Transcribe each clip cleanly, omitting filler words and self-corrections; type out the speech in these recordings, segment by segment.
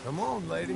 Come on, lady.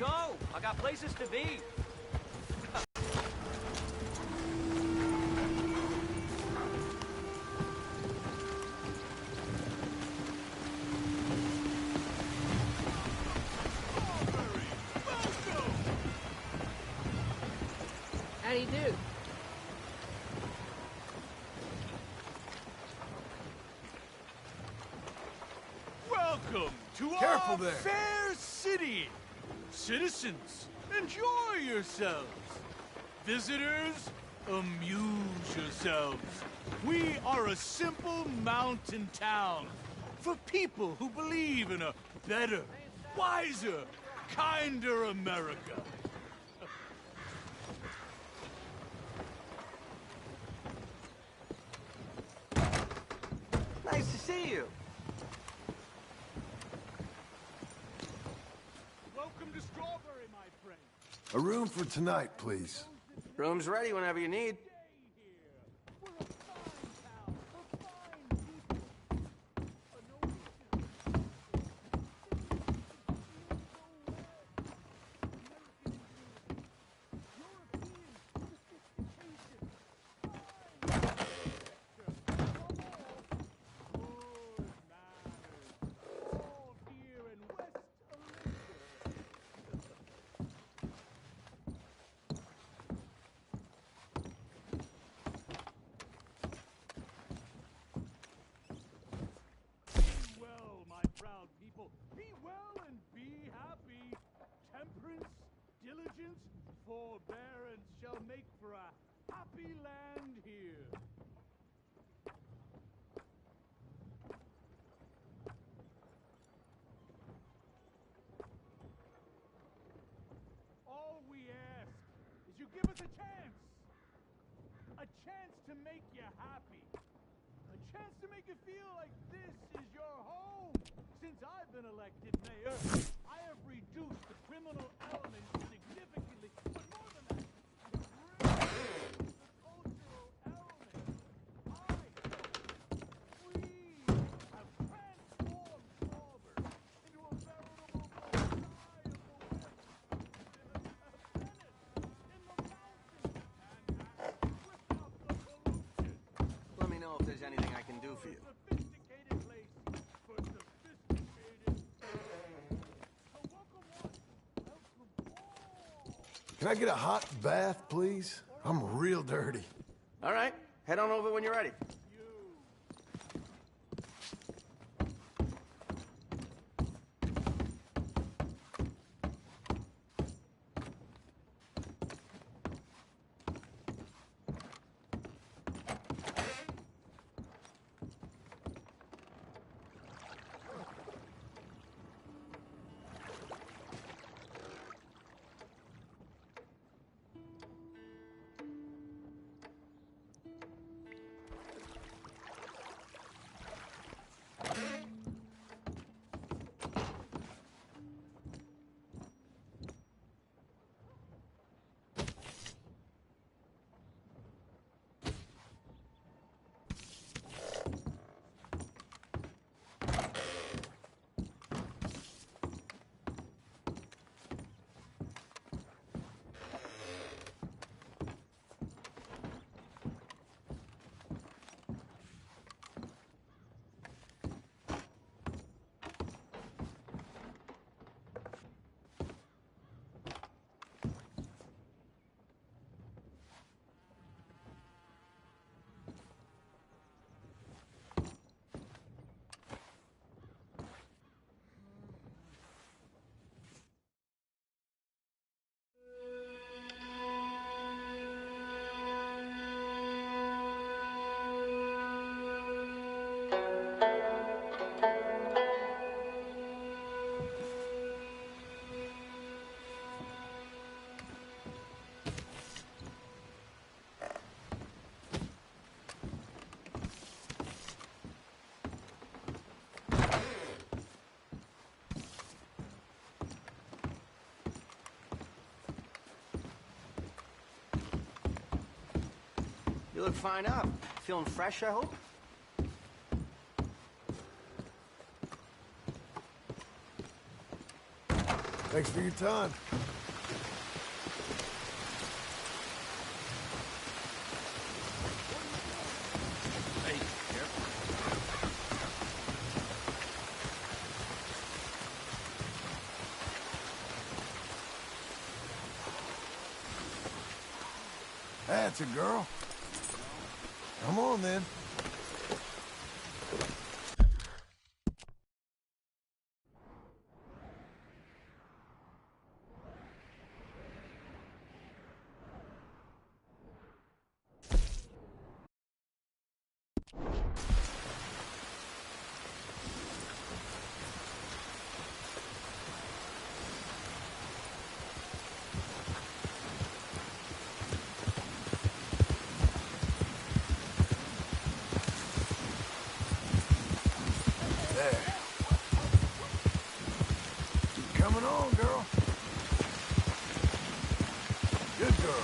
Go! I got places to be. How do you do? Welcome to Careful our there. fair city. Citizens, enjoy yourselves. Visitors, amuse yourselves. We are a simple mountain town for people who believe in a better, wiser, kinder America. Nice to see you. Welcome to Strawberry, my friend. A room for tonight, please. Room's ready whenever you need. Forbearance shall make for a happy land here. a chance! A chance to make you happy. A chance to make you feel like this is your home. Since I've been elected mayor, I have reduced the criminal element significantly. But more than that, I've raised the cultural element. We have transformed Strawberry into a veritable Messiah of the West. Let me know if there's anything I can do for you. Sophisticated place for sophisticated. So welcome one, welcome all. Can I get a hot bath, please? I'm real dirty. All right, head on over when you're ready. You look fine up. Feeling fresh, I hope? Thanks for your time. Hey, careful. That's a girl. Come on, then. Coming on, girl. Good girl.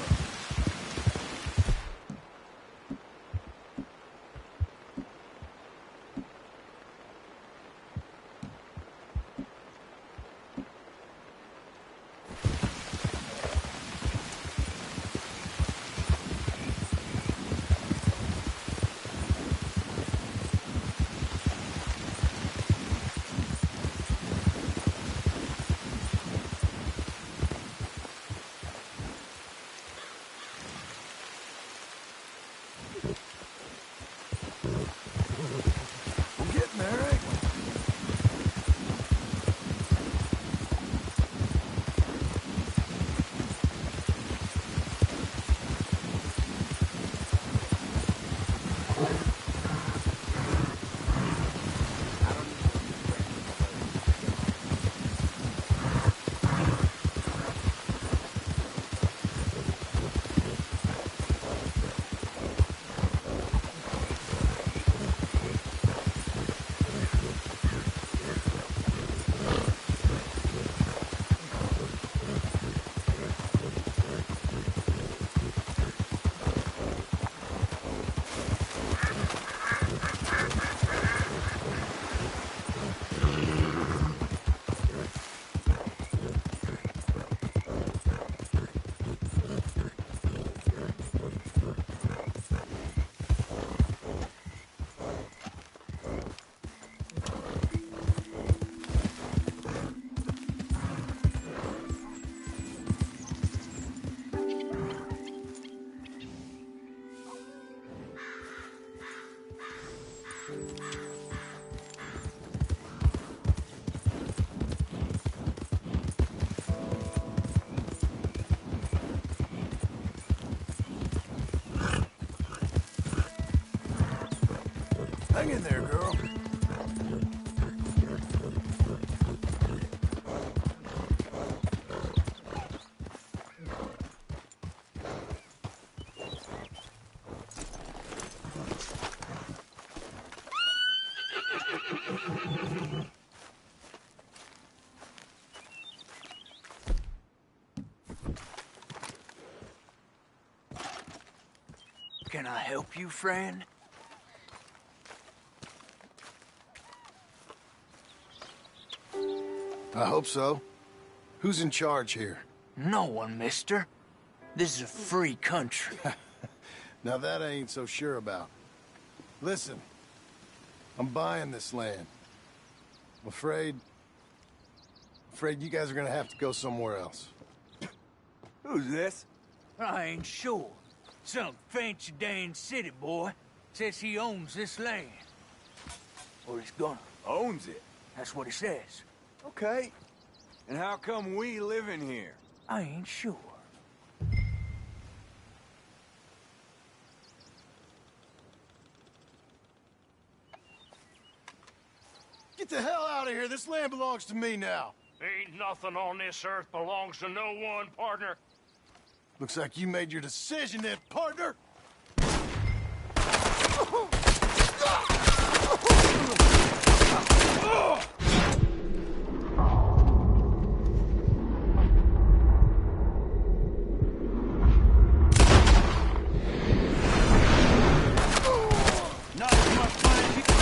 Hang in there, girl. Can I help you, friend? I hope so. Who's in charge here? No one, mister. This is a free country. Now that I ain't so sure about. Listen, I'm buying this land. I'm afraid you guys are gonna have to go somewhere else. Who's this? I ain't sure. Some fancy Dan city boy says he owns this land. Or he's gonna. Owns it? That's what he says. Okay. And how come we live in here? I ain't sure. Get the hell out of here! This land belongs to me now! Ain't nothing on this earth belongs to no one, partner. Looks like you made your decision then, partner! Not as much fun as you can.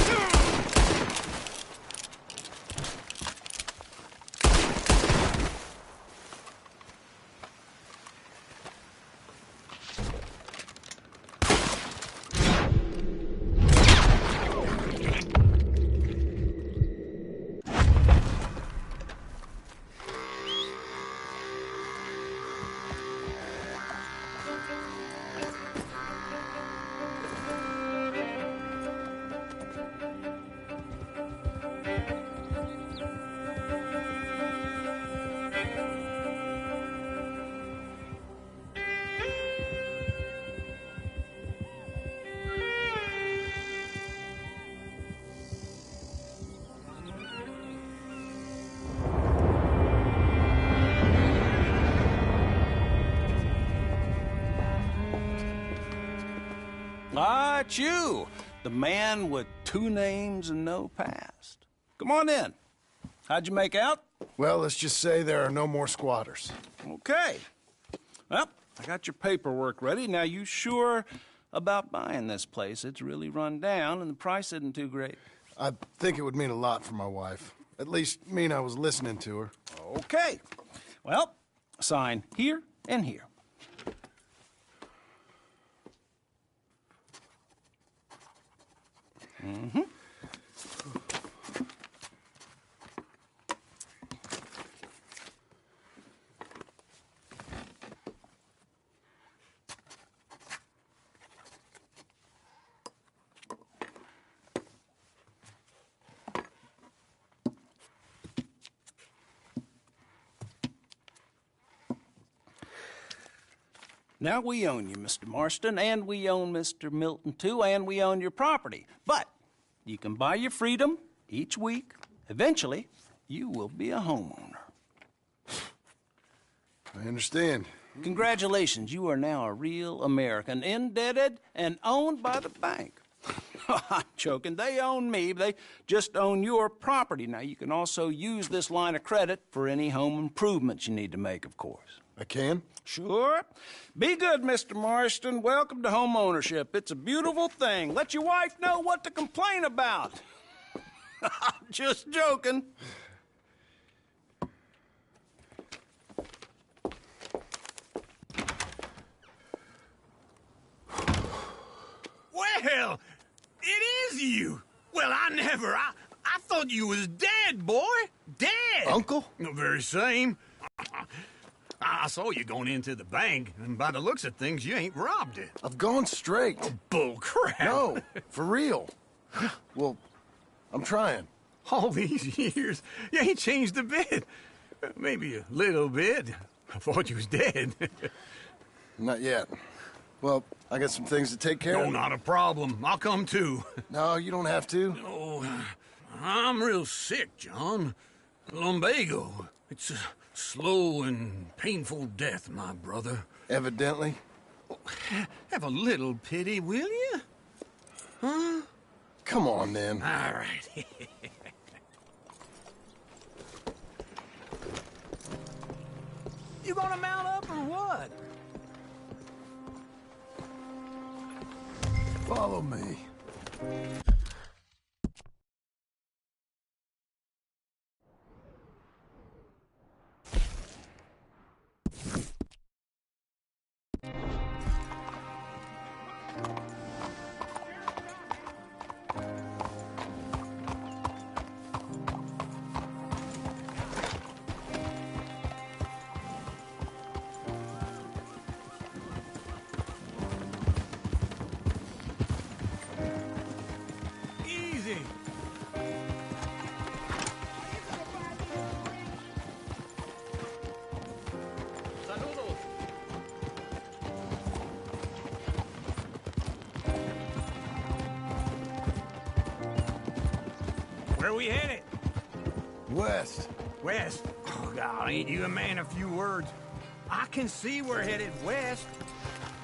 Ah, it's you, the man with 2 names and no past. Come on in. How'd you make out? Well, let's just say there are no more squatters. Okay. Well, I got your paperwork ready. Now, you sure about buying this place? It's really run down, and the price isn't too great. I think it would mean a lot for my wife. At least mean I was listening to her. Okay. Well, sign here and here. Mm-hmm. Now we own you, Mr. Marston, and we own Mr. Milton, too, and we own your property. But you can buy your freedom each week. Eventually, you will be a homeowner. I understand. Congratulations, you are now a real American, indebted and owned by the bank. I'm joking. They own me. They just own your property. Now, you can also use this line of credit for any home improvements you need to make, of course. I can? Sure. Be good, Mr. Marston. Welcome to home ownership. It's a beautiful thing. Let your wife know what to complain about. Just joking. Well, it is you. Well, I thought you was dead, boy. Dead. Uncle? The very same. I saw you going into the bank, and by the looks of things, you ain't robbed it. I've gone straight. Bull crap. No, for real. Well, I'm trying. All these years, you ain't changed a bit. Maybe a little bit. I thought you was dead. Not yet. Well, I got some things to take care No, of. not a problem. I'll come too. No, you don't have to. Oh, I'm real sick, John. Lumbago. It's a slow and painful death, my brother. Evidently. Have a little pity, will you? Huh? Come on, then. All right. You gonna mount up or what? Follow me. Easy. Saludos. Where we headed? West. West. Oh, God, ain't you a man of few words? I can see we're headed west.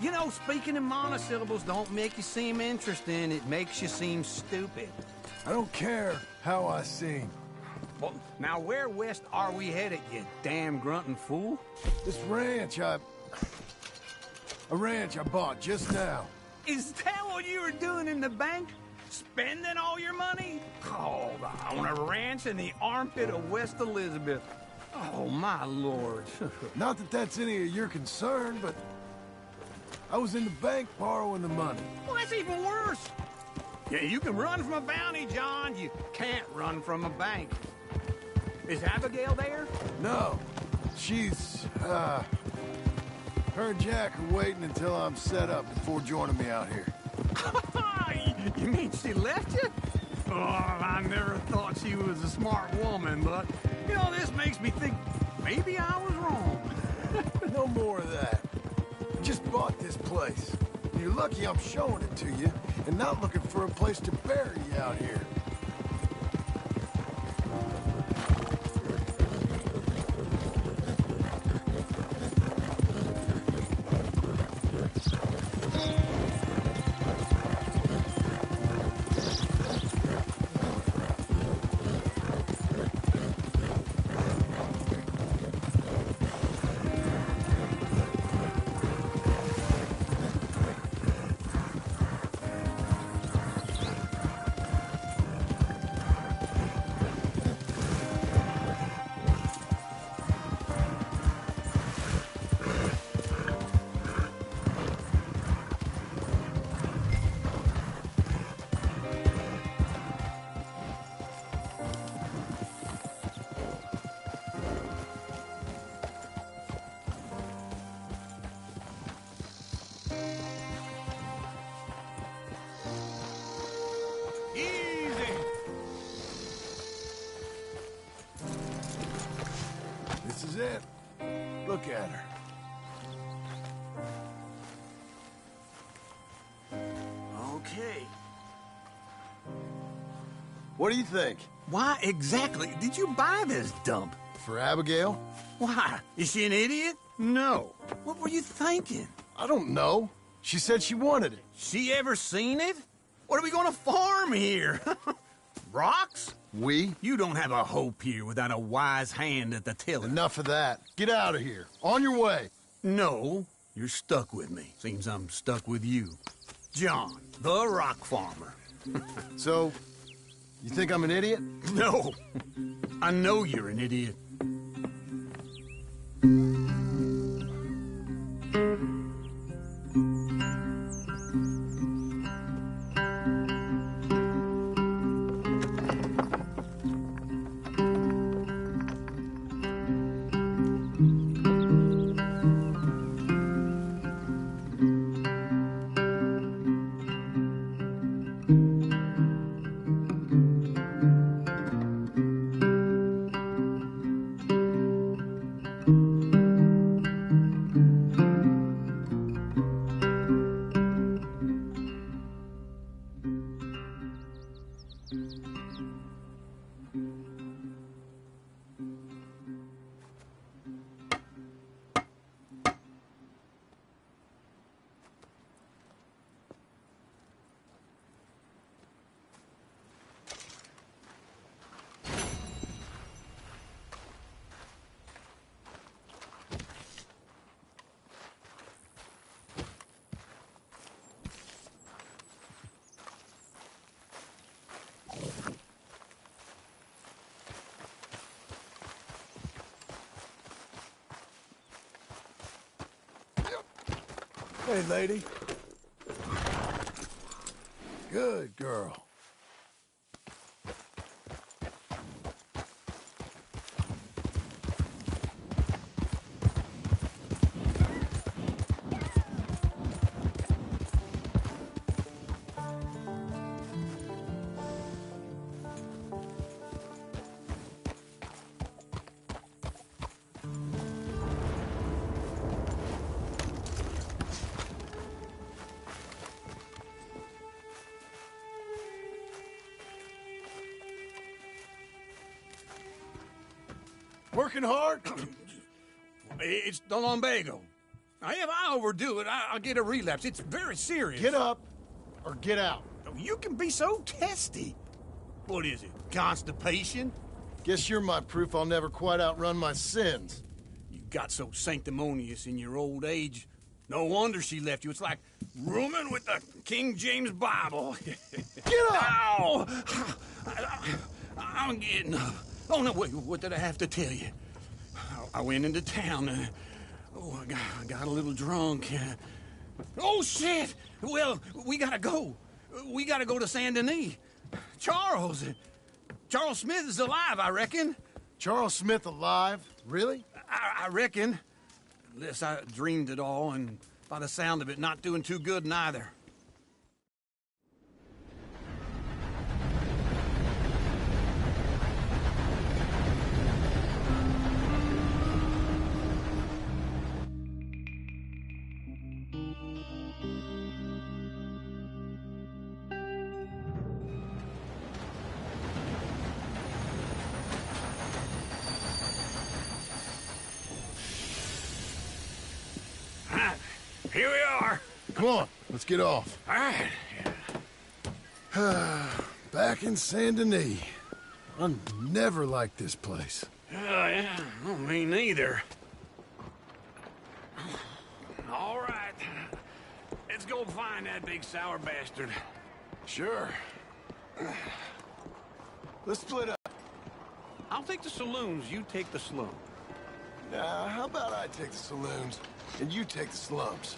You know, speaking in monosyllables don't make you seem interesting. It makes you seem stupid. I don't care how I sing. Well, now where west are we headed, you damn grunting fool? This ranch I bought just now. Is that what you were doing in the bank? Spending all your money? Oh, on a ranch in the armpit of West Elizabeth. Oh, my lord. Not that that's any of your concern, but I was in the bank borrowing the money. Well, that's even worse. Yeah, you can run from a bounty, John. You can't run from a bank. Is Abigail there? No. She's, her and Jack are waiting until I'm set up before joining me out here. You mean she left you? Oh, I never thought she was a smart woman, but, you know, this makes me think maybe I was wrong. No more of that. I just bought this place. You're lucky I'm showing it to you, and not looking for a place to bury you out here. Easy. This is it. Look at her. Okay. What do you think? Why exactly did you buy this dump? For Abigail? Why? Is she an idiot? No. What were you thinking? I don't know. She said she wanted it. She ever seen it? What are we gonna farm here? Rocks? We? You don't have a hope here without a wise hand at the tiller. Enough of that. Get out of here. On your way. No, you're stuck with me. Seems I'm stuck with you. John, the rock farmer. So, you think I'm an idiot? No, I know you're an idiot. Hey, lady. Good girl. Working hard? It's the lumbago. Now, if I overdo it, I'll get a relapse. It's very serious. Get up or get out. You can be so testy. What is it, constipation? Guess you're my proof I'll never quite outrun my sins. You got so sanctimonious in your old age. No wonder she left you. It's like rooming with the King James Bible. Get up! Ow! I'm getting up. Oh, no, wait, what did I have to tell you? I went into town. I got a little drunk. Oh, shit! Well, we gotta go. We gotta go to Saint Denis. Charles Smith is alive, I reckon. Charles Smith alive? Really? I reckon. Unless I dreamed it all, and by the sound of it, not doing too good neither. Here we are. Come on, let's get off. All right. Back in Saint Denis. I never liked this place. Yeah, well, me neither. All right. Let's go find that big sour bastard. Sure. Let's split up. I'll take the saloons, you take the slum. Now, how about I take the saloons and you take the slums?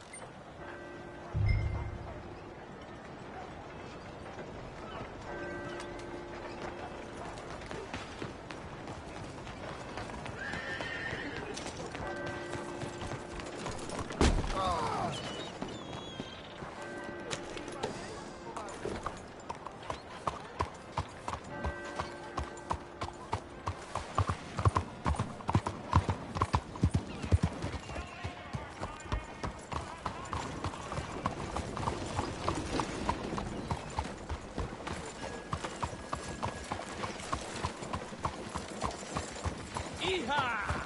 Yeehaw!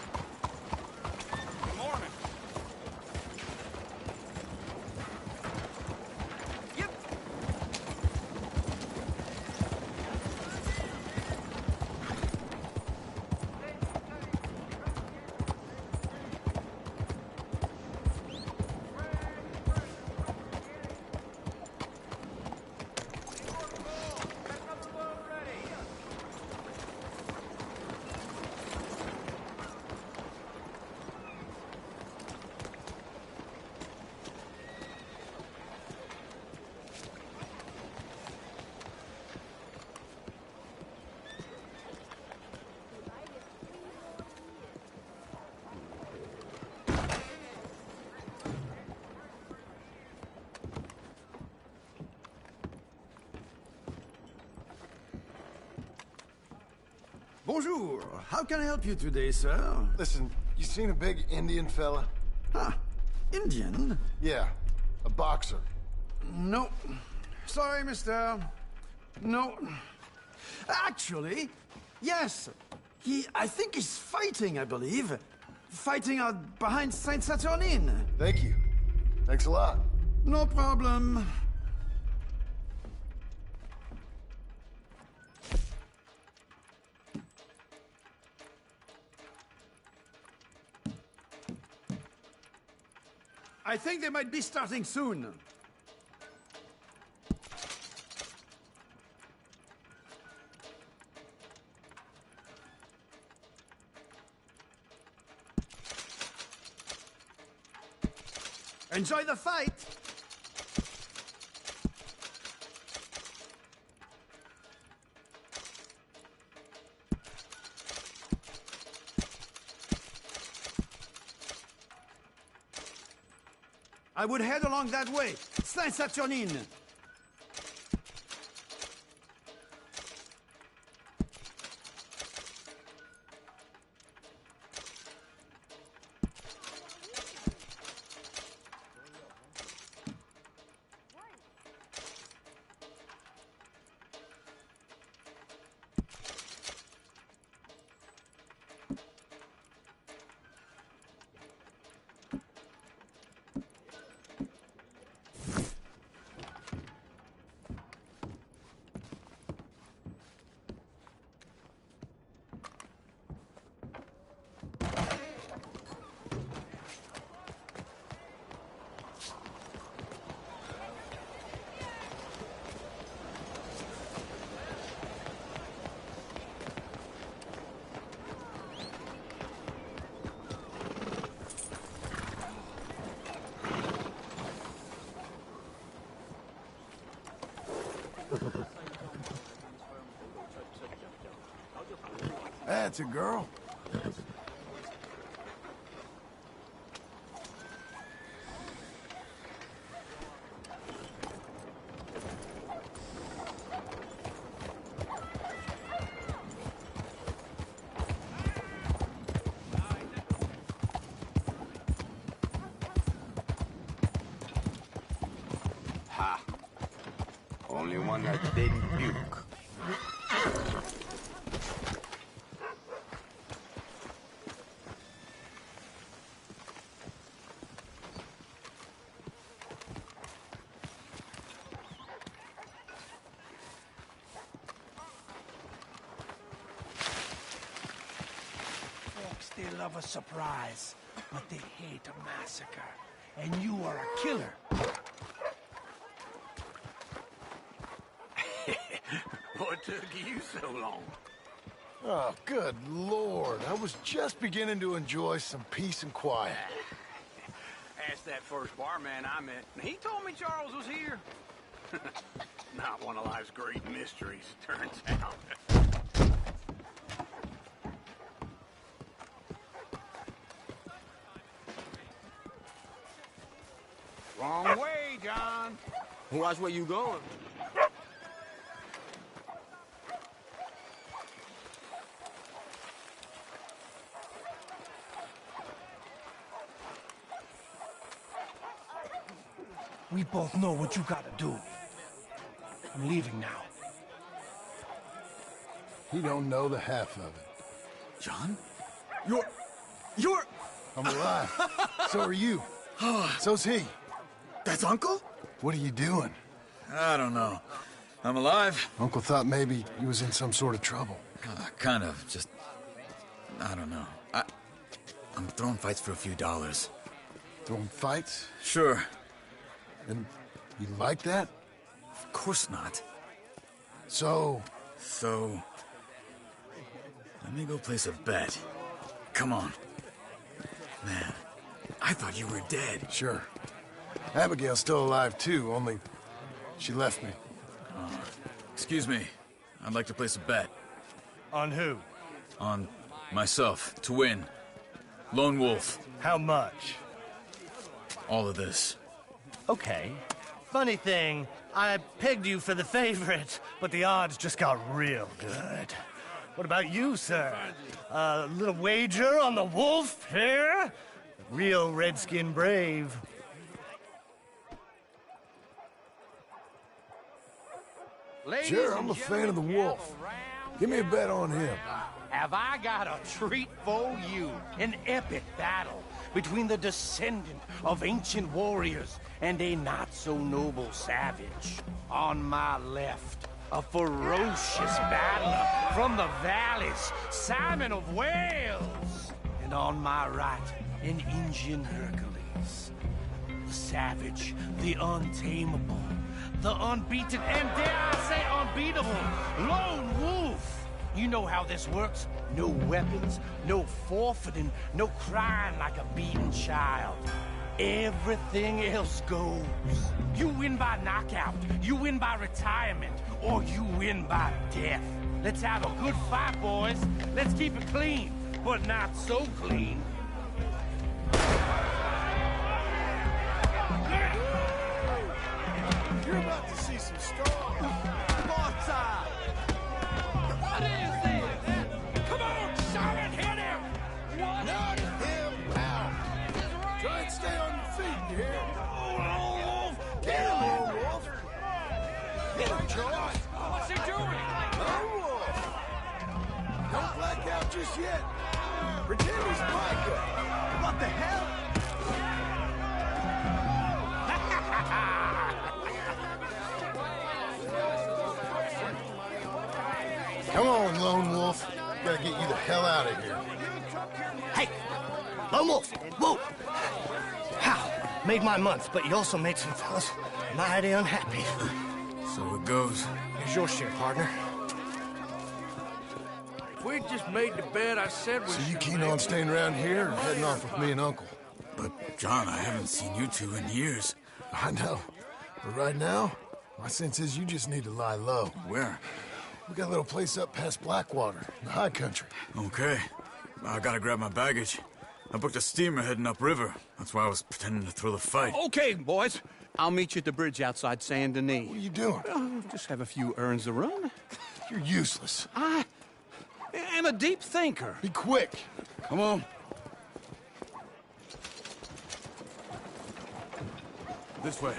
Good morning. Yep. Bonjour. How can I help you today, sir? Listen, you seen a big Indian fella? Huh. Indian? Yeah, a boxer. No. Sorry, mister. No. Actually, yes. I think he's fighting, I believe. Fighting out behind Saint Saturnine. Thank you. Thanks a lot. No problem. I think they might be starting soon. Enjoy the fight! I would head along that way. Saint Saturnine. That's a girl. Ha. Only one that didn't puke. They love a surprise, but they hate a massacre. And you are a killer. What took you so long? Oh, good Lord. I was just beginning to enjoy some peace and quiet. Asked that first barman I met, and he told me Charles was here. Not one of life's great mysteries, turns out. Wrong way, John. Watch where you going. We both know what you gotta do. I'm leaving now. He don't know the half of it. John? You're... I'm alive. So are you. So's he. That's Uncle? What are you doing? I don't know. I'm alive. Uncle thought maybe he was in some sort of trouble. Kind of. Just... I don't know. I'm throwing fights for a few dollars. Throwing fights? Sure. And you like that? Of course not. So... So... Let me go place a bet. Come on. Man, I thought you were dead. Sure. Abigail's still alive, too, only she left me. Excuse me. I'd like to place a bet. On who? On myself, to win. Lone Wolf. How much? All of this. Okay. Funny thing, I pegged you for the favorite, but the odds just got real good. What about you, sir? A little wager on the wolf here? Real redskin brave. Sure, I'm a fan of the wolf. Give me a bet on him. Have I got a treat for you? An epic battle between the descendant of ancient warriors and a not-so-noble savage. On my left, a ferocious battler from the valleys, Simon of Wales. And on my right, an Indian Hercules. The savage, the untamable, the unbeaten, and dare I say unbeatable, Lone Wolf. You know how this works. No weapons, no forfeiting, no crying like a beaten child. Everything else goes. You win by knockout, you win by retirement, or you win by death. Let's have a good fight, boys. Let's keep it clean, but not so clean. You're about to see some stars. Martin! What is this? Come on, shove it, hit him! Knock him out. Try and stay on your feet, you hear? Lone Wolf! Get him, Lone Wolf. Hit him, George. What's he doing? Lone Wolf. Don't black out just yet. Pretend he's Micah. What the hell? Come on, Lone Wolf. Gotta get you the hell out of here. Hey, Lone Wolf, whoa! How? Made my month, but you also made some fellas mighty unhappy. So it goes. Here's your share, partner. If we'd just made the bet I said we So you should keen make, on staying around here or heading off with me and Uncle? But, John, I haven't seen you two in years. I know. But right now, my sense is you just need to lie low. Where? We got a little place up past Blackwater, in the high country. Okay. I gotta grab my baggage. I booked a steamer heading upriver. That's why I was pretending to throw the fight. Okay, boys. I'll meet you at the bridge outside Saint Denis. What are you doing? Just have a few errands to run. You're useless. I am a deep thinker. Be quick. Come on. This way.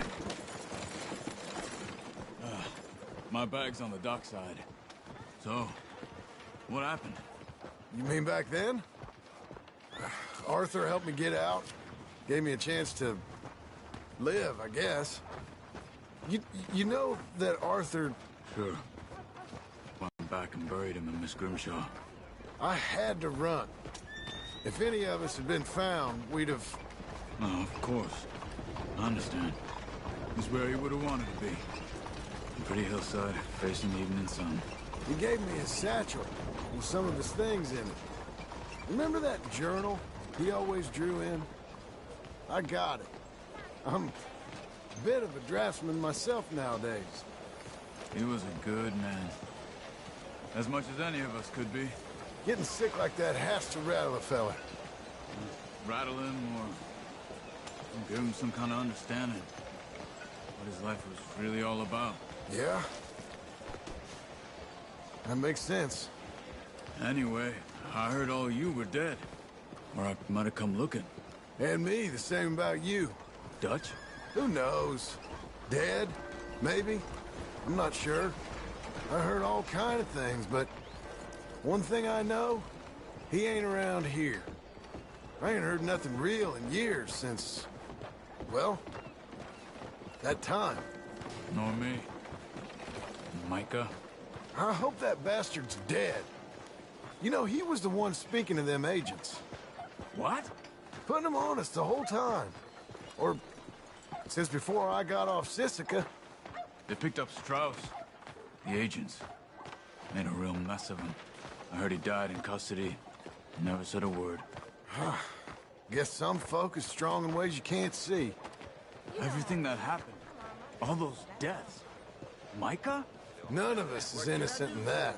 My bag's on the dockside. So, what happened? You mean back then? Arthur helped me get out. Gave me a chance to live, I guess. You know that Arthur... Sure. Went back and buried him in Miss Grimshaw. I had to run. If any of us had been found, we'd have... Oh, of course. I understand. He's where he would have wanted to be. A pretty hillside, facing the evening sun. He gave me his satchel with some of his things in it. Remember that journal he always drew in? I got it. I'm a bit of a draftsman myself nowadays. He was a good man. As much as any of us could be. Getting sick like that has to rattle a fella. Rattle him or give him some kind of understanding. What his life was really all about. Yeah? That makes sense. Anyway, I heard all you were dead. Or I might have come looking. And me, the same about you. Dutch? Who knows? Dead? Maybe? I'm not sure. I heard all kind of things, but one thing I know, he ain't around here. I ain't heard nothing real in years since, well, that time. Nor me. Micah? I hope that bastard's dead. You know, he was the one speaking to them agents. What? Putting them on us the whole time. Or since before I got off Sisika. They picked up Strauss. The agents. Made a real mess of him. I heard he died in custody. Never said a word. Guess some folk is strong in ways you can't see. Everything that happened. All those deaths. Micah? None of us is innocent in that.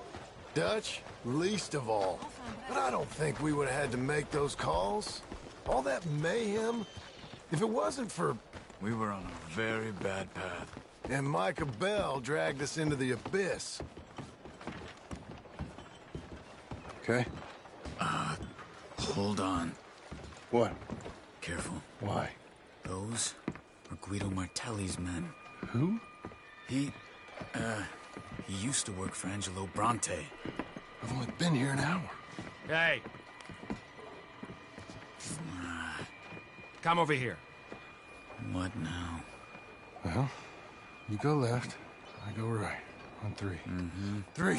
Dutch, least of all. But I don't think we would have had to make those calls. All that mayhem. If it wasn't for... We were on a very bad path. And Micah Bell dragged us into the abyss. Okay? Hold on. What? Careful. Why? Those were Guido Martelli's men. Who? He used to work for Angelo Bronte. I've only been here an hour. Hey. Come over here. What now? Well, you go left, I go right. On 3. Mm-hmm. 3.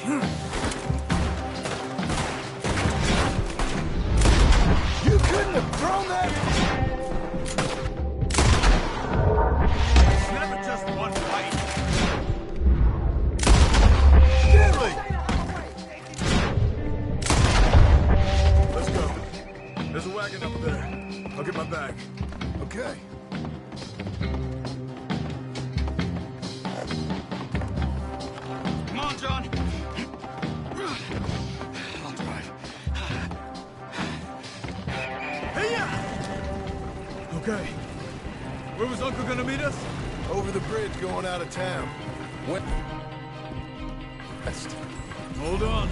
You couldn't have thrown that! It's never just one fight. Stanley! Let's go. There's a wagon up there. I'll get my bag. Okay. Come on, John. I'll drive. Okay. Where was Uncle gonna meet us? Over the bridge going out of town. What? West. Hold on.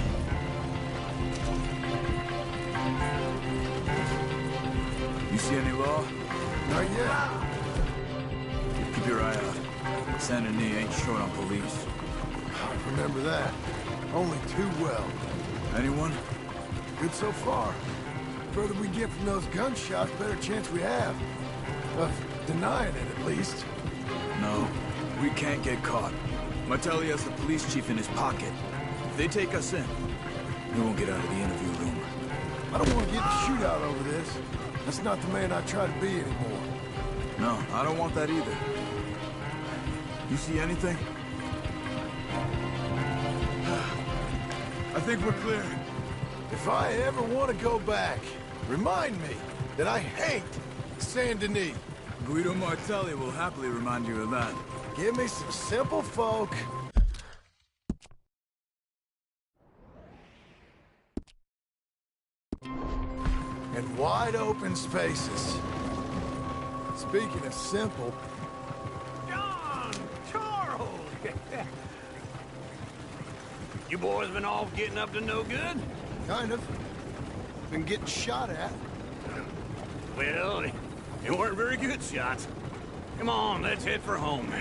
You see any law? Not yet. Keep your eye out. Saint Denis ain't short on police. Remember that. Only too well. Anyone? Good so far. Further we get from those gunshots, better chance we have. Of denying it, at least. No. We can't get caught. Martelli has the police chief in his pocket. If they take us in, we won't get out of the interview room. I don't want to get in a shootout over this. That's not the man I try to be anymore. No, I don't want that either. You see anything? I think we're clear. If I ever want to go back, remind me that I hate Saint Denis. Guido Martelli will happily remind you of that. Give me some simple folk. And wide open spaces. Speaking of simple, John! Charles! You boys been off getting up to no good? kind of. Been getting shot at. Well, they weren't very good shots. Come on, let's head for home.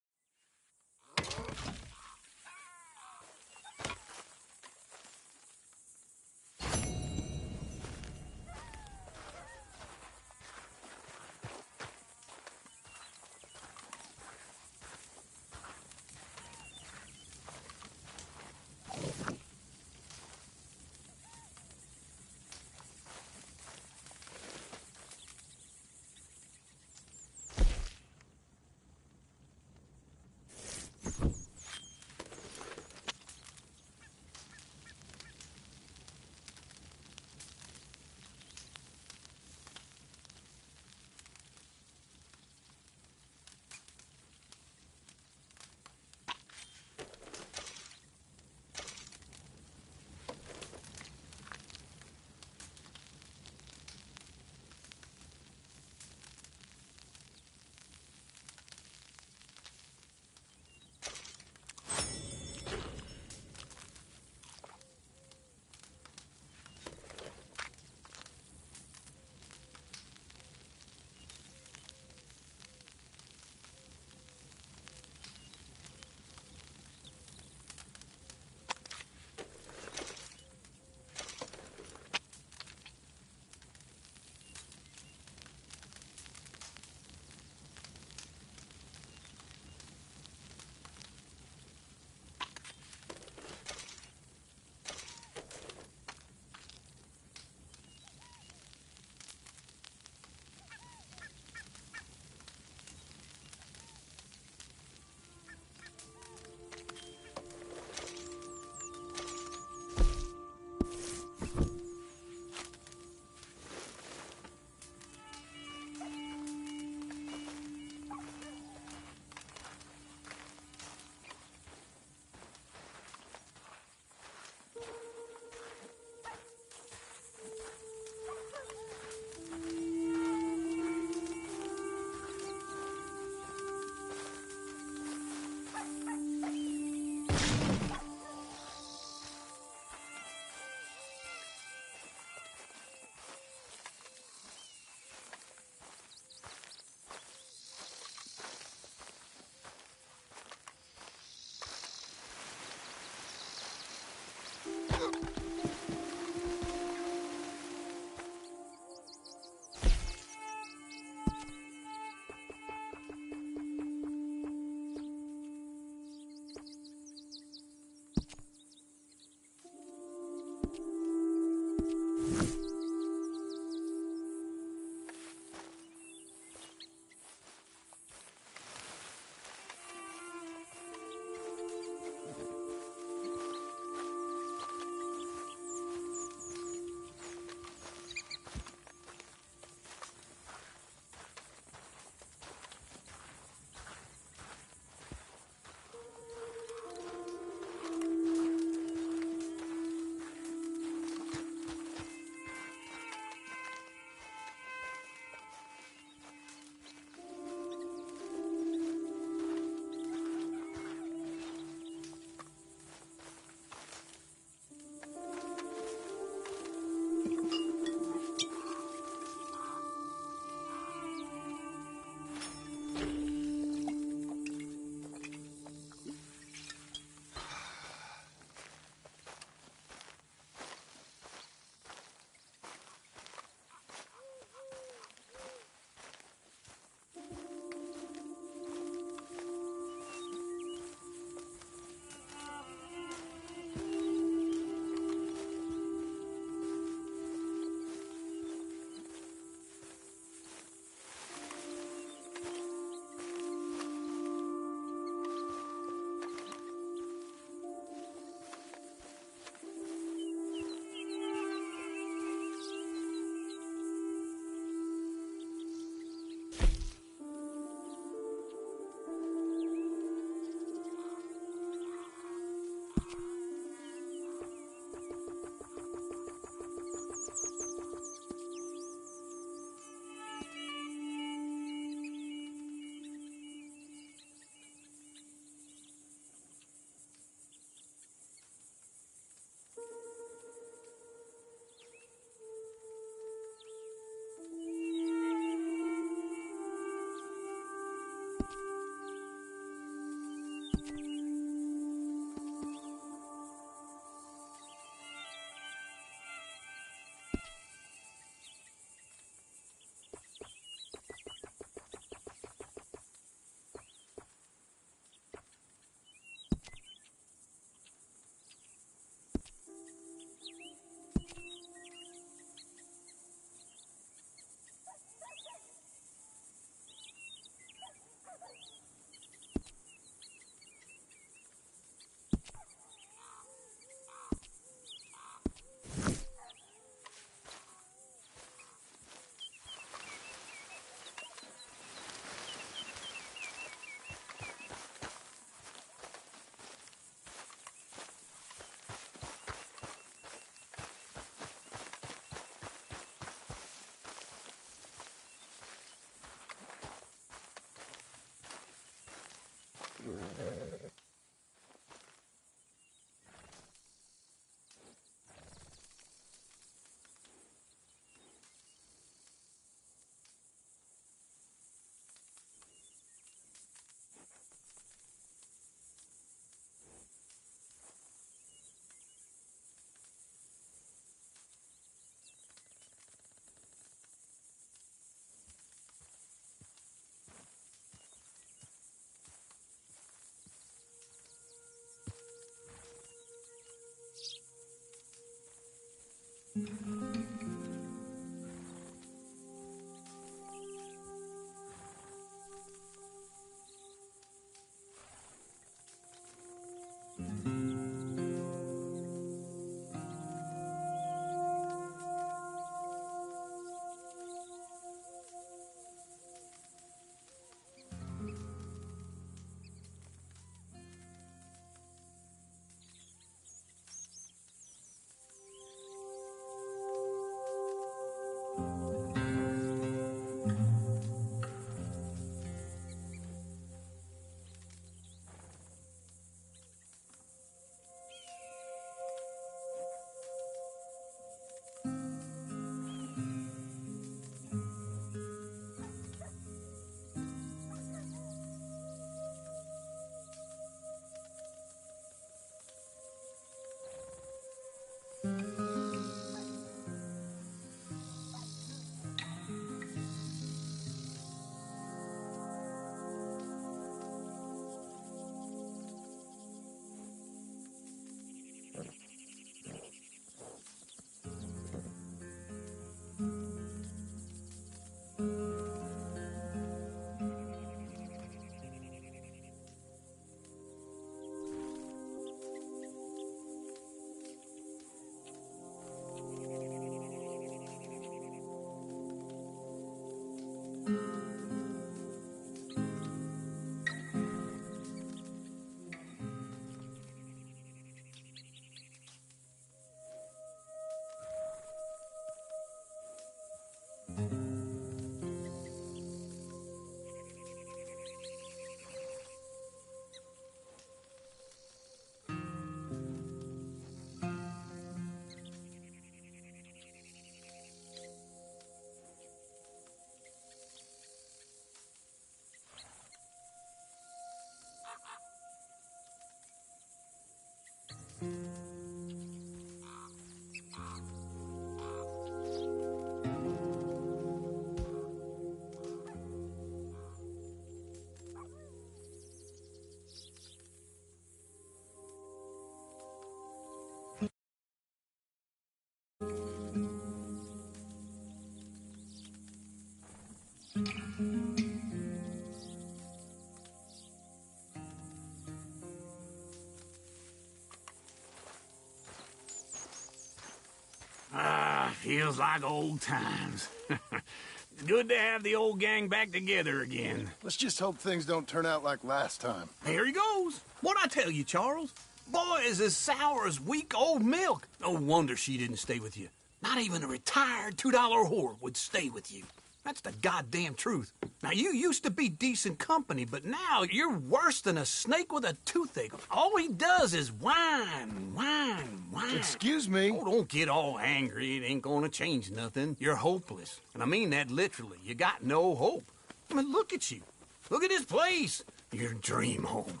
Feels like old times. It's good to have the old gang back together again. Let's just hope things don't turn out like last time. Here he goes. What'd I tell you, Charles? Boy is as sour as weak old milk. No wonder she didn't stay with you. Not even a retired $2 whore would stay with you. That's the goddamn truth. Now, you used to be decent company, but now you're worse than a snake with a toothache. All he does is whine, whine, whine. Excuse me? Oh, don't get all angry. It ain't gonna change nothing. You're hopeless. And I mean that literally. You got no hope. I mean, look at you. Look at this place. Your dream home.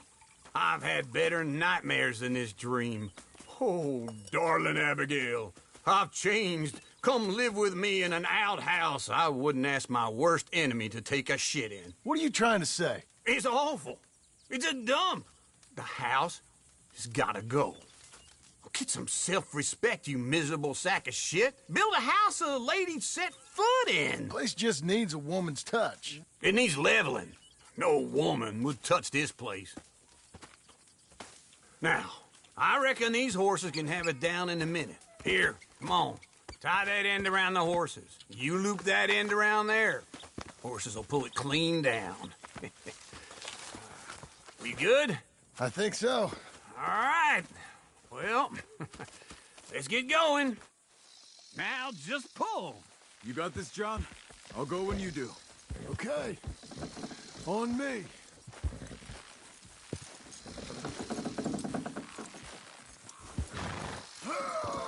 I've had better nightmares than this dream. Oh, darling Abigail, I've changed. Come live with me in an outhouse I wouldn't ask my worst enemy to take a shit in. What are you trying to say? It's awful. It's a dump. The house has gotta go. Get some self-respect, you miserable sack of shit. Build a house a lady'd set foot in. The place just needs a woman's touch. It needs leveling. No woman would touch this place. Now, I reckon these horses can have it down in a minute. Here, come on. Tie that end around the horses. You loop that end around there. Horses will pull it clean down. We good? I think so. All right. Well, let's get going. Now just pull. You got this, John? I'll go when you do. Okay. On me.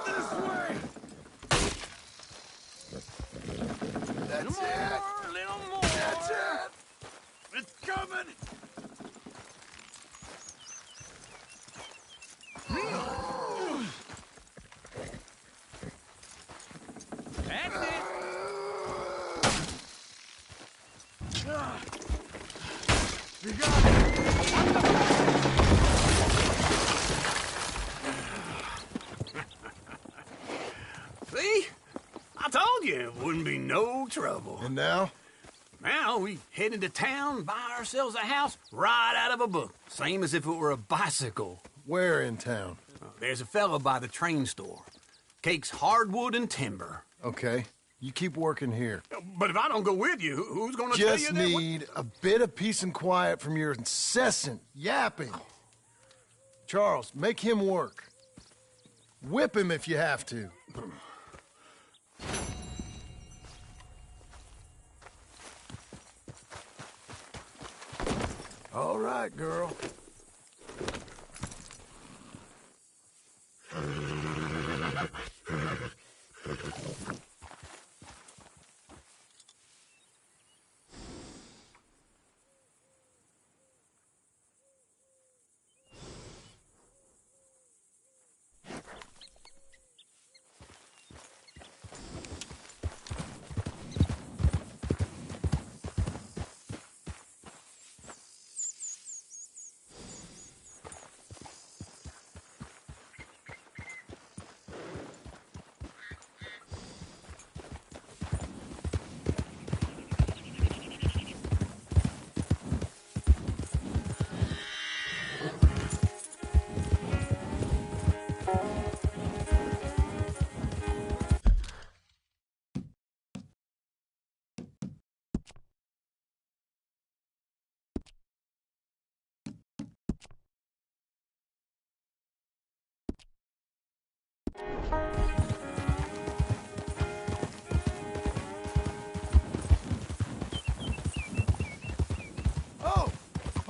This way! That's it. A little more. That's it. It's coming! That's it. You got it! See? I told you it wouldn't be no trouble. And now? Now we head into town, buy ourselves a house right out of a book. Same as if it were a bicycle. Where in town? There's a fella by the train store. Cakes hardwood and timber. Okay. You keep working here. But if I don't go with you, who's gonna tell you Just that? need a bit of peace and quiet from your incessant yapping. Charles, make him work. Whip him if you have to. All right, girl.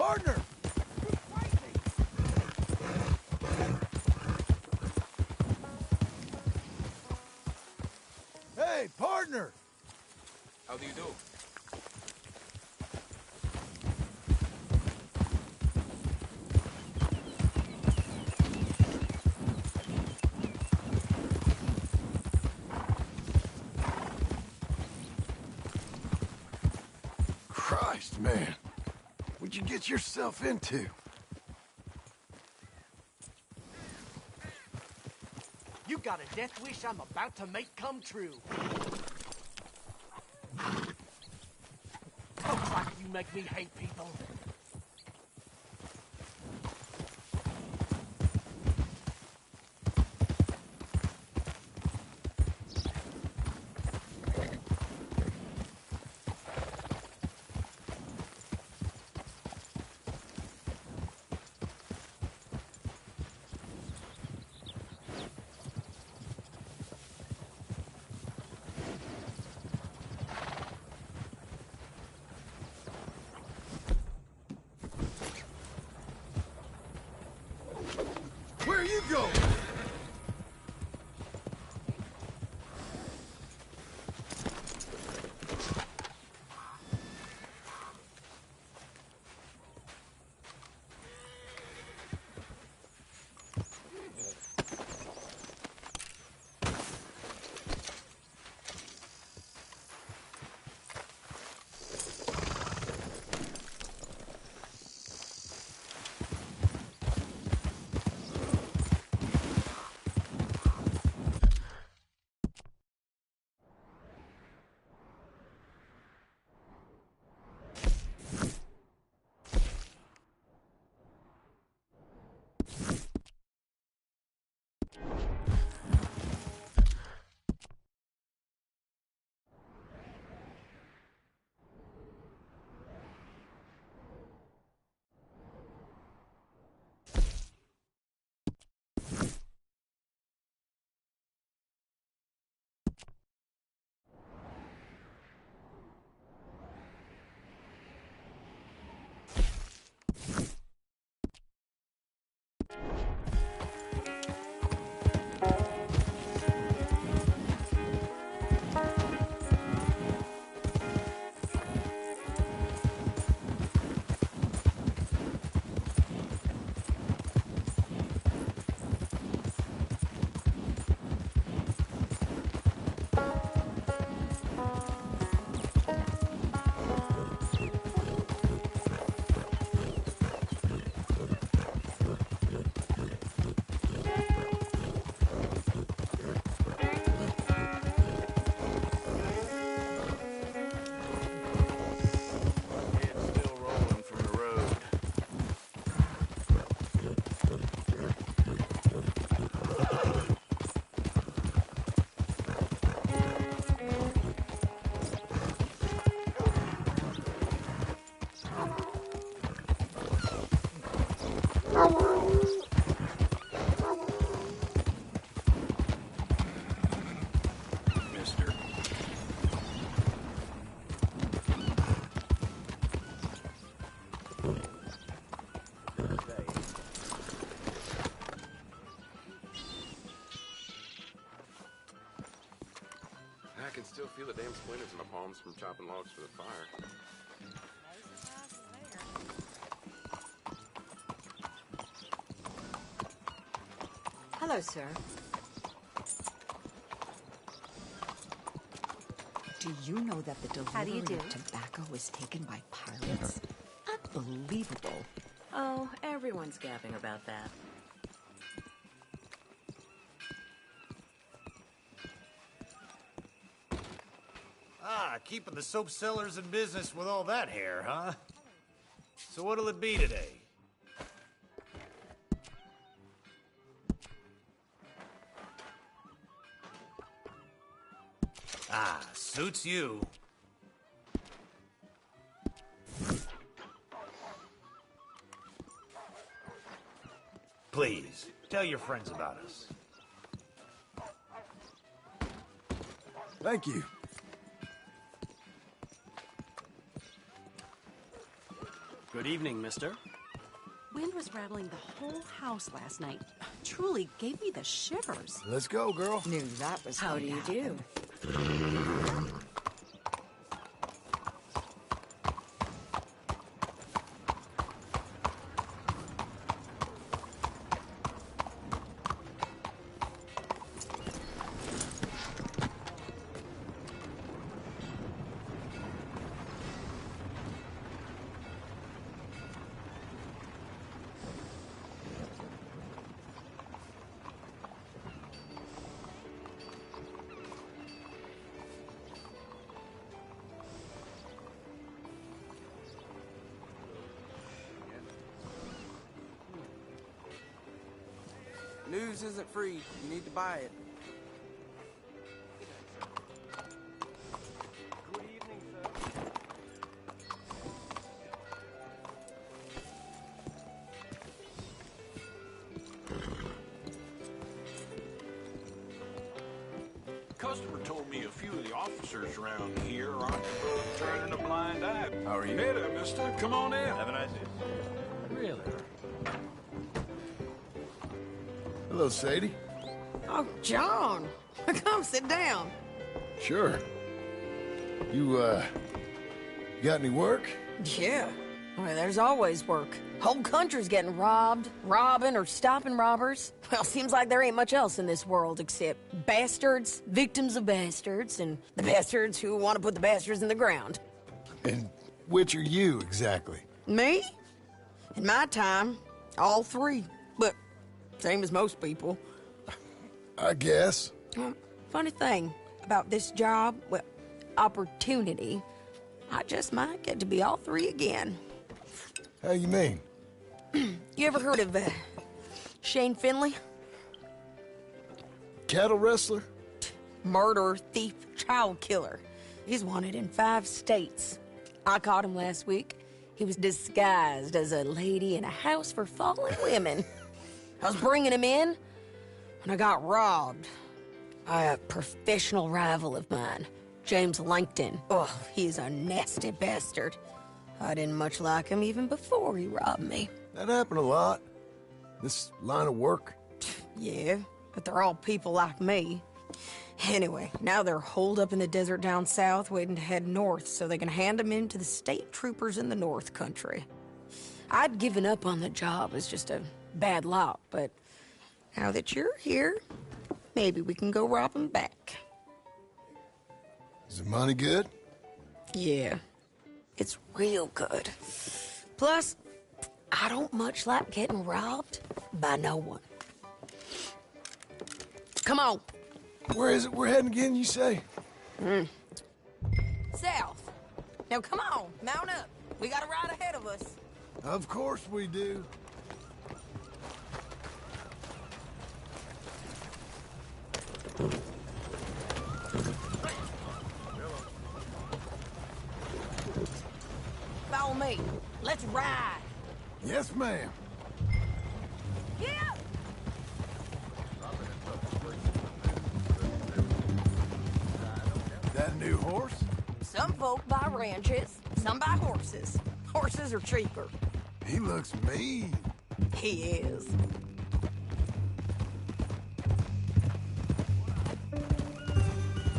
Partner! Hey, partner! How do you do? Christ, man. What'd you get yourself into? You got a death wish I'm about to make come true. Looks like you make me hate people. Where you going? I can still feel the damn splinters in my palms from chopping logs for the fire. Hello, sir. Do you know that the delivery of tobacco was taken by pirates? Unbelievable. Oh, everyone's gabbing about that. Ah, keeping the soap sellers in business with all that hair, huh? So what'll it be today? Ah, suits you. Please, tell your friends about us. Thank you. Good evening, mister. Wind was rattling the whole house last night. Truly gave me the shivers. Let's go, girl. Knew that was How do you do? News isn't free. You need to buy it. Good evening, sir. Customer told me a few of the officers around here aren't above turning a blind eye. How are you? Hey there, mister. Come on in. Have a nice day. Really? Hello, Sadie. Oh, John. Come sit down. Sure. You got any work? Yeah. Well, there's always work. Whole country's getting robbed, robbing, or stopping robbers. Well, seems like there ain't much else in this world except bastards, victims of bastards, and the bastards who want to put the bastards in the ground. And which are you, exactly? Me? In my time, all three. But same as most people. I guess. Funny thing about this job, well, opportunity, I just might get to be all three again. How you mean? You ever heard of Shane Finley? Cattle wrestler? Murderer, thief, child killer. He's wanted in 5 states. I caught him last week. He was disguised as a lady in a house for fallen women. I was bringing him in, and I got robbed by a professional rival of mine, James Langton. Oh, he's a nasty bastard. I didn't much like him even before he robbed me. That happened a lot. This line of work. Yeah, but they're all people like me. Anyway, now they're holed up in the desert down south, waiting to head north so they can hand them in to the state troopers in the north country. I'd given up on the job as just a bad lot, but now that you're here, maybe we can go rob them back. Is the money good? Yeah, it's real good. Plus, I don't much like getting robbed by no one. Come on. Where is it we're heading again, you say? South. Now come on, mount up. We got a ride ahead of us. Of course we do. Follow me. Let's ride. Yes, ma'am. Yeah. That a new horse? Some folk buy ranches, some buy horses. Horses are cheaper. He looks mean. He is.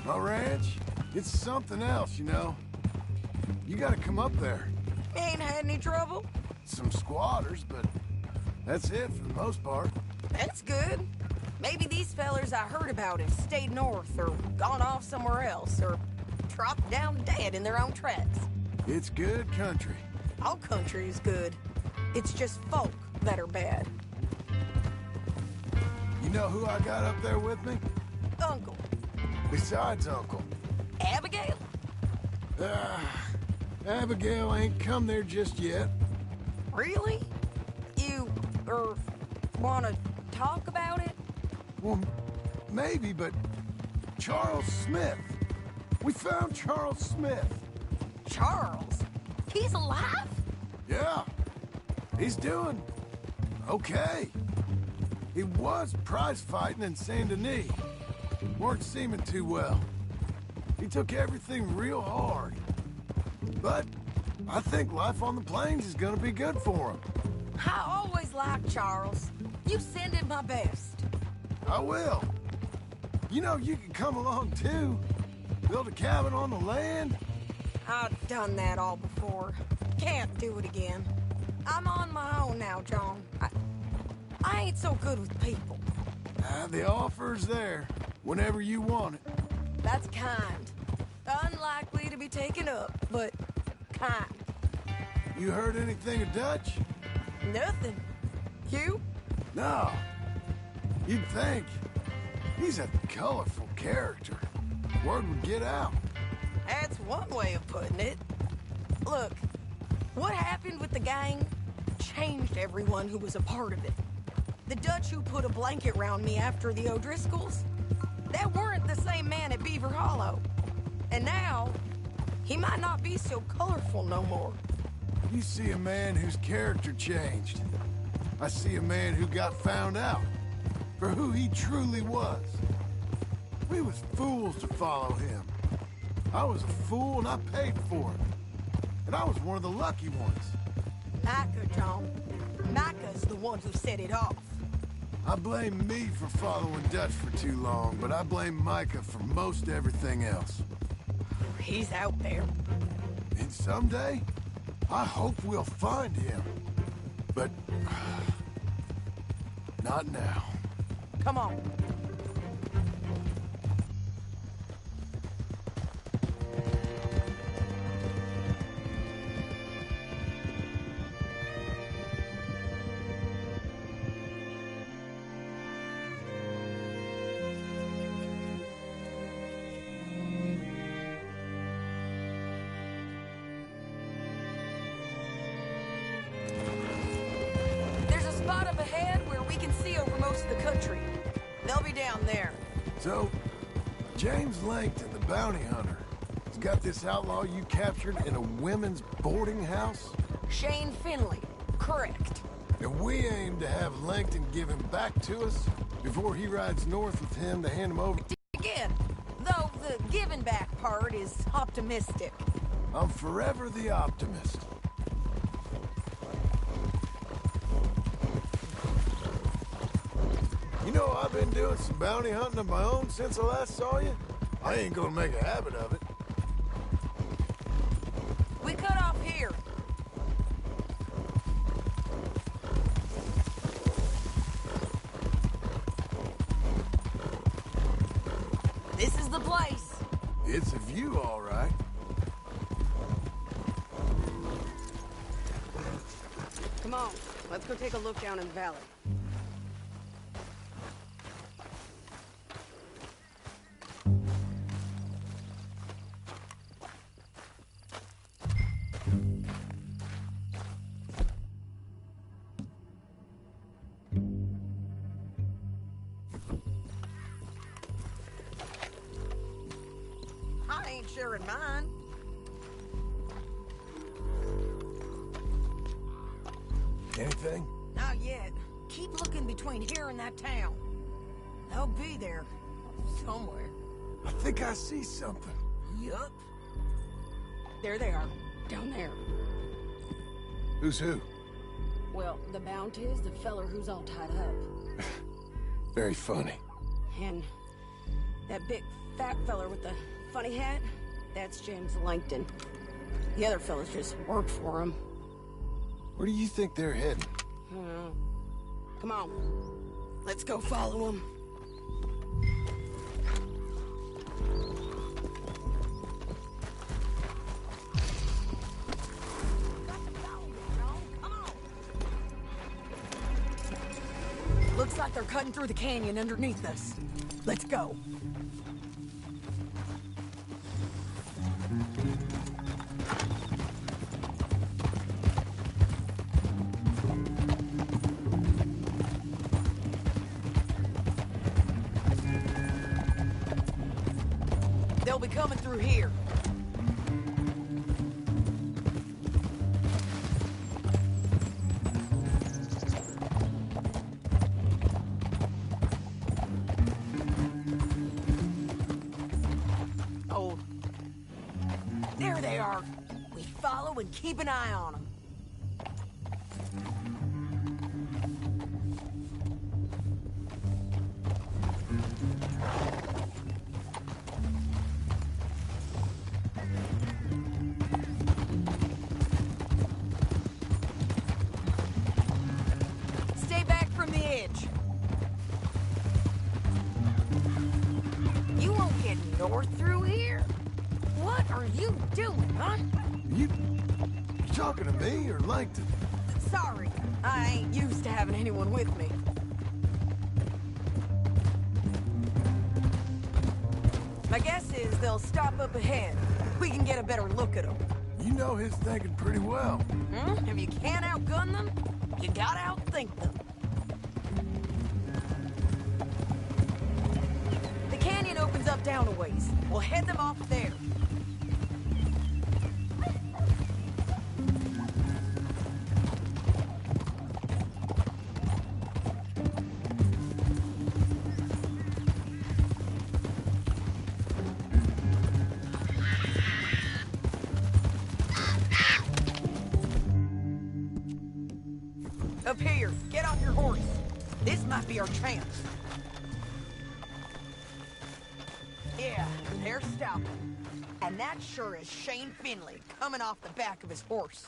My ranch, it's something else, you know. You gotta come up there. Ain't had any trouble? Some squatters, but that's it for the most part. That's good. Maybe these fellers I heard about have stayed north or gone off somewhere else or dropped down dead in their own tracks. It's good country. All country is good. It's just folk that are bad. You know who I got up there with me? Uncle. Besides Uncle. Abigail? Abigail ain't come there just yet. Really? You, wanna talk about it? Well, maybe, but Charles Smith. We found Charles Smith. Charles? He's alive? Yeah. He's doing okay. He was prize fighting in Saint Denis. Weren't seeming too well. He took everything real hard. But I think life on the plains is gonna be good for him. I always liked Charles. You send him my best. I will. You know, you can come along too. Build a cabin on the land. I've done that all before. Can't do it again. I'm on my own now, John. I ain't so good with people. The offer's there, whenever you want it. That's kind. Unlikely to be taken up, but kind. You heard anything of Dutch? Nothing. You? No. You'd think. He's a colorful character. Word would get out. That's one way of putting it. Look, what happened with the gang changed everyone who was a part of it. The Dutch who put a blanket round me after the O'Driscolls, that weren't the same man at Beaver Hollow. And now, he might not be so colorful no more. You see a man whose character changed. I see a man who got found out for who he truly was. We was fools to follow him. I was a fool and I paid for it. And I was one of the lucky ones. Micah, John. Micah's the one who set it off. I blame me for following Dutch for too long, but I blame Micah for most everything else. He's out there. And someday, I hope we'll find him. But... not now. Come on. Spot up ahead where we can see over most of the country. They'll be down there. So, James Langton, the bounty hunter, has got this outlaw you captured in a women's boarding house? Shane Finley, correct. And we aim to have Langton give him back to us before he rides north with him to hand him over. Again, though the giving back part is optimistic. I'm forever the optimist. You know, I've been doing some bounty hunting of my own since I last saw you. I ain't gonna make a habit of it. We cut off here. This is the place. It's a view, all right. Come on, let's go take a look down in the valley. I ain't sharing mine. Anything? Not yet. Keep looking between here and that town. They'll be there. Somewhere. I think I see something. Yup. There they are. Down there. Who's who? Well, the Bounty is the feller who's all tied up. Very funny. And that big fat feller with the funny hat, that's James Langton. The other fellas just work for him. Where do you think they're heading? Come on. Let's go follow them. Looks like they're cutting through the canyon underneath us. Let's go. They'll be coming through here. Oh. There they are. We follow and keep an eye on them. Stay back from the edge. You won't get north through here? What are you doing, huh? You talking to me or Langton? Sorry, I ain't used to having anyone with me. My guess is they'll stop up ahead. We can get a better look at them. You know his thinking pretty well. If you can't outgun them, you gotta outthink them. The canyon opens up down a ways. We'll head them off there. Up here, get off your horse. This might be our chance. Yeah, they're stopping. And that sure is Shane Finley coming off the back of his horse.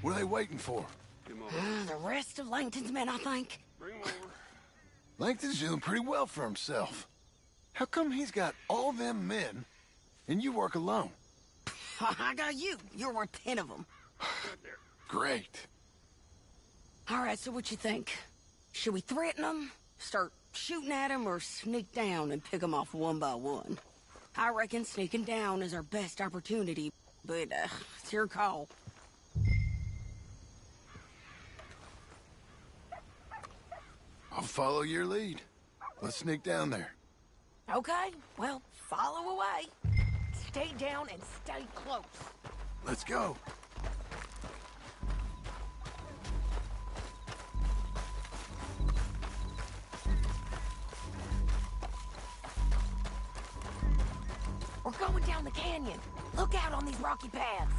What are they waiting for? The rest of Langton's men, I think. Bring him over. Langton's doing pretty well for himself. How come he's got all them men and you work alone? I got you. You're worth 10 of them. Great. All right, so what you think? Should we threaten them, start shooting at them, or sneak down and pick them off one by one? I reckon sneaking down is our best opportunity, but it's your call. I'll follow your lead. Let's sneak down there. Okay, well, follow away. Stay down and stay close. Let's go. We're going down the canyon. Look out on these rocky paths.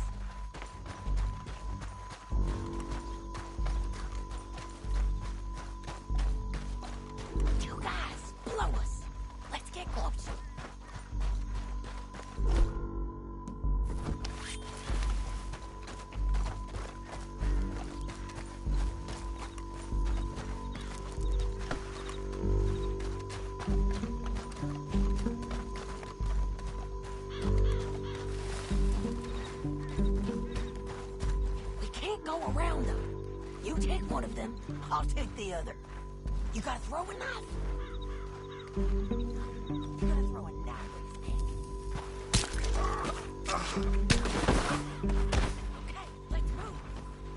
Two guys, below us. Let's get closer. Go around them. You take one of them, I'll take the other. You gotta throw a knife. You gotta throw a knife with Okay, let's move.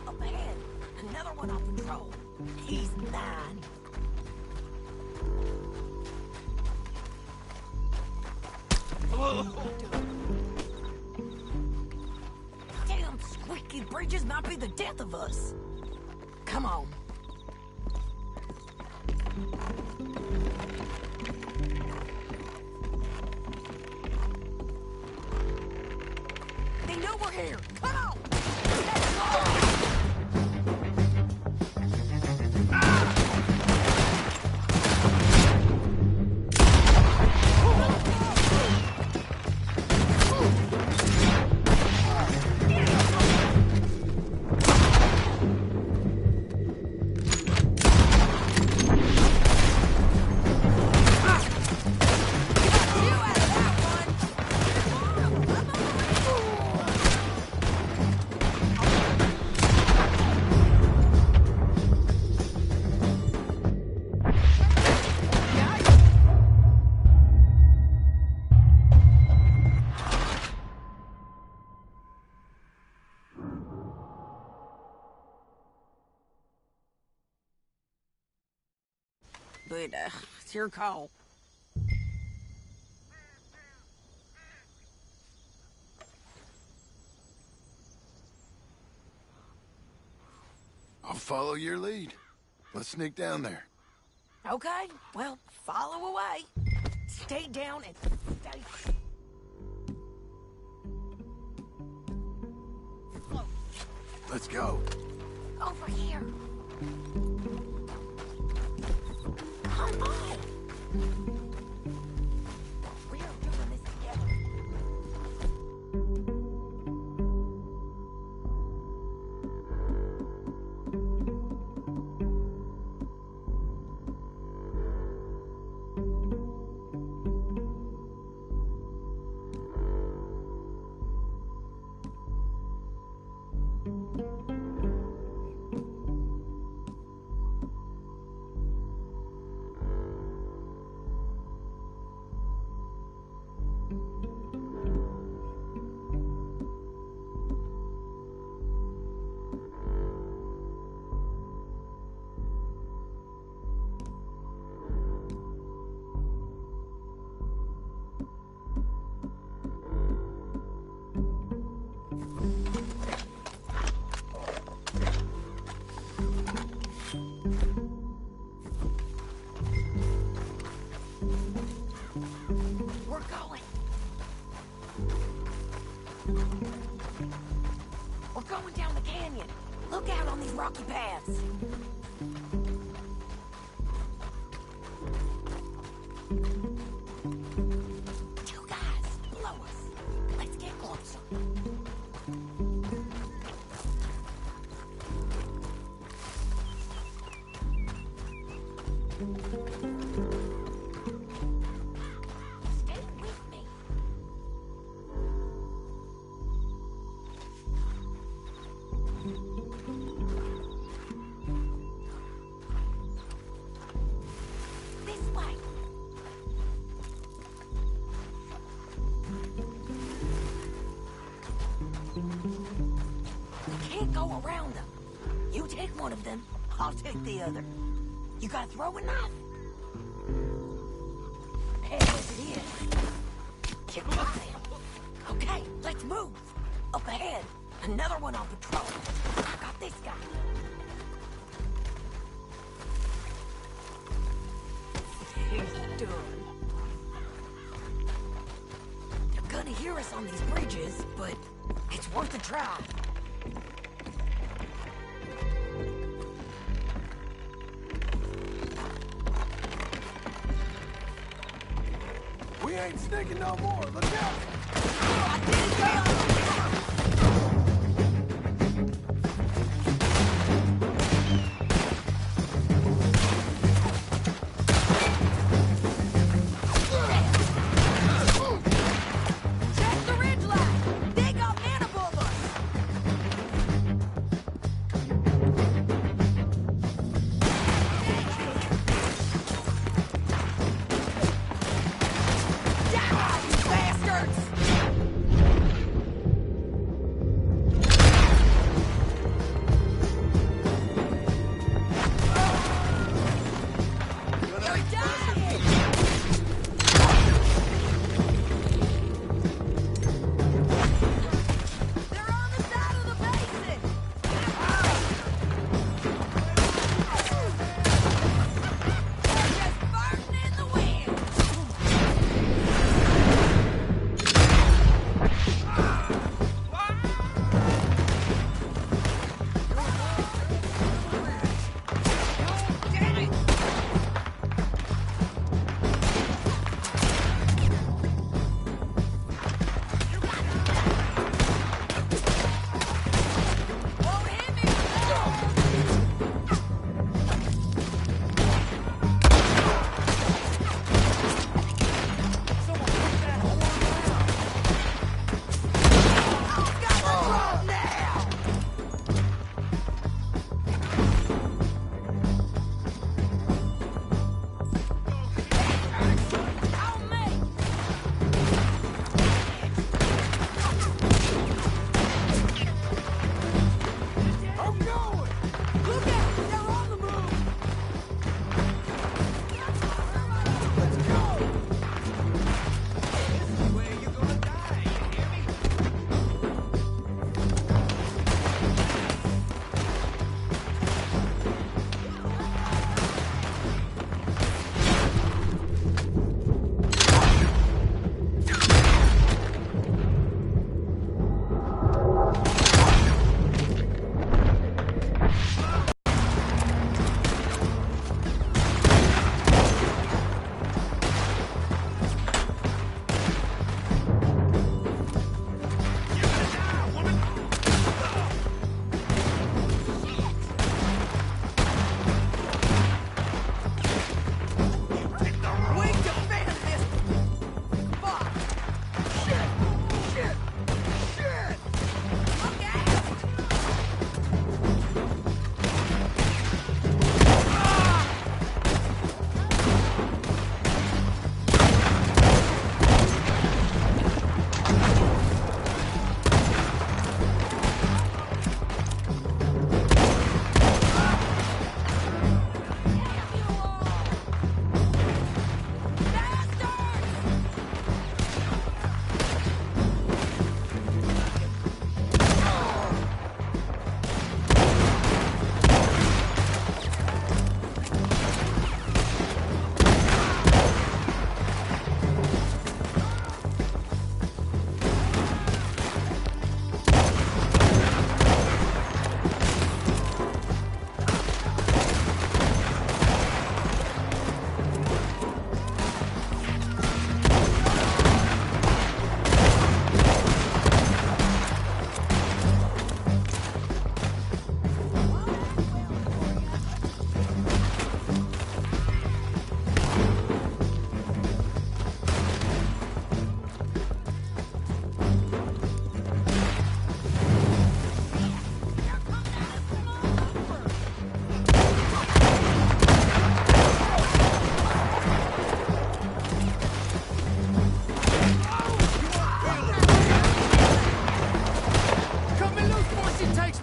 Up ahead, another one on patrol. He's mine. Damn squeaky bridges might be the death of us. Come on. They know we're here. Come on. But, it's your call. I'll follow your lead. Let's sneak down there. Okay, well, follow away. Stay down and stay... Let's go. Over here. Come on. We're doing this together. We're going. We're going down the canyon. Look out on these rocky paths. Two guys below us. Let's get closer. Stay with me. This way. We can't go around them. You take one of them, I'll take the other. You gotta throw a knife. Hey, yes it is. Keep moving. Okay, let's move. Up ahead, another one on patrol. I got this guy. He's done. They're gonna hear us on these bridges, but it's worth a try. We ain't sneaking no more. Look out! I did it, Bill! Check the ridgeline! They got men above us! Die, you bastards!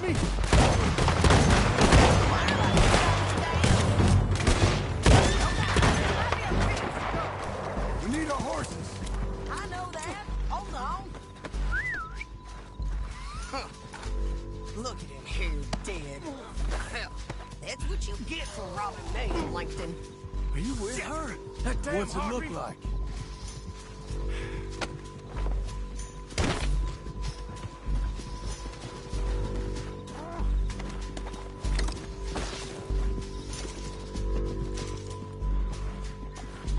me! We need our horses. I know that. Hold on. Huh. Look at him here, dead. Hell, that's what you get for robbing me, Langton. Are you with her? That damn What's it look like?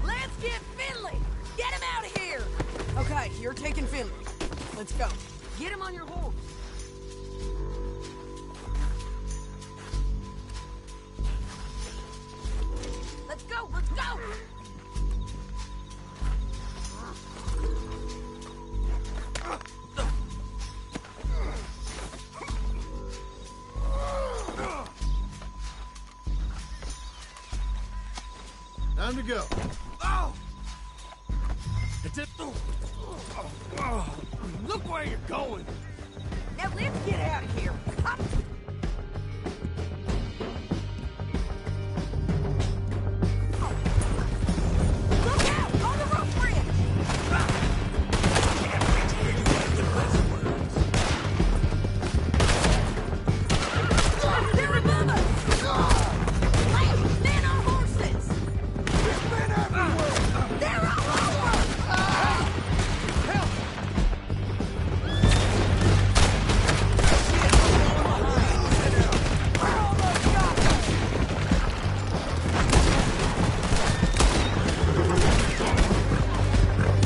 Let's get Finley! Get him out of here! Okay, you're taking Finley. Let's go. Get him on your horse. Let's go, let's go! Time to go. Oh! It's it. Look where you're going. Now let's get out of here. Up. Look out! On the rope bridge! They're above us! Lance, men on horses! There's men everywhere! They're all over! Help!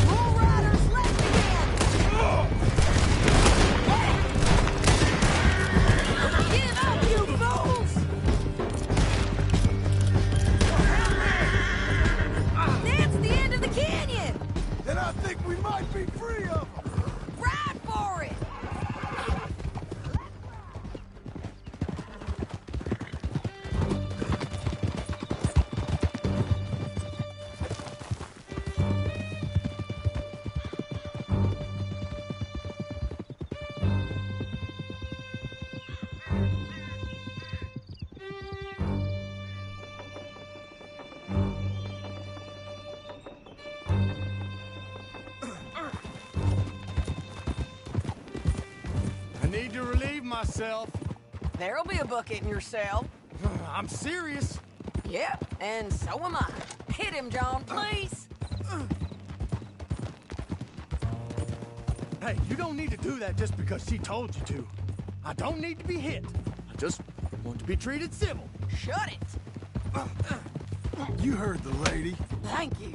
More riders left again! Give up, you fools! That's the end of the canyon! Then I think we might be free of them. Ride for it! I need to relieve myself. There'll be a bucket in your cell. I'm serious. Yep, and so am I. Hit him, John, please. Hey, you don't need to do that just because she told you to. I don't need to be hit. I just want to be treated civil. Shut it. You heard the lady. Thank you.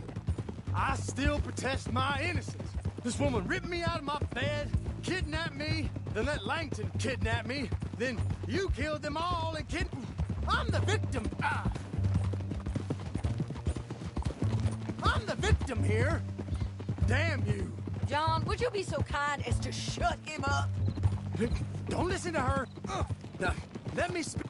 I still protest my innocence. This woman ripped me out of my bed, kidnapped me, then let Langton kidnap me, then you killed them all and I'm the victim. I'm the victim here. Damn you. John, would you be so kind as to shut him up? Don't listen to her. Now, let me speak.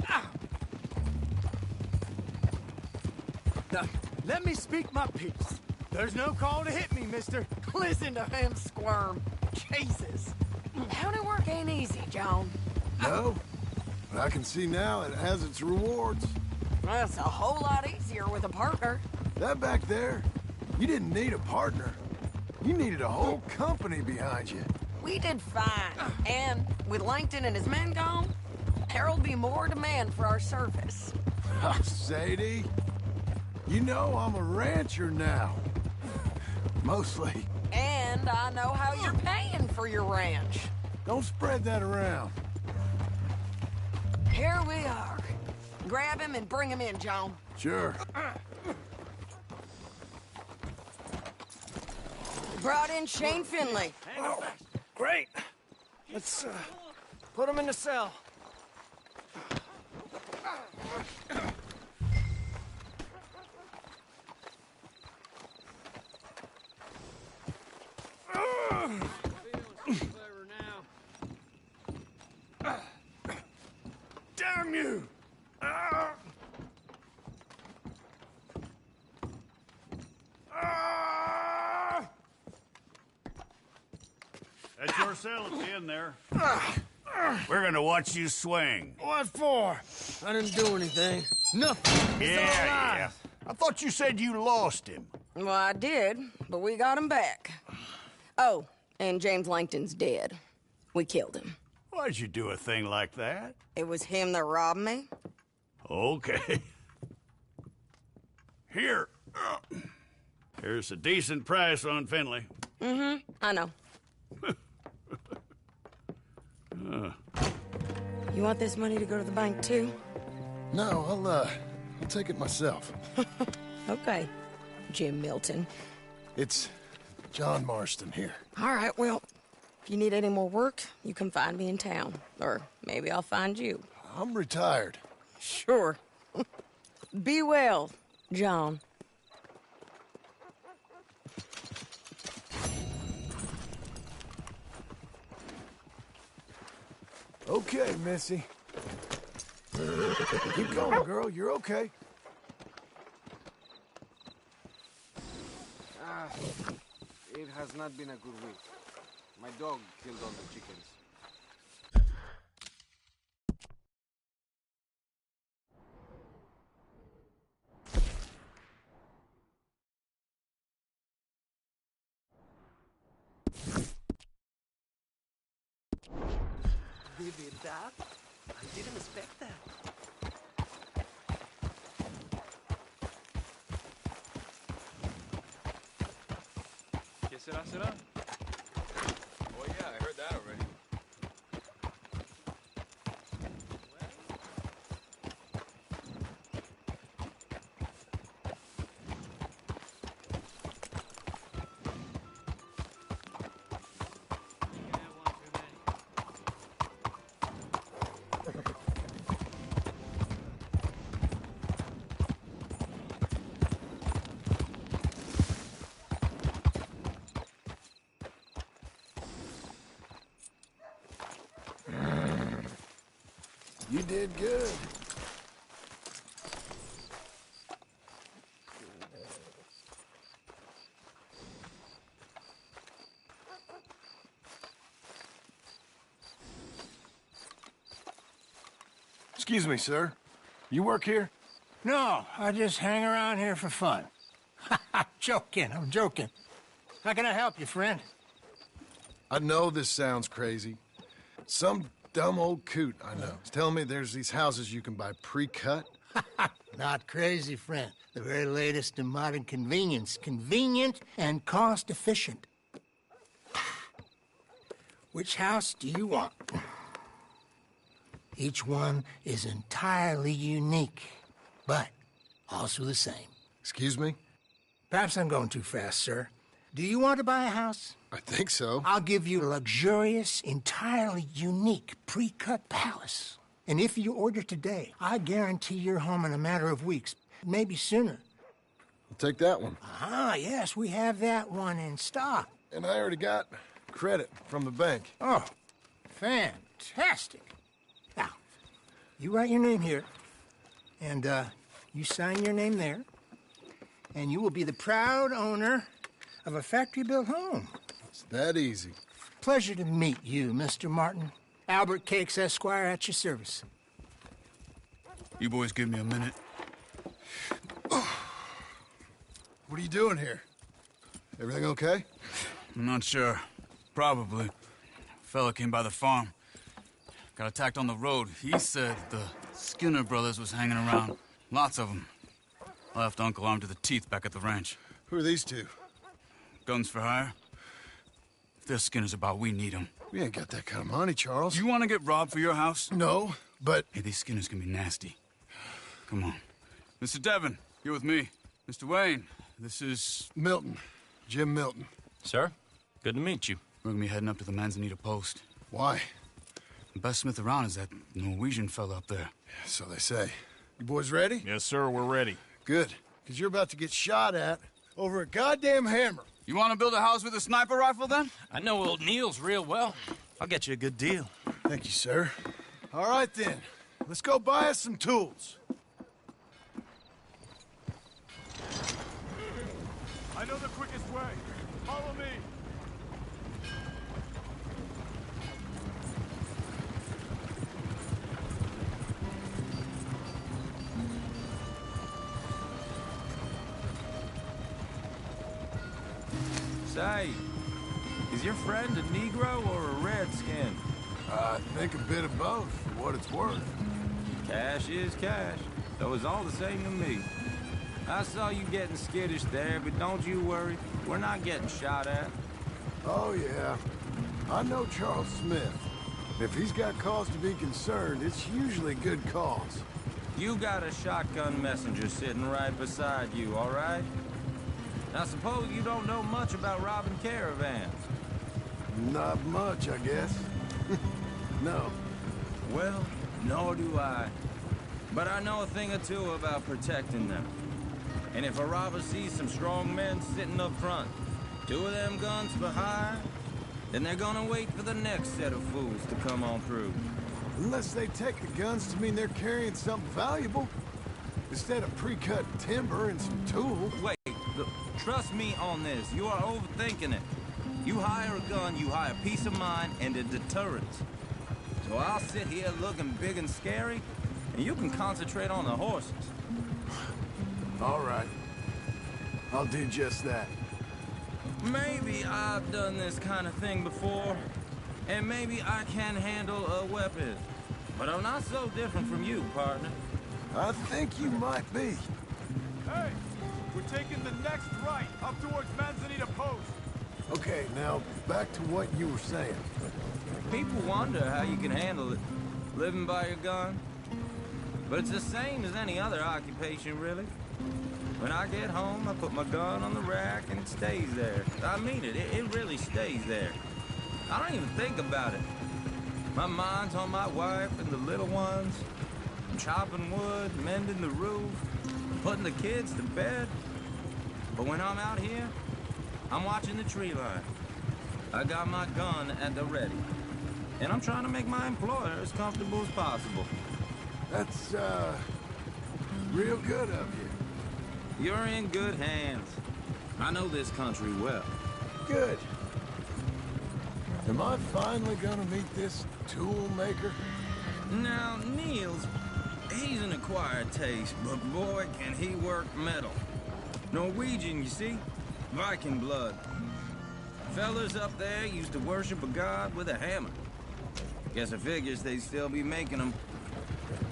Now, let me speak my piece. There's no call to hit me, mister. Listen to him squirm. Jesus. County work ain't easy, John. No, but I can see now it has its rewards. That's a whole lot easier with a partner. That back there, you didn't need a partner. You needed a whole company behind you. We did fine. And with Langton and his men gone, there'll be more demand for our service. Sadie, you know I'm a rancher now. Mostly. And I know how you're paying for your ranch. Don't spread that around. Here we are. Grab him and bring him in, John. Sure. Brought in Shane Finley. Oh, great. Let's put him in the cell. Damn you! That's your cell at the end there. We're gonna watch you swing. What for? I didn't do anything. Nothing. It's all Yeah. lies. I thought you said you lost him. Well, I did, but we got him back. Oh, and James Langton's dead. We killed him. Why'd you do a thing like that? It was him that robbed me. Okay. Here. Here's a decent price on Finley. Mm-hmm, I know. You want this money to go to the bank, too? No, I'll take it myself. Okay, Jim Milton. It's John Marston here. All right, well, if you need any more work, you can find me in town. Or maybe I'll find you. I'm retired. Sure. Be well, John. Okay, Missy. Keep going, girl. You're okay. It has not been a good week. My dog killed all the chickens. They did that? I didn't expect that. ¿Qué será? Oh yeah, I heard that already. You did good. Excuse me, sir. You work here? No, I just hang around here for fun. I'm joking. How can I help you, friend? I know this sounds crazy. Some dumb old coot I know is telling me there's these houses you can buy pre-cut. Not crazy, friend. The very latest in modern convenience. Convenient and cost-efficient. Which house do you want? Each one is entirely unique, but also the same. Excuse me? Perhaps I'm going too fast, sir. Do you want to buy a house? I think so. I'll give you a luxurious, entirely unique pre-cut palace. And if you order today, I guarantee you're home in a matter of weeks, maybe sooner. I'll take that one. Ah, yes, we have that one in stock. And I already got credit from the bank. Oh, fantastic. Now, you write your name here, and you sign your name there, and you will be the proud owner of a factory-built home. It's that easy. Pleasure to meet you, Mr. Martin. Albert Cakes, Esquire, at your service. You boys give me a minute. What are you doing here? Everything okay? I'm not sure. Probably. Fella came by the farm. Got attacked on the road. He said the Skinner brothers was hanging around. Lots of them. Left Uncle armed to the teeth back at the ranch. Who are these two? Guns for hire. If they're Skinner's about, we need them. We ain't got that kind of money, Charles. You want to get robbed for your house? No, but... Hey, these Skinners can be nasty. Come on. Mr. Devon, you're with me. Mr. Wayne, this is... Milton. Jim Milton. Sir, good to meet you. We're gonna be heading up to the Manzanita Post. Why? The best smith around is that Norwegian fella up there. Yeah, so they say. You boys ready? Yes, sir, we're ready. Good, because you're about to get shot at over a goddamn hammer. You want to build a house with a sniper rifle, then? I know old Neil's real well. I'll get you a good deal. Thank you, sir. All right, then. Let's go buy us some tools. I know the quickest way. Follow me. Say, is your friend a Negro or a Redskin? I think a bit of both, for what it's worth. Cash is cash, so it's all the same to me. I saw you getting skittish there, but don't you worry. We're not getting shot at. Oh, yeah. I know Charles Smith. If he's got cause to be concerned, it's usually good cause. You got a shotgun messenger sitting right beside you, all right? Now, suppose you don't know much about robbing caravans. Not much, I guess. No. Well, nor do I. But I know a thing or two about protecting them. And if a robber sees some strong men sitting up front, 2 of them guns for hire, then they're gonna wait for the next set of fools to come on through. Unless they take the guns to mean they're carrying something valuable. Instead of pre-cut timber and some tools. Wait, look, trust me on this. You are overthinking it. You hire a gun, you hire peace of mind and a deterrence. So I'll sit here looking big and scary, and you can concentrate on the horses. All right. I'll do just that. Maybe I've done this kind of thing before, and maybe I can handle a weapon. But I'm not so different from you, partner. I think you might be. Hey, we're taking the next right, up towards Manzanita Post. Okay, now back to what you were saying. People wonder how you can handle it, living by your gun. But it's the same as any other occupation, really. When I get home, I put my gun on the rack and it stays there. I mean it, it really stays there. I don't even think about it. My mind's on my wife and the little ones. I'm chopping wood, mending the roof, putting the kids to bed. But when I'm out here, I'm watching the tree line. I got my gun at the ready. And I'm trying to make my employer as comfortable as possible. That's, real good of you. You're in good hands. I know this country well. Good. Am I finally gonna meet this tool maker? Now, Niels, he's an acquired taste, but boy, can he work metal. Norwegian, you see? Viking blood. Fellas up there used to worship a god with a hammer. Guess I figures they'd still be making them.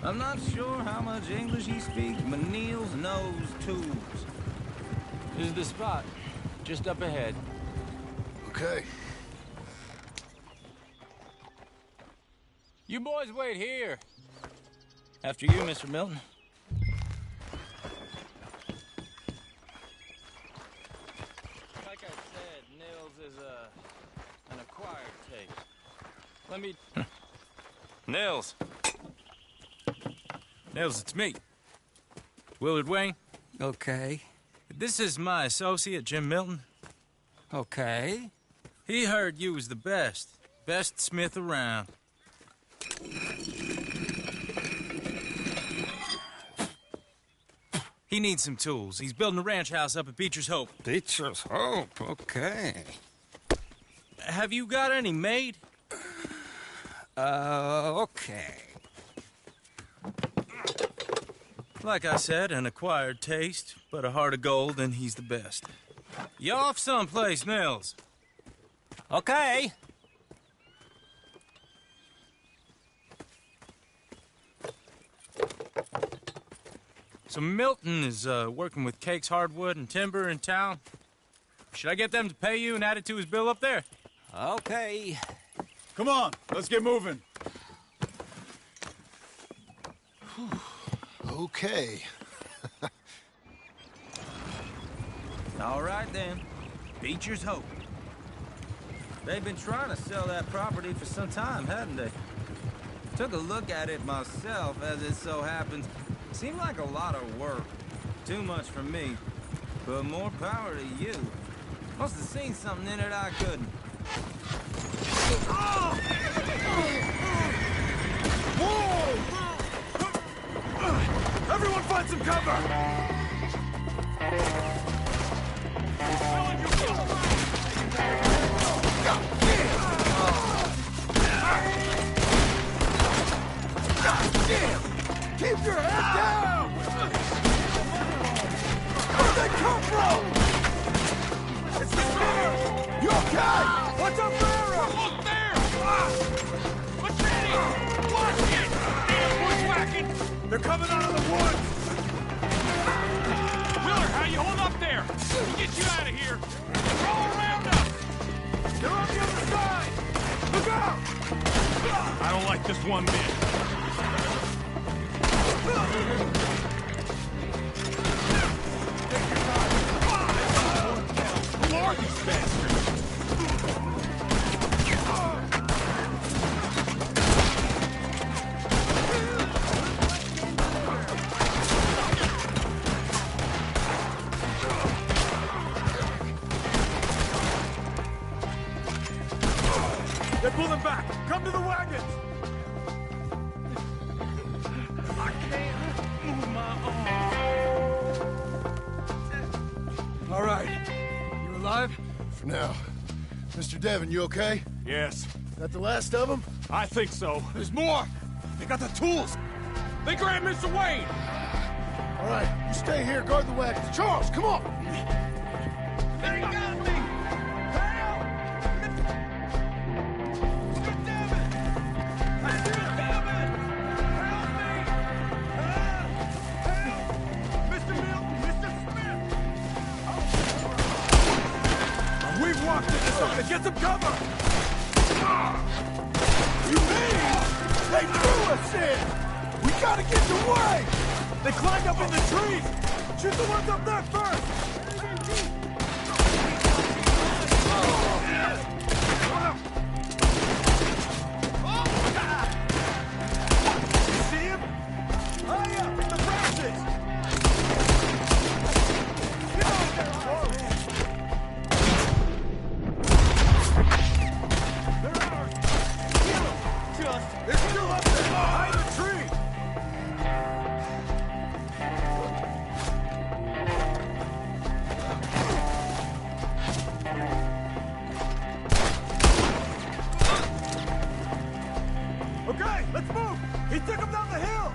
I'm not sure how much English he speaks, but Niels knows tools. This is the spot, just up ahead. Okay. You boys wait here. After you, Mr. Milton. Like I said, Nils is an acquired taste. Let me... Nils. Nils, it's me. Willard Wayne. Okay. This is my associate, Jim Milton. Okay. He heard you was the best. Best smith around. He needs some tools. He's building a ranch house up at Beecher's Hope. Beecher's Hope, okay. Have you got any made? Okay. Like I said, an acquired taste, but a heart of gold, and he's the best. You off someplace, Nils? Okay. So Milton is working with Cake's Hardwood and Timber in town. Should I get them to pay you and add it to his bill up there? Okay. Come on, let's get moving. Okay. All right, then. Beecher's Hope. They've been trying to sell that property for some time, hadn't they? Took a look at it myself, as it so happens. Seemed like a lot of work. Too much for me. But more power to you. Must have seen something in it I couldn't. Everyone find some cover! Keep your head down! Where'd they come from? You okay? What's up there? Look there! Machete! Watch it! Damn bushwhacking! They're coming out of the woods! Miller, how you hold up there? We'll get you out of here. They're all around us! They're on the other side! Look out! I don't like this one bit. Who are these bastards? They're pulling back! Come to the wagons! I can't move my arm. All right. You alive? For now. Mr. Devon, you okay? Yes. That the last of them? I think so. There's more! They got the tools! They grabbed Mr. Wayne! All right, you stay here, guard the wagons. Charles, come on! They got me! Help! Mr. Devon! Mr. Devon! Help me! Help! Mr. Milton! Mr. Smith! We've walked into something! Get some cover! You mean they threw us in? We gotta get away! They climbed up in the trees! Shoot the ones up there first! You see him? Hurry up! The branches! Get over there, man! They're ours! Kill them! Just... They're still up there! Behind the tree! Okay, let's move! He took him down the hill!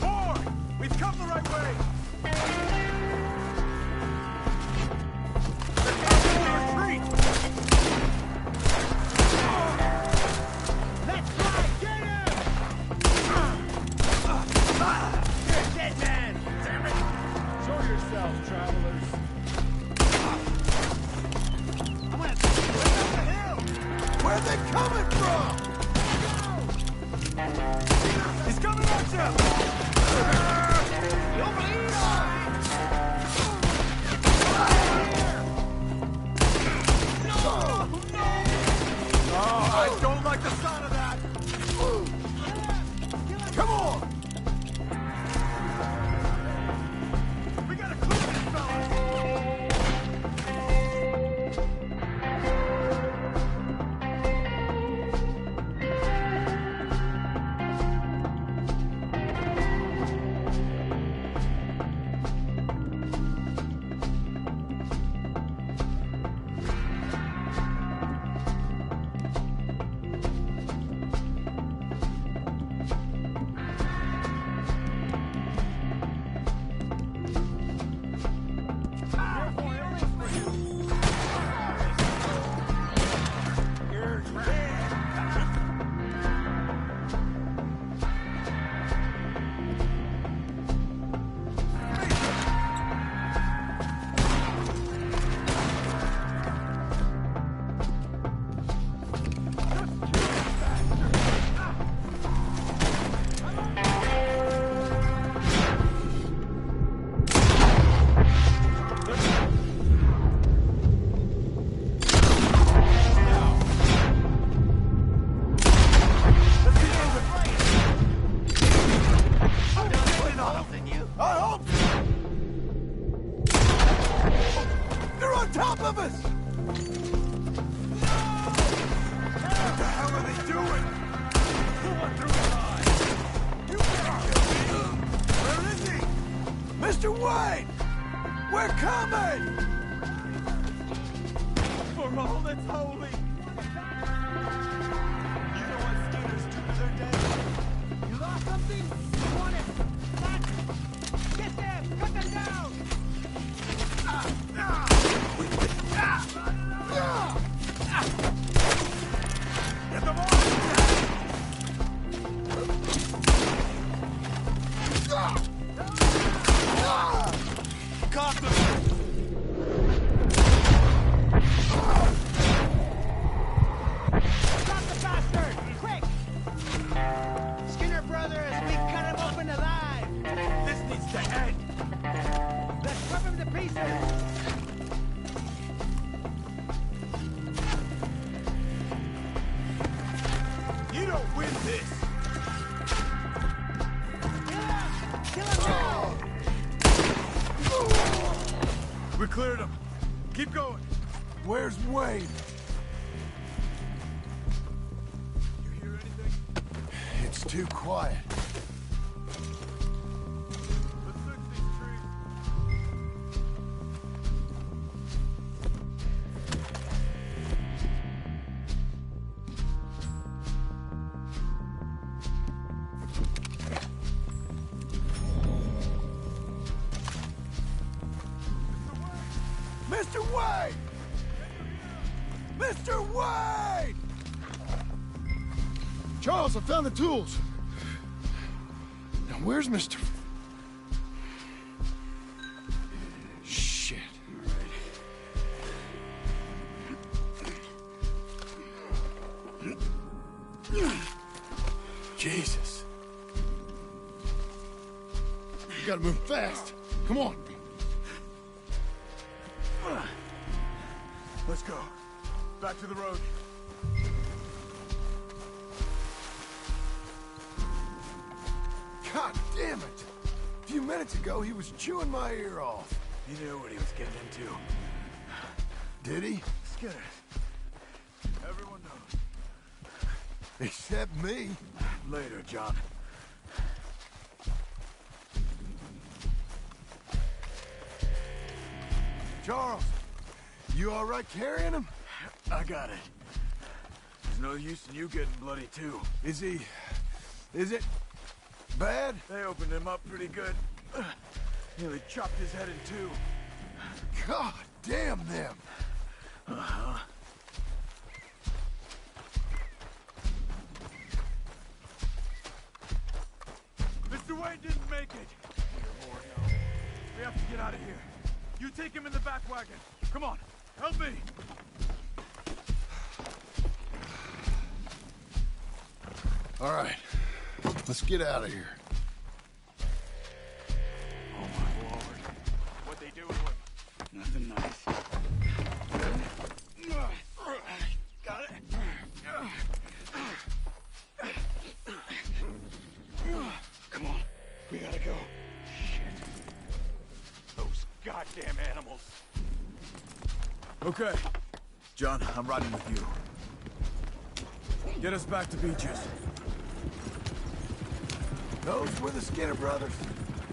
Forward! We've come the right way! They're coming to our retreat! Let's fly! Get him! You're a dead man! Damn it! Show yourselves, travelers! Where are they coming from? He's coming at you! You'll bleed on! No! No! Oh, I don't like the sound of that! Come on! We gotta clear this, fellas! Mr. Wayne! We're coming! For all that's holy! You know what skinners do to their dead? You lost something? You want Keep going. Where's Wayne? You hear anything? It's too quiet. Let's search these trees. Mr. Wayne! Mr. Wayne! Charles, I found the tools. Now, where's Mr. Shit. Jesus. You gotta move fast. Come on. Let's go. Back to the road. God damn it! A few minutes ago, he was chewing my ear off. He knew what he was getting into. Did he? Skinner. Everyone knows. Except me. Later, John. Charles, you all right carrying him? I got it. There's no use in you getting bloody, too. Is it bad? They opened him up pretty good. Nearly chopped his head in two. God damn them. Uh-huh. Mr. Wayne didn't make it. We have to get out of here. You take him in the back wagon. Come on, help me. All right, let's get out of here. Oh my lord. What they do to him? Nothing nice. Got it. Come on, we gotta go. Shit. Those goddamn animals. Okay. John, I'm riding with you. Get us back to Beaches. Those were the Skinner brothers.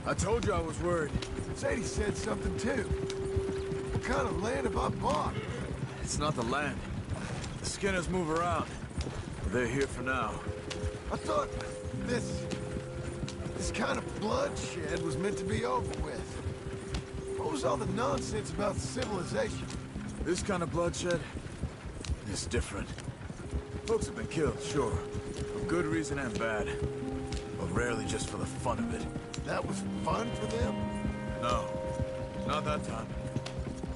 I told you I was worried. Sadie said something too. What kind of land have I bought? It's not the land. The Skinners move around. But they're here for now. I thought this kind of bloodshed was meant to be over with. What was all the nonsense about civilization? This kind of bloodshed is different. Folks have been killed, sure. For good reason and bad. But rarely just for the fun of it. That was fun for them? No. Not that time.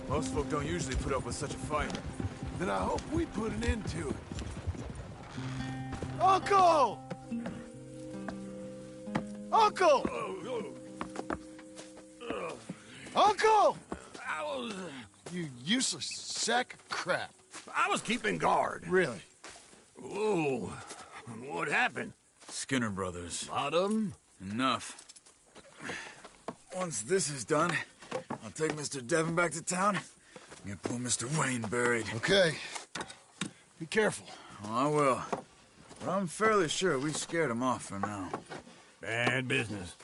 Most folk don't usually put up with such a fight. Then I hope we put an end to it. Uncle! Uncle! Uncle! You useless sack of crap. I was keeping guard. Really? Whoa. What happened? Skinner brothers. Lot of them? Enough. Once this is done, I'll take Mr. Devon back to town and get poor Mr. Wayne buried. Okay. Be careful. Oh, I will. But I'm fairly sure we scared him off for now. Bad business.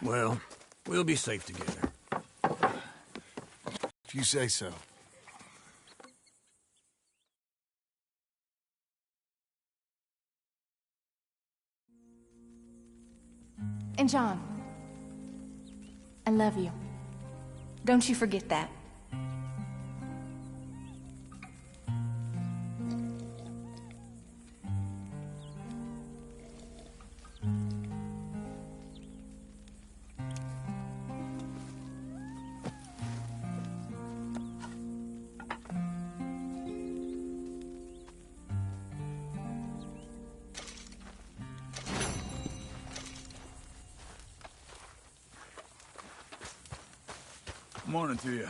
Well, we'll be safe together. If you say so. And John, I love you. Don't you forget that. Morning to you.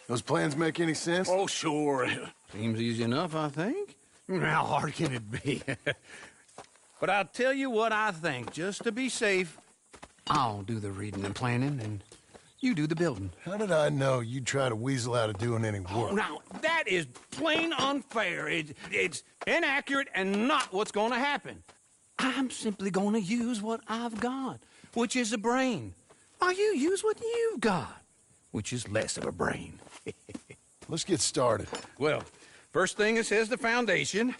Those plans make any sense? Oh, sure. Seems easy enough, I think. How hard can it be? But I'll tell you what I think. Just to be safe, I'll do the reading and planning, and you do the building. How did I know you'd try to weasel out of doing any work? Oh, now, that is plain unfair. It's inaccurate and not what's going to happen. I'm simply going to use what I've got, which is a brain. While you use what you've got, which is less of a brain. Let's get started. Well, first thing it says the foundation,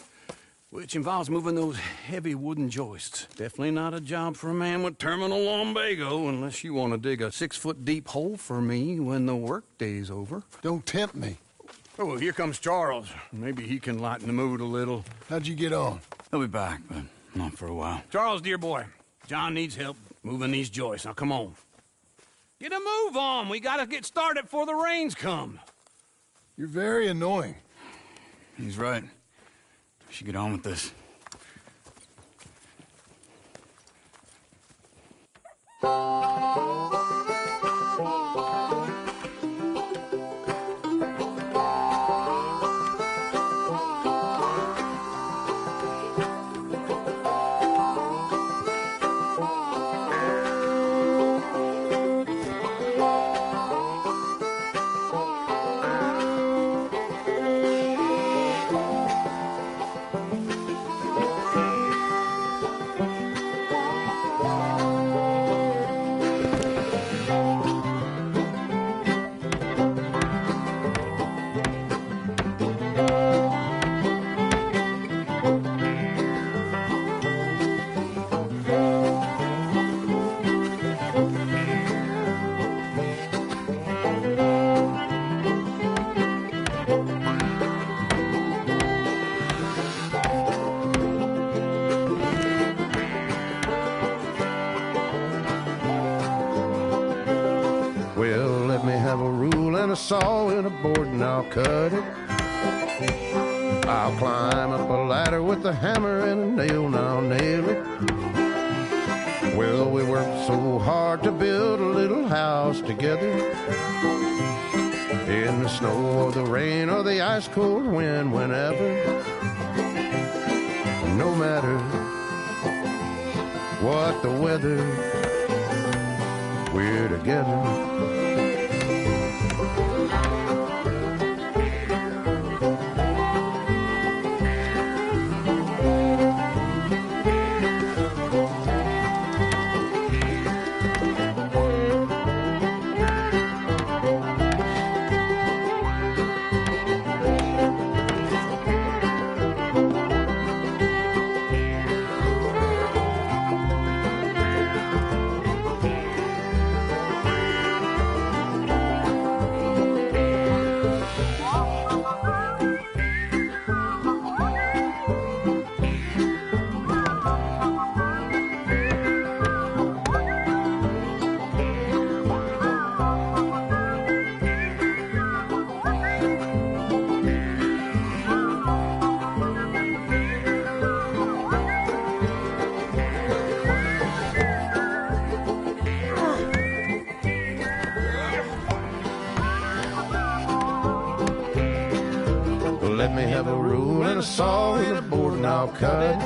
which involves moving those heavy wooden joists. Definitely not a job for a man with terminal lumbago, unless you want to dig a 6-foot deep hole for me when the workday's over. Don't tempt me. Oh, well, here comes Charles. Maybe he can lighten the mood a little. How'd you get on? He'll be back, but not for a while. Charles, dear boy, John needs help moving these joists. Now, come on. Get a move on. We gotta get started before the rains come. You're very annoying. He's right. We should get on with this. Saw and a board and I'll cut it. I'll climb up a ladder with a hammer and a nail and I'll nail it. Well, we worked so hard to build a little house together. In the snow or the rain or the ice cold wind, whenever. No matter what the weather, we're together. Let me have a rule and a saw and a board and I'll cut it.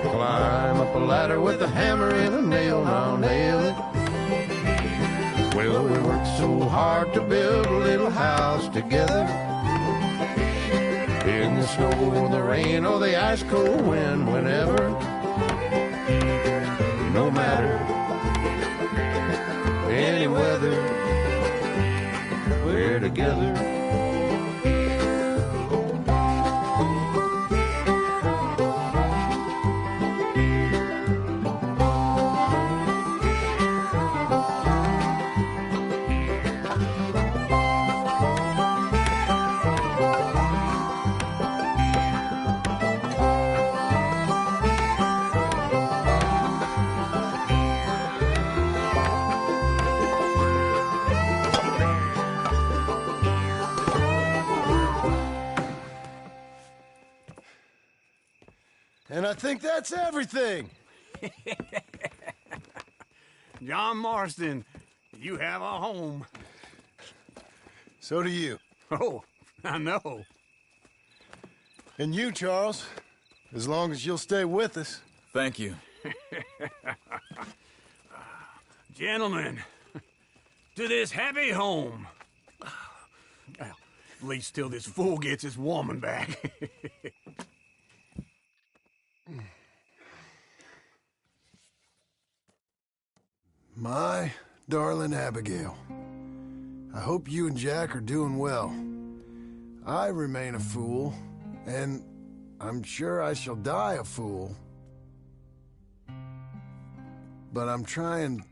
Climb up a ladder with a hammer and a nail and I'll nail it. Well, we worked so hard to build a little house together. In the snow or the rain or the ice cold wind, whenever. No matter any weather, we're together. And I think that's everything. John Marston, you have a home. So do you. Oh, I know. And you, Charles, as long as you'll stay with us. Thank you. Gentlemen, to this happy home. Well, at least till this fool gets his woman back. My darling Abigail, I hope you and Jack are doing well. I remain a fool, and I'm sure I shall die a fool. But I'm trying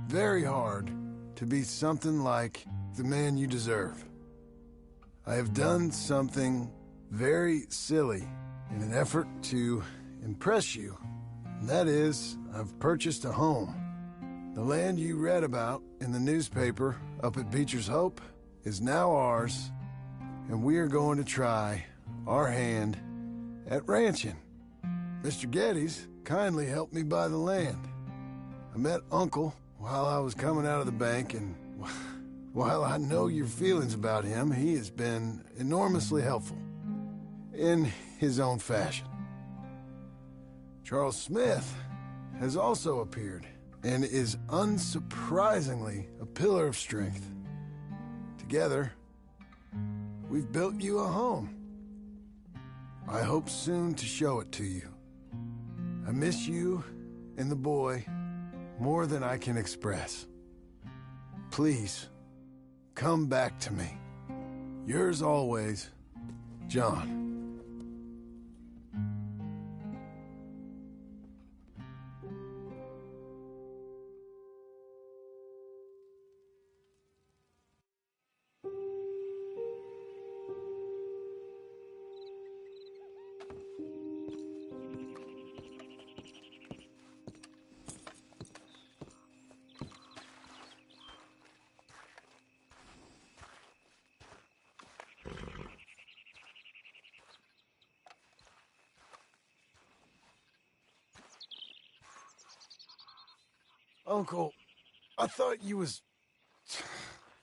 very hard to be something like the man you deserve. I have done something very silly in an effort to impress you. And that is, I've purchased a home. The land you read about in the newspaper up at Beecher's Hope is now ours, and we are going to try our hand at ranching. Mr. Geddes kindly helped me buy the land. I met Uncle while I was coming out of the bank, and while I know your feelings about him, he has been enormously helpful in his own fashion. Charles Smith has also appeared and is unsurprisingly a pillar of strength. Together, we've built you a home. I hope soon to show it to you. I miss you and the boy more than I can express. Please, come back to me. Yours always, John. Uncle, I thought you was...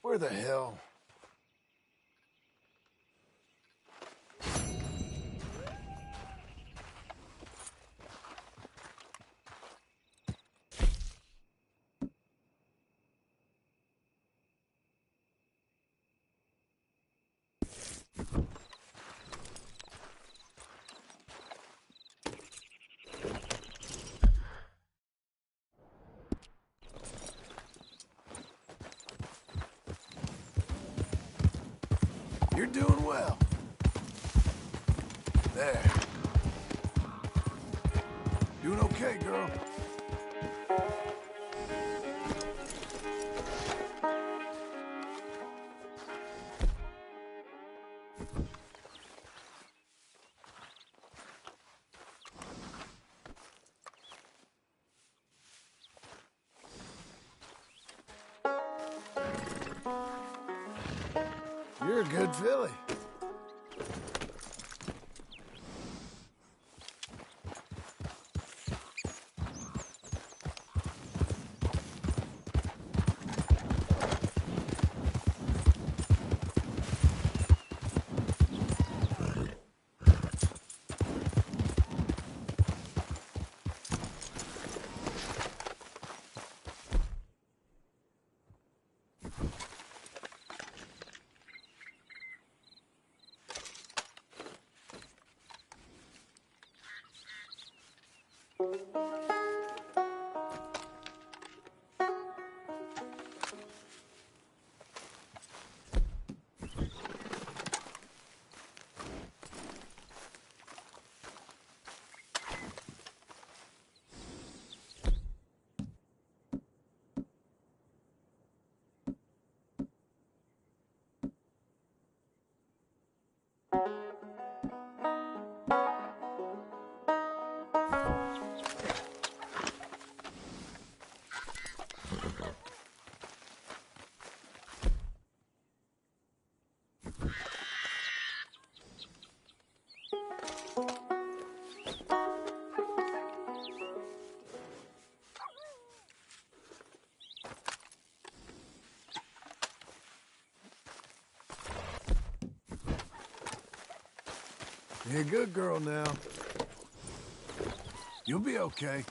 Where the hell? You're doing well. There. Doing okay, girl. You're a good filly. You're a good girl now. You'll be okay.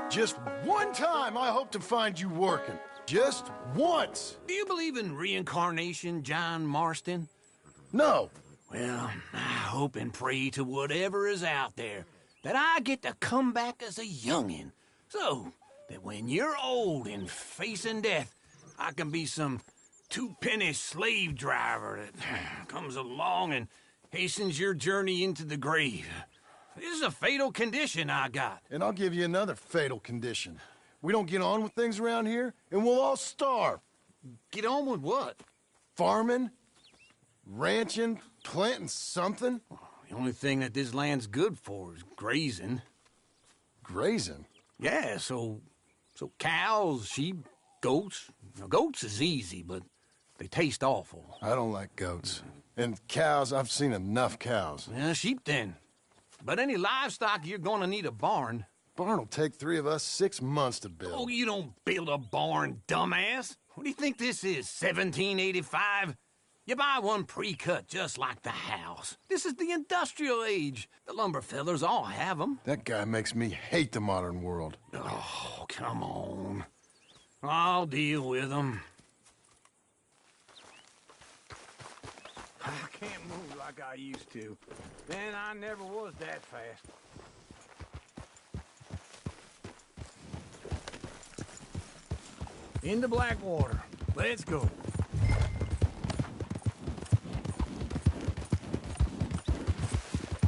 Just one time I hope to find you working. Just once. Do you believe in reincarnation, John Marston? No. Well, I hope and pray to whatever is out there that I get to come back as a youngin', so that when you're old and facing death, I can be some two-penny slave driver that comes along and hastens your journey into the grave. This is a fatal condition I got. And I'll give you another fatal condition. We don't get on with things around here, and we'll all starve. Get on with what? Farming, ranching, planting something. The only thing that this land's good for is grazing. Grazing? Yeah, so cows, sheep, goats. Now, goats is easy, but they taste awful. I don't like goats. And cows, I've seen enough cows. Yeah, sheep then. But any livestock, you're gonna need a barn. Barn will take 3 of us 6 months to build. Oh, you don't build a barn, dumbass. What do you think this is, 1785? You buy one pre-cut just like the house. This is the industrial age. The lumber fellers all have them. That guy makes me hate the modern world. Oh, come on. I'll deal with them. I can't move like I used to. Then I never was that fast. Into Blackwater. Let's go.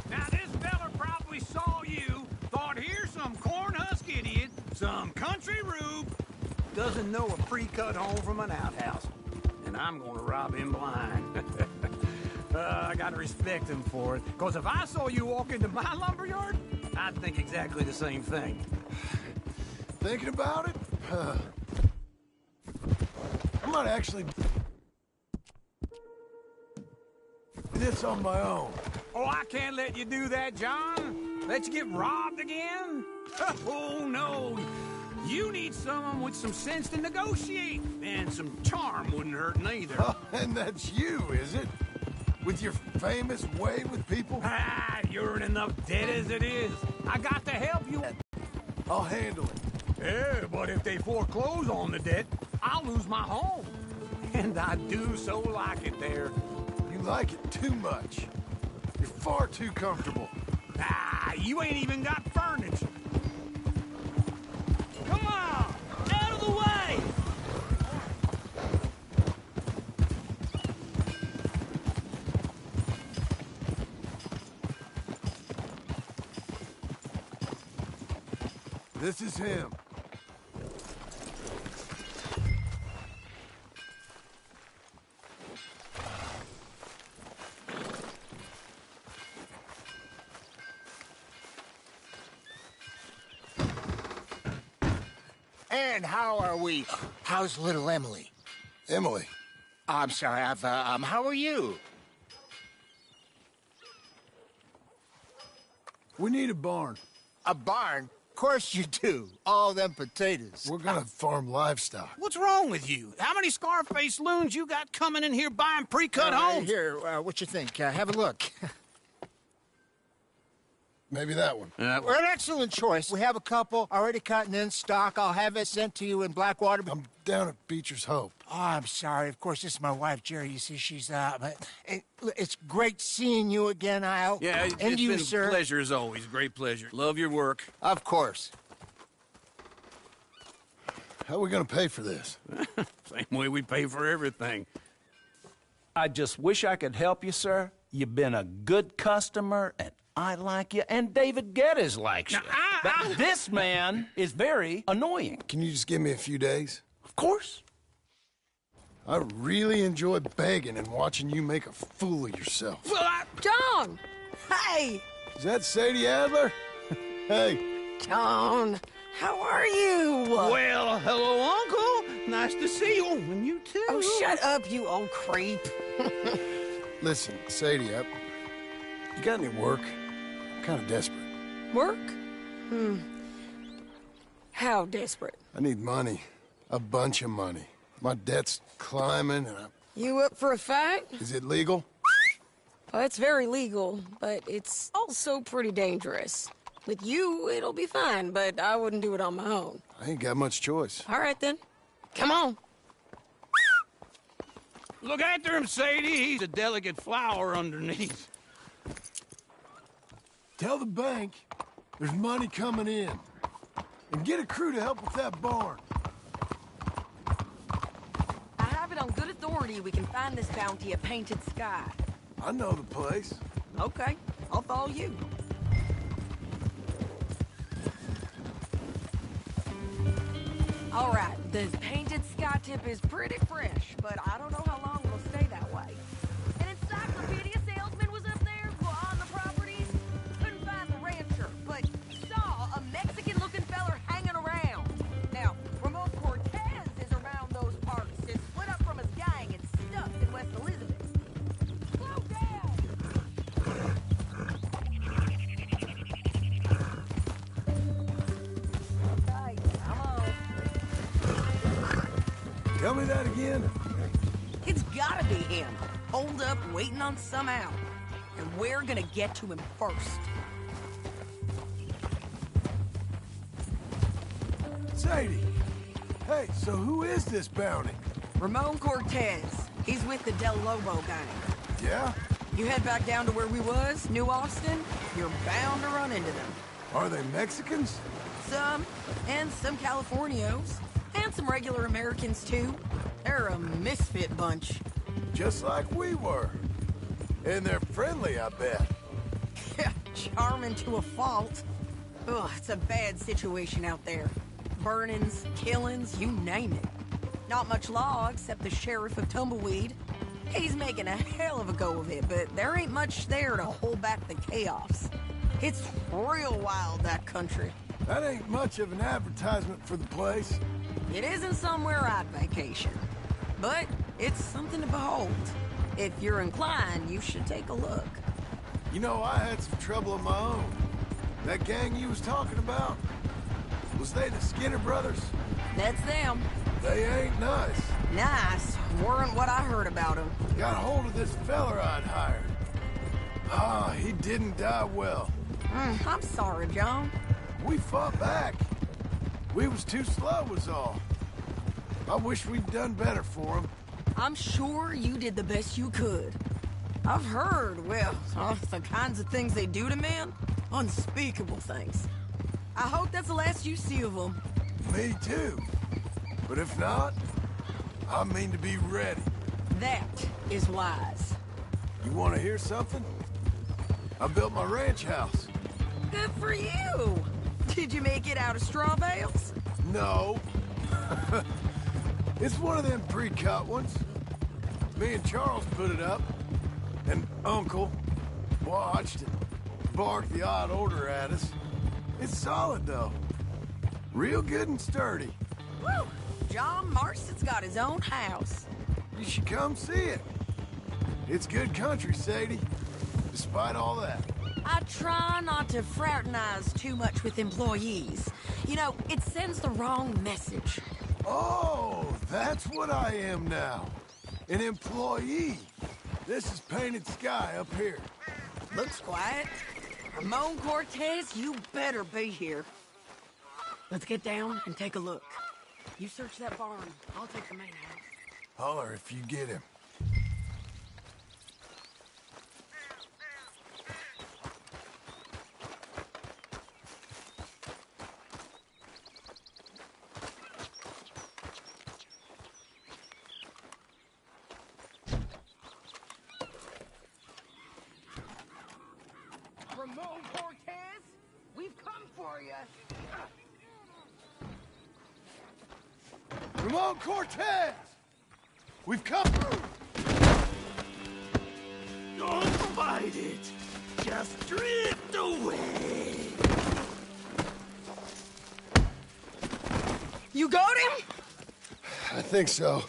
Now, this feller probably saw you, thought, here's some corn husk idiot, some country rube, doesn't know a pre-cut home from an outhouse. And I'm gonna rob him blind. I gotta respect him for it, because if I saw you walk into my lumberyard, I'd think exactly the same thing. Thinking about it? I might actually do this on my own. Oh, I can't let you do that, John. Let you get robbed again? Oh, no. You need someone with some sense to negotiate, and some charm wouldn't hurt neither. Oh, and that's you, is it? With your famous way with people? Ah, you're in enough debt as it is. I got to help you. I'll handle it. Yeah, but if they foreclose on the debt, I'll lose my home. And I do so like it there. You like it too much. You're far too comfortable. Ah, you ain't even got furniture. Come on, out of the way! This is him. And how are we? How's little Emily? Emily? I'm sorry, how are you? We need a barn. A barn? Of course you do. All them potatoes. We're gonna farm livestock. What's wrong with you? How many Scarface loons you got coming in here buying pre-cut homes? Here, what you think? Have a look. Maybe that one. We're an excellent choice. We have a couple already cut and in stock. I'll have it sent to you in Blackwater. I'm down at Beecher's Hope. Oh, I'm sorry. Of course, this is my wife, Jerry. You see, she's but it's great seeing you again, Al. Yeah, and it's you, been sir. a pleasure as always. Great pleasure. Love your work. Of course. How are we gonna pay for this? Same way we pay for everything. I just wish I could help you, sir. You've been a good customer, and I like you, and David Geddes likes you. But this man is very annoying. Can you just give me a few days? Of course. I really enjoy begging and watching you make a fool of yourself. John! Hey! Is that Sadie Adler? Hey, Marston, how are you? Well, hello, Uncle. Nice to see you. And you too. Oh, shut up, you old creep. Listen, Sadie, you got any work? I'm kind of desperate. Work? How desperate? I need money. A bunch of money. My debt's climbing and You up for a fight? Is it legal? Well, it's very legal, but it's also pretty dangerous. With you, it'll be fine, but I wouldn't do it on my own. I ain't got much choice. All right, then. Come on. Look after him, Sadie. He's a delicate flower underneath. Tell the bank there's money coming in. And get a crew to help with that barn. I have it on good authority we can find this bounty at Painted Sky. I know the place. Okay, I'll follow you. All right, the Painted Sky tip is pretty fresh, but I don't know how long it'll stay that way. An encyclopedia salesman was up there on the properties. Couldn't find the rancher, but saw a Mexican-looking feller hanging around. Now, Ramon Cortez is around those parts. It's split up from his gang and stuck in West Elizabeth. Slow down! Okay, come on. Tell me that again. It's gotta be him. Hold up, waiting on some out. And we're gonna get to him first. Sadie. Hey, so who is this bounty? Ramon Cortez. He's with the Del Lobo gang. Yeah? You head back down to where we was, New Austin, you're bound to run into them. Are they Mexicans? Some, and some Californios. And some regular Americans, too. They're a misfit bunch. Just like we were. And they're friendly, I bet. Charming to a fault. Ugh, it's a bad situation out there. Burnings, killings, you name it. Not much law except the sheriff of Tumbleweed. He's making a hell of a go of it, but there ain't much there to hold back the chaos. It's real wild, that country. That ain't much of an advertisement for the place. It isn't somewhere I'd vacation, but it's something to behold. If you're inclined, you should take a look. You know, I had some trouble of my own. That gang you was talking about, was they the Skinner brothers? That's them. They ain't nice. Nice weren't what I heard about them. Got a hold of this feller I'd hired. He didn't die well. I'm sorry, John. We fought back. We was too slow was all. I wish we'd done better for him. I'm sure you did the best you could. I've heard, well, the kinds of things they do to men. Unspeakable things. I hope that's the last you see of them. Me too. But if not, I mean to be ready. That is wise. You want to hear something? I built my ranch house. Good for you. Did you make it out of straw bales? No. It's one of them pre-cut ones. Me and Charles put it up. And Uncle watched and barked the odd order at us. It's solid, though. Real good and sturdy. Woo! John Marston's got his own house. You should come see it. It's good country, Sadie. Despite all that. I try not to fraternize too much with employees. You know, it sends the wrong message. Oh, that's what I am now. An employee. This is Painted Sky up here. Looks quiet. Ramon Cortez, you better be here. Let's get down and take a look. You search that barn. I'll take the main house. Holler if you get him. Ramon Cortez, we've come for you. Ramon Cortez! We've come through! Don't fight it. Just drift away. You got him? I think so.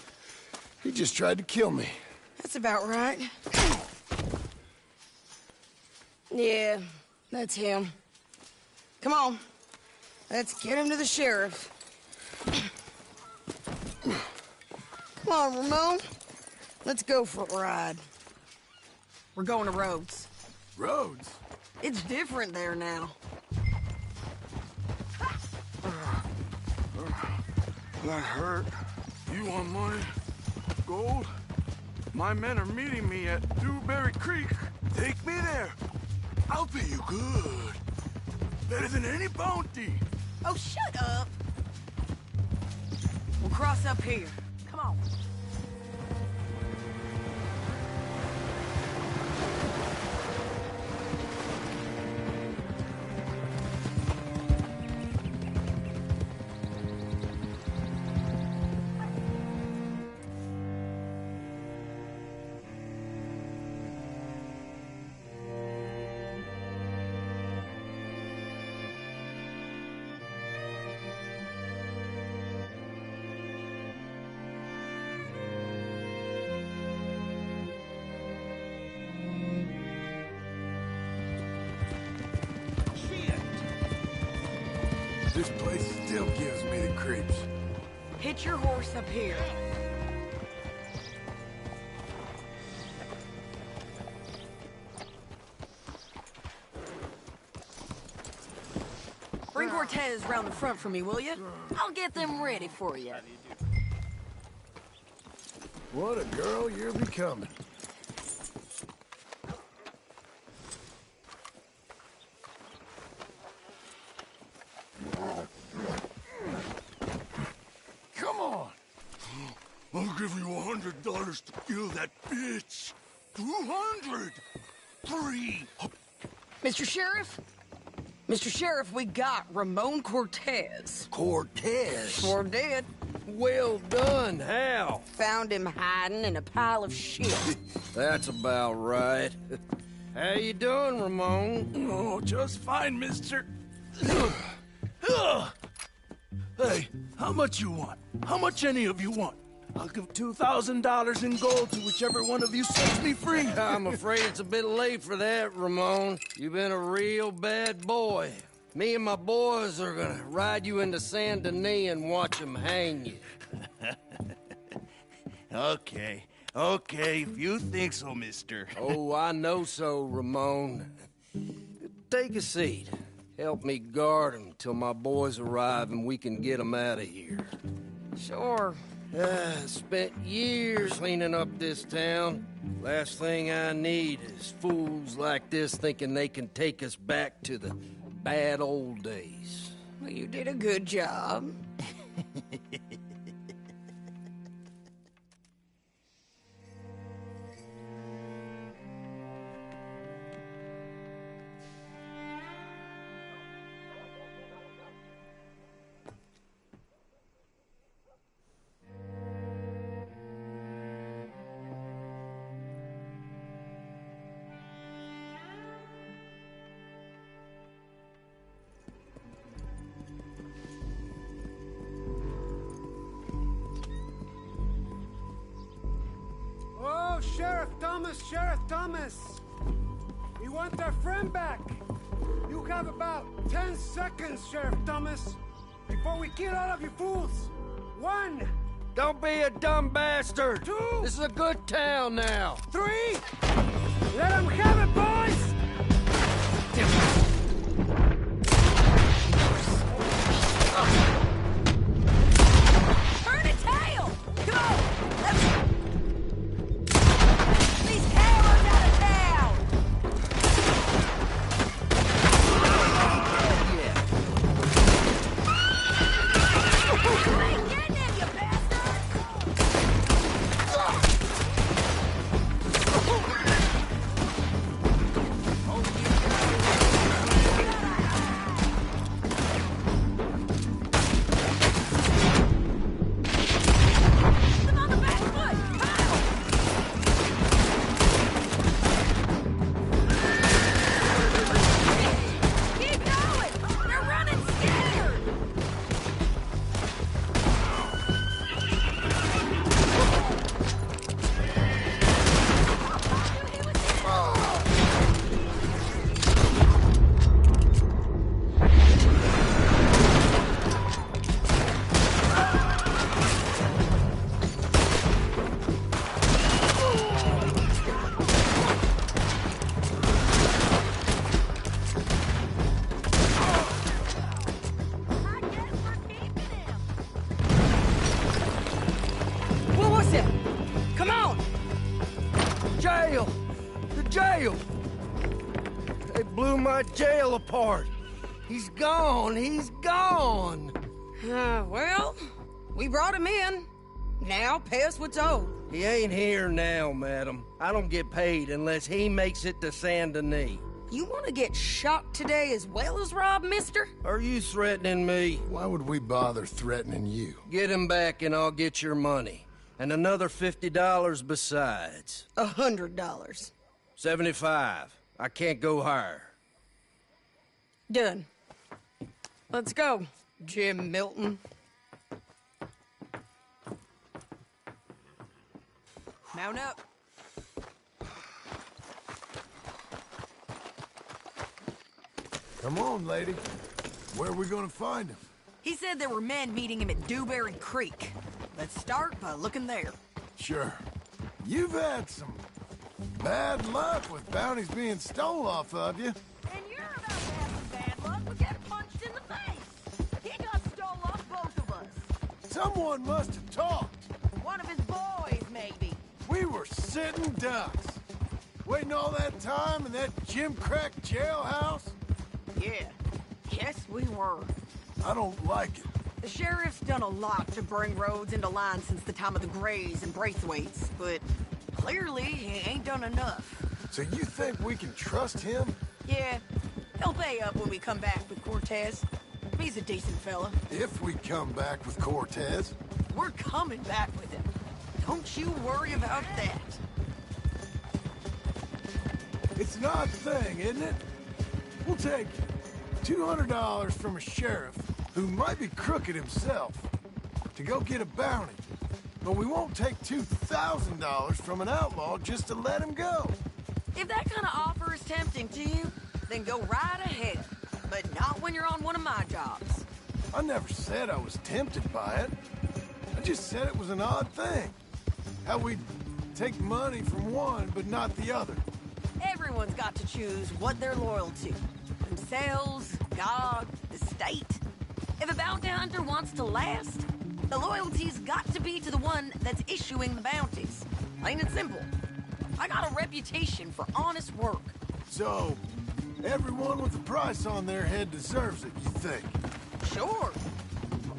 He just tried to kill me. That's about right. Yeah, that's him. Come on. Let's get him to the sheriff. Come on, Ramon. Let's go for a ride. We're going to Rhodes. Rhodes? It's different there now. That hurt. You want money? Gold? My men are meeting me at Dewberry Creek. Take me there. I'll pay you good. Better than any bounty. Oh, shut up. We'll cross up here. Come on. This place still gives me the creeps. Hitch your horse up here. Bring Cortez round the front for me, will you? I'll get them ready for you. What a girl you're becoming. Come on. I'll give you $100 to kill that bitch. 200. 3. Mr. Sheriff? Mr. Sheriff, we got Ramon Cortez. Cortez? Sure did. Well done. How? Found him hiding in a pile of shit. That's about right. How you doing, Ramon? Oh, just fine, mister. Hey, how much you want? How much any of you want? I'll give $2,000 in gold to whichever one of you sets me free. I'm afraid it's a bit late for that, Ramon. You've been a real bad boy. Me and my boys are gonna ride you into Saint Denis and watch them hang you. Okay, if you think so, mister. Oh, I know so, Ramon. Take a seat. Help me guard them till my boys arrive and we can get them out of here. Sure. Spent years cleaning up this town. Last thing I need is fools like this thinking they can take us back to the bad old days. Well, you did a good job. Oh, Sheriff Thomas! We want our friend back! You have about 10 seconds, Sheriff Thomas, before we kill all of you fools! 1! Don't be a dumb bastard! 2! This is a good town now! 3! Let them have it, boys! Turn a tail! Come on! These cowards out of town! I ain't getting him, you bastard! They blew my jail apart. He's gone. He's gone. Well, we brought him in. Now pay us what's owed. He ain't here now, madam. I don't get paid unless he makes it to Saint Denis. You want to get shot today as well as Rob, mister? Are you threatening me? Why would we bother threatening you? Get him back and I'll get your money. And another $50 besides. $100. 75. I can't go higher. Done. Let's go, Jim Milton. Mount up. Come on, lady. Where are we gonna find him? He said there were men meeting him at Dewberry Creek. Let's start by looking there. Sure. You've had some bad luck with bounties being stole off of you. And you're about to have some bad luck with getting punched in the face. He got stole off both of us. Someone must have talked. One of his boys, maybe. We were sitting ducks. Waiting all that time in that gimcrack jailhouse? Yeah. Yes, we were. I don't like it. The sheriff's done a lot to bring roads into line since the time of the Grays and Braithwaites, but clearly he ain't done enough. So you think we can trust him? Yeah. He'll pay up when we come back with Cortez. He's a decent fella. If we come back with Cortez. We're coming back with him. Don't you worry about that. It's an odd thing, isn't it? We'll take $200 from a sheriff who might be crooked himself to go get a bounty. But we won't take $2,000 from an outlaw just to let him go. If that kind of offer is tempting to you, then go right ahead. But not when you're on one of my jobs. I never said I was tempted by it. I just said it was an odd thing. How we'd take money from one, but not the other. Everyone's got to choose what they're loyal to. Themselves, God, the state. If a bounty hunter wants to last, the loyalty's got to be to the one that's issuing the bounties. Plain and simple. I got a reputation for honest work. So, everyone with a price on their head deserves it, you think? Sure.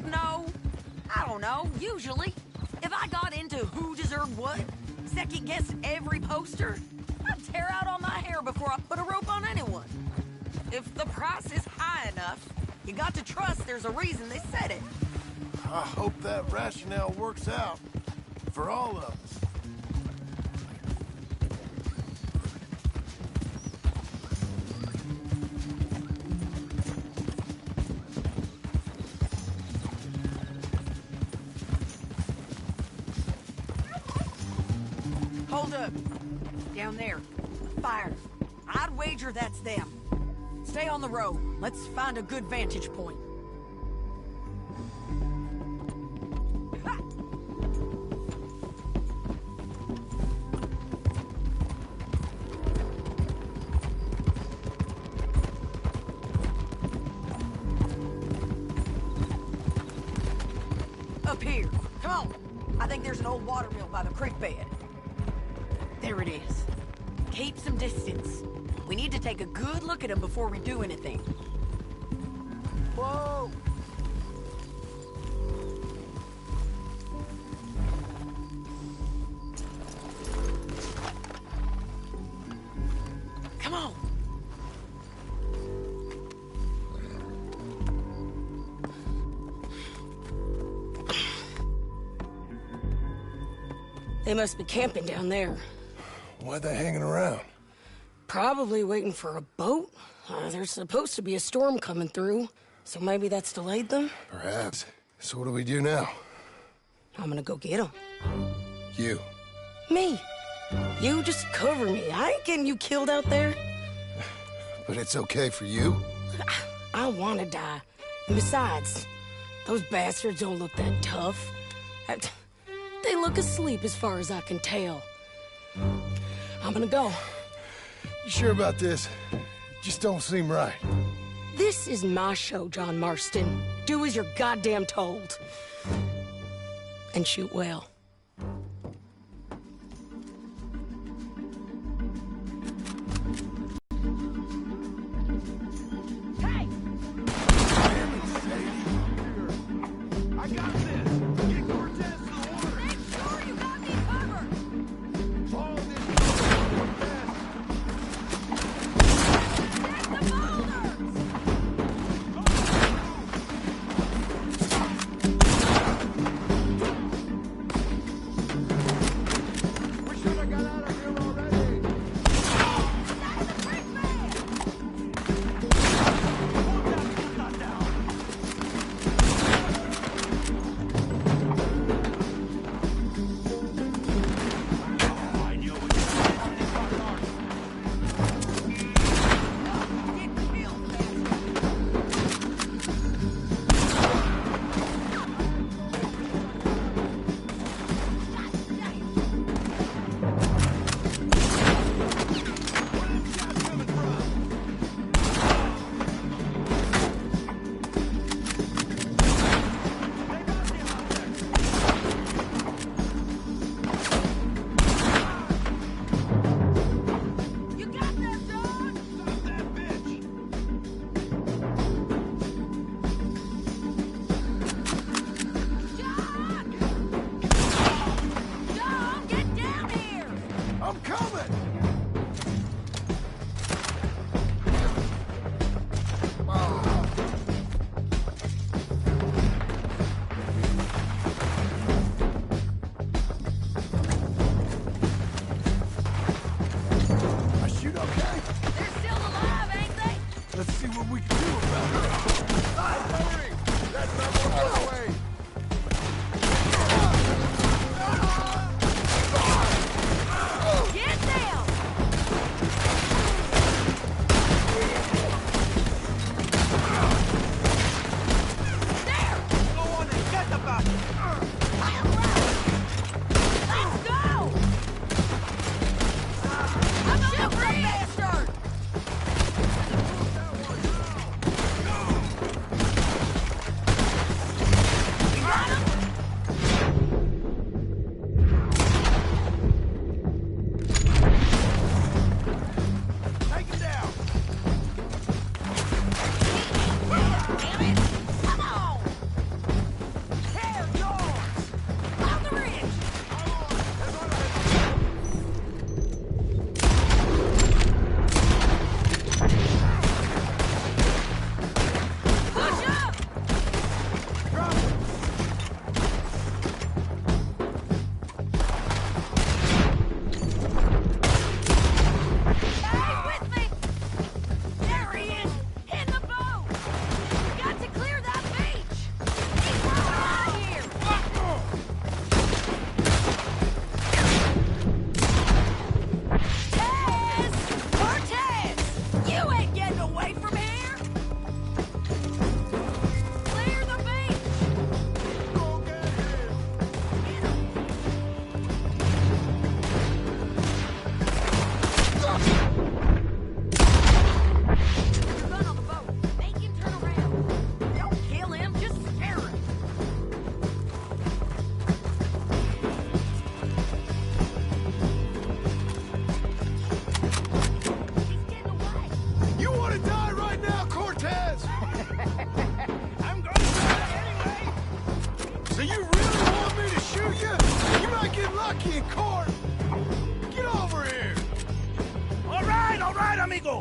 No, I don't know, usually. If I got into who deserved what, second-guessed every poster, I'd tear out all my hair before I put a rope on anyone. If the price is high enough, you got to trust there's a reason they said it. I hope that rationale works out for all of us. Hold up. Down there. A fire. I'd wager that's them. Stay on the road. Let's find a good vantage point. Ha! Up here. Come on. I think there's an old water mill by the creek bed. There it is. Keep some distance. We need to take a good look at him before we do anything. Whoa! Come on! They must be camping down there. Why are they hanging around? Probably waiting for a boat. There's supposed to be a storm coming through, so maybe that's delayed them? Perhaps. So what do we do now? I'm gonna go get them. You. Me. You just cover me. I ain't getting you killed out there. But it's okay for you? I want to die. And besides, those bastards don't look that tough. They look asleep as far as I can tell. I'm gonna go. You sure about this? Just don't seem right. This is my show, John Marston. Do as you're goddamn told. And shoot well.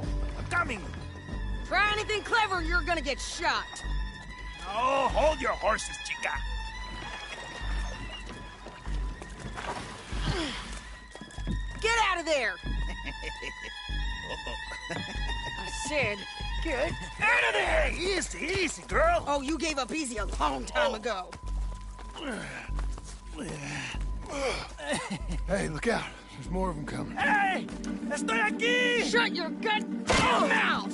go! I'm coming! Try anything clever, you're gonna get shot. Oh, hold your horses, chica! Get out of there! I said, get out of there! Easy, easy, girl! Oh, you gave up easy a long time ago. Hey, look out. There's more of them coming. Hey! Estoy aquí! Shut your goddamn mouth!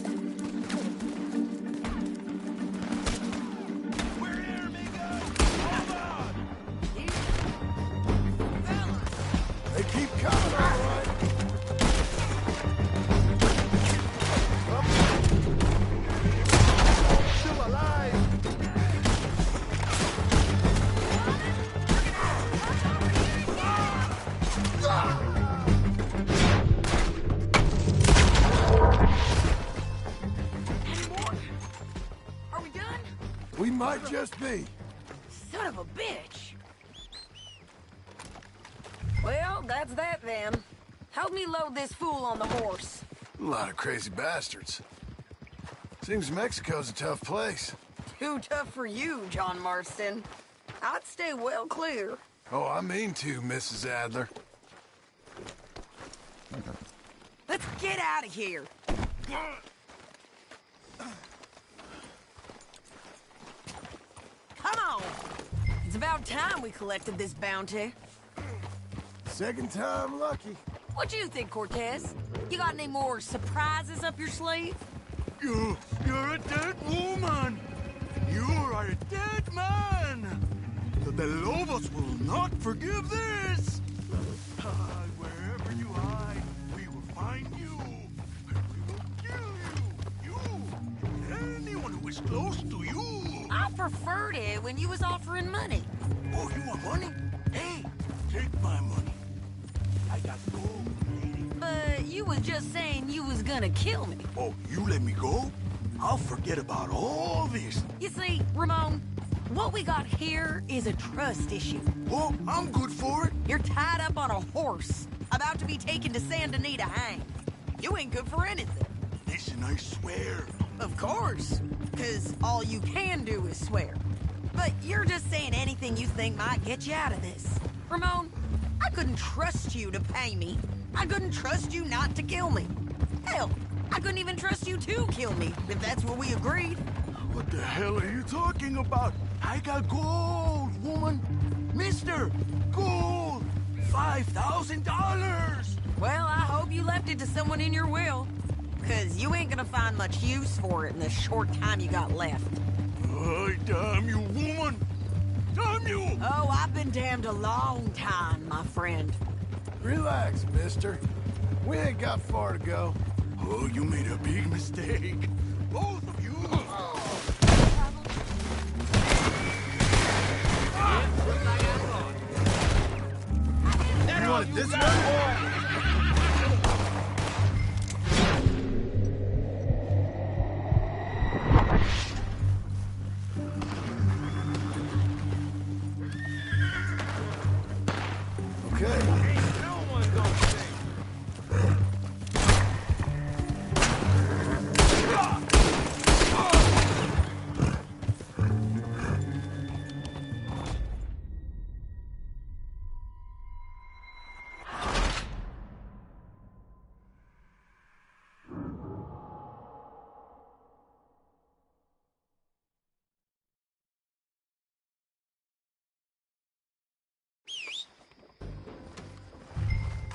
They keep coming, all right. Still alive. Are we done? We might just be. Son of a bitch! Well, that's that then. Help me load this fool on the horse. A lot of crazy bastards. Seems Mexico's a tough place. Too tough for you, John Marston. I'd stay well clear. Oh, I mean to, Mrs. Adler. Let's get out of here. Come on. It's about time we collected this bounty. Second time lucky. What do you think, Cortez? You got any more surprises up your sleeve? You're a dead woman. You are a dead man. The Lobos will not forgive this. Wherever you hide, we will find you. And we will kill you. You and anyone who is close to you. I preferred it when you was offering money. Oh, you want money? Hey, take my money. I got gold, lady. But you was just saying you was gonna kill me. Oh, you let me go? I'll forget about all this. You see, Ramon, what we got here is a trust issue. Oh, I'm good for it. You're tied up on a horse, about to be taken to Santa Anita hang. You ain't good for anything. Listen, I swear. Of course, because all you can do is swear. But you're just saying anything you think might get you out of this. Ramon, I couldn't trust you to pay me. I couldn't trust you not to kill me. Hell, I couldn't even trust you to kill me, if that's what we agreed. What the hell are you talking about? I got gold, woman. Mister, gold. $5,000. Well, I hope you left it to someone in your will. Because you ain't gonna find much use for it in the short time you got left. Oh, damn you, woman. Damn you. Oh, I've been damned a long time, my friend. Relax, mister. We ain't got far to go. Oh, you made a big mistake. Both of you. You wanted this one?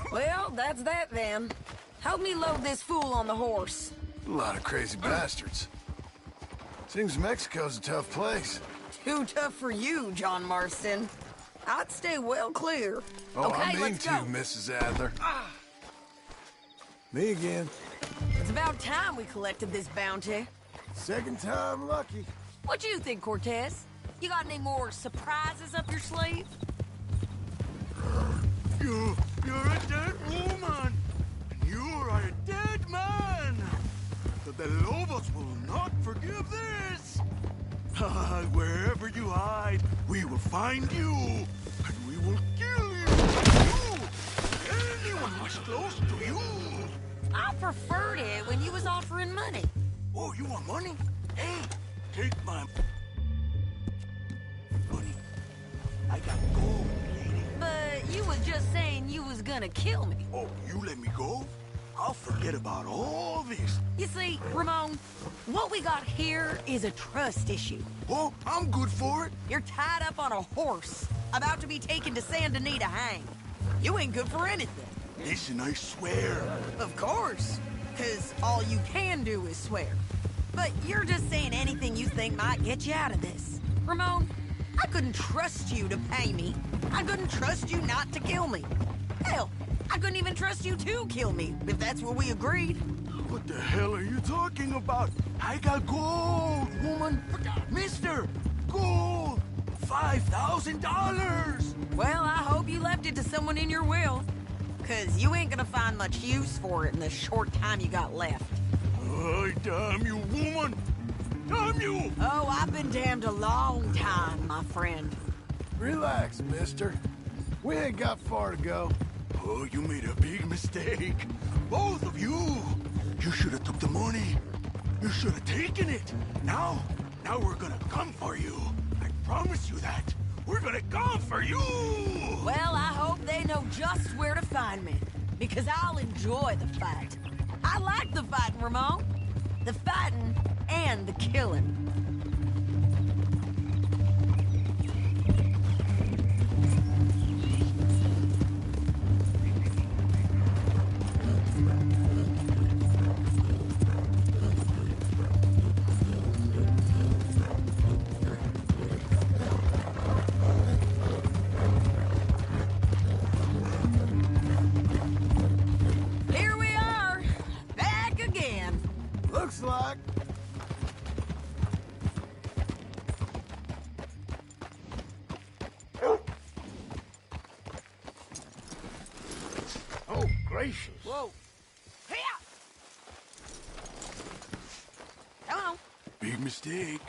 Well, that's that then. Help me load this fool on the horse. A lot of crazy bastards. Seems Mexico's a tough place. Too tough for you, John Marston. I'd stay well clear. Oh, okay, I mean let's to, go. Mrs. Adler. Me again. It's about time we collected this bounty. Second time lucky. What do you think, Cortez? You got any more surprises up your sleeve? You're a dead woman. And you are a dead man. The Lobos will not forgive this. Wherever you hide, we will find you. And we will kill you. You. Anyone who is close to you. I preferred it when you was offering money. Oh, you want money? Hey, take my money. I got gold, lady. But you was just saying you was gonna kill me. Oh, you let me go? I'll forget about all this. You see, Ramon, what we got here is a trust issue. Oh, I'm good for it. You're tied up on a horse, about to be taken to Saint Denis to hang. You ain't good for anything. Listen, I swear. Of course, because all you can do is swear. But you're just saying anything you think might get you out of this. Ramon, I couldn't trust you to pay me. I couldn't trust you not to kill me. Hell, I couldn't even trust you to kill me, if that's what we agreed. What the hell are you talking about? I got gold, woman. Mister, gold. $5,000. Well, I hope you left it to someone in your will. Because you ain't gonna find much use for it in the short time you got left. Oh, damn you, woman. Damn you. Oh, I've been damned a long time, my friend. Relax, mister. We ain't got far to go. Oh, you made a big mistake. Both of you. You should have took the money. You should have taken it. Now we're gonna come for you. I promise you that. We're gonna come for you. Well, I hope they know just where to find me. Because I'll enjoy the fight. I like the fighting, Ramon. The fighting and the killing. Looks like. Oh, gracious. Whoa. Hey! Come on. Big mistake.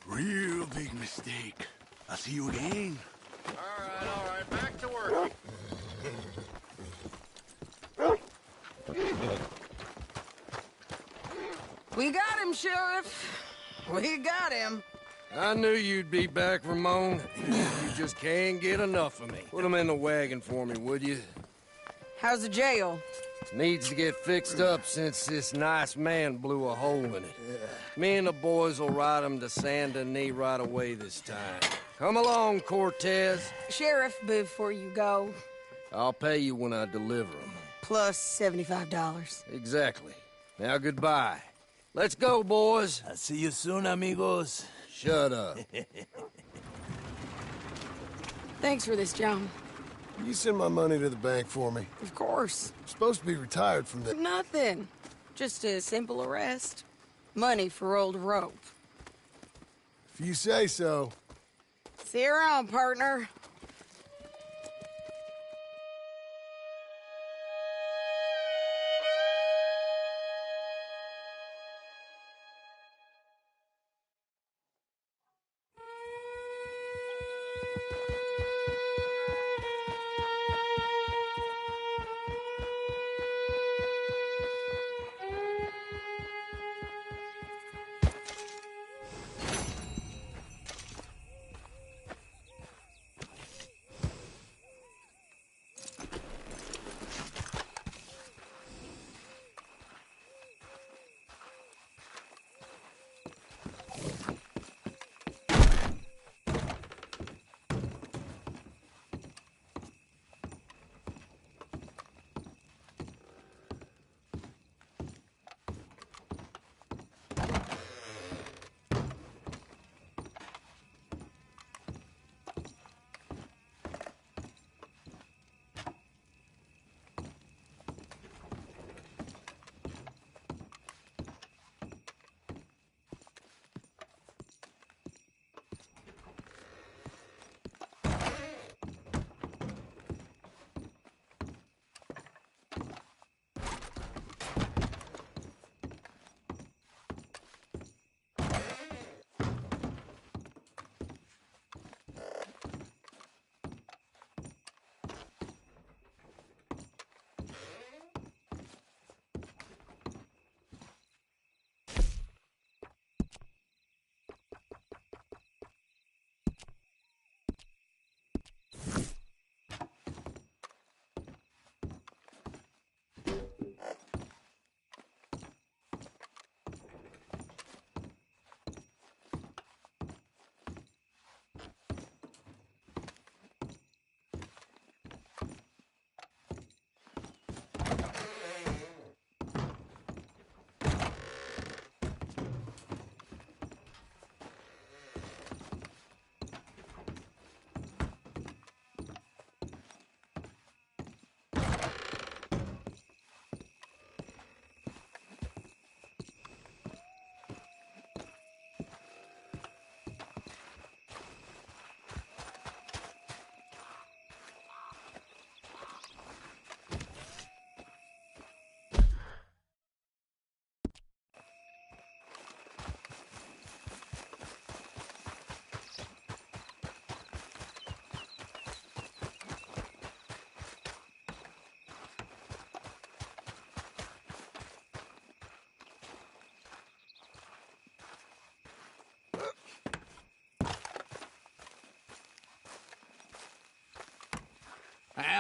Real big mistake. I'll see you again. All right. Back to work. We got him, Sheriff. We got him. I knew you'd be back, Ramon. You just can't get enough of me. Put him in the wagon for me, would you? How's the jail? Needs to get fixed up since this nice man blew a hole in it. Me and the boys will ride him to Saint Denis right away this time. Come along, Cortez. Sheriff, before you go... I'll pay you when I deliver him. Plus $75. Exactly. Now, goodbye. Let's go, boys. I'll see you soon, amigos. Shut up. Thanks for this, John. You send my money to the bank for me. Of course. I'm supposed to be retired from the... Nothing. Just a simple arrest. Money for old rope. If you say so. See you around, partner.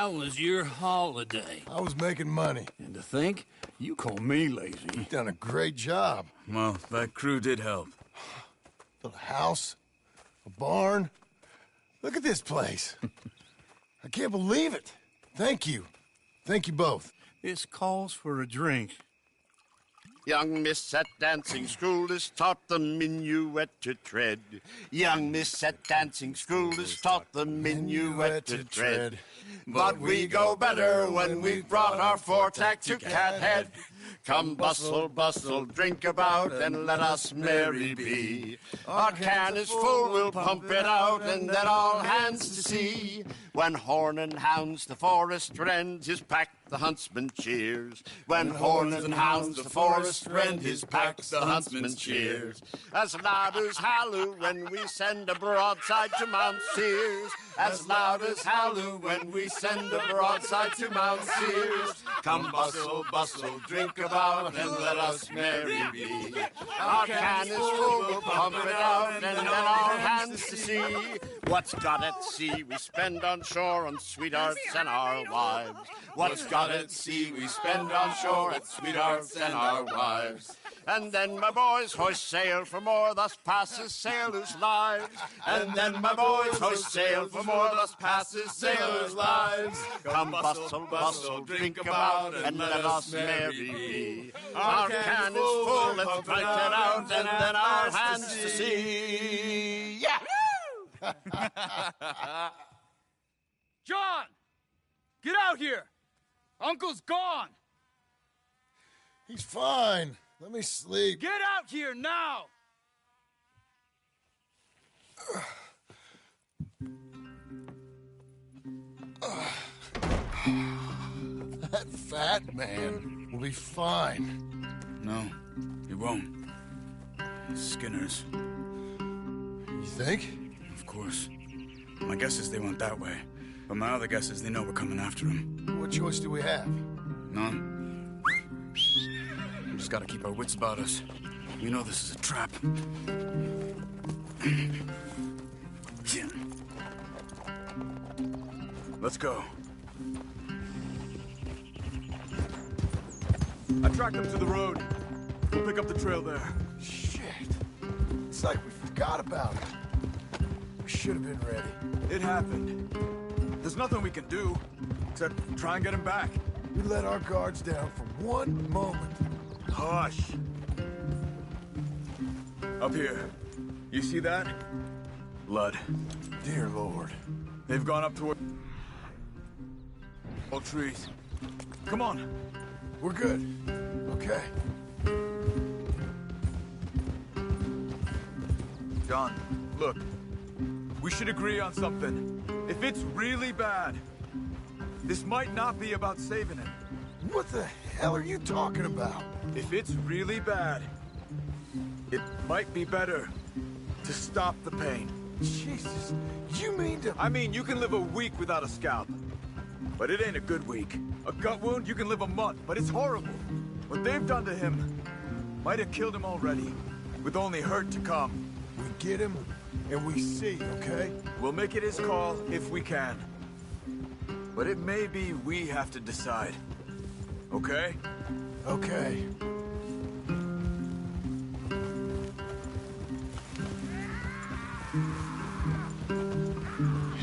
How was your holiday? I was making money. And to think, you call me lazy. You've done a great job. Well, that crew did help. Built a house, a barn. Look at this place. I can't believe it. Thank you. Thank you both. This calls for a drink. Young miss at dancing school is taught the minuet to tread. Young miss at dancing school is taught the minuet to tread. But we go better when we've brought our four-tack to Cathead. Come bustle, bustle, drink about, and let us merry be. Our can is full, we'll pump it out, and then all hands to sea. When horn and hounds the forest rend, his pack the huntsman cheers. When horn and hounds the forest rend, his pack the huntsman cheers. As loud as halloo when we send a broadside to Mount Sears. As loud as halloo when we send a broadside to Mount Sears. Come bustle, bustle, drink about, and let us merry be. Our can is full, we'll pump it out, and then all hands to sea. What's got at sea we spend on shore on sweethearts and our wives. What's got at sea we spend on shore at sweethearts and our wives. And then my boys hoist sail for more, thus passes sailors' lives. And then my boys hoist sail for more, thus passes sailors' lives. Come bustle, bustle, drink about, and let us merry be. Our can is full, let's drink it out, and then our hands to sea. Yeah! John! Get out here! Uncle's gone! He's fine. Let me sleep. Get out here now! That fat man will be fine. No, he won't. Skinners. You think? Of course. My guess is they went that way. But my other guess is they know we're coming after him. What choice do we have? None. We just gotta keep our wits about us. We know this is a trap. Let's go. I tracked them to the road. We'll pick up the trail there. Shit. It's like we forgot about it. We should have been ready. It happened. There's nothing we can do, except try and get him back. We let our guards down for one moment. Hush. Up here. You see that? Blood. Dear Lord. They've gone up toward old trees. Come on. We're good. Okay. John, look. We should agree on something. If it's really bad, this might not be about saving him. What the hell are you talking about? If it's really bad, it might be better to stop the pain. Jesus, you mean to... I mean, you can live a week without a scalp, but it ain't a good week. A gut wound, you can live a month, but it's horrible. What they've done to him might have killed him already, with only hurt to come. We get him, and we see, okay? We'll make it his call if we can. But it may be we have to decide. Okay? Okay.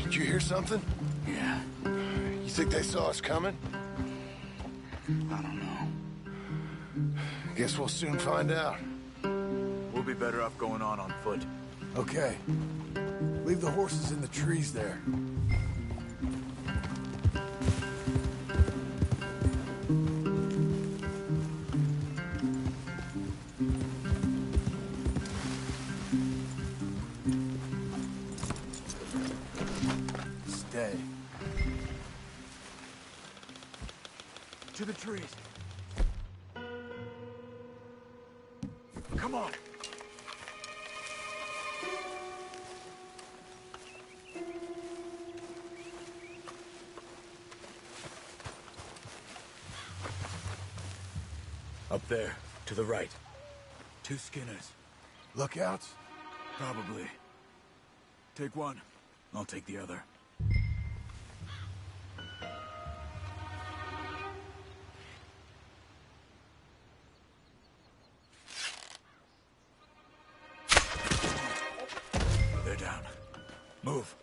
Did you hear something? Yeah. You think they saw us coming? I don't know. Guess we'll soon find out. We'll be better off going on foot. Okay. Leave the horses in the trees there. Stay. To the trees. Come on. Up there, to the right. 2 Skinners. Lookouts? Probably. Take one. I'll take the other. Move.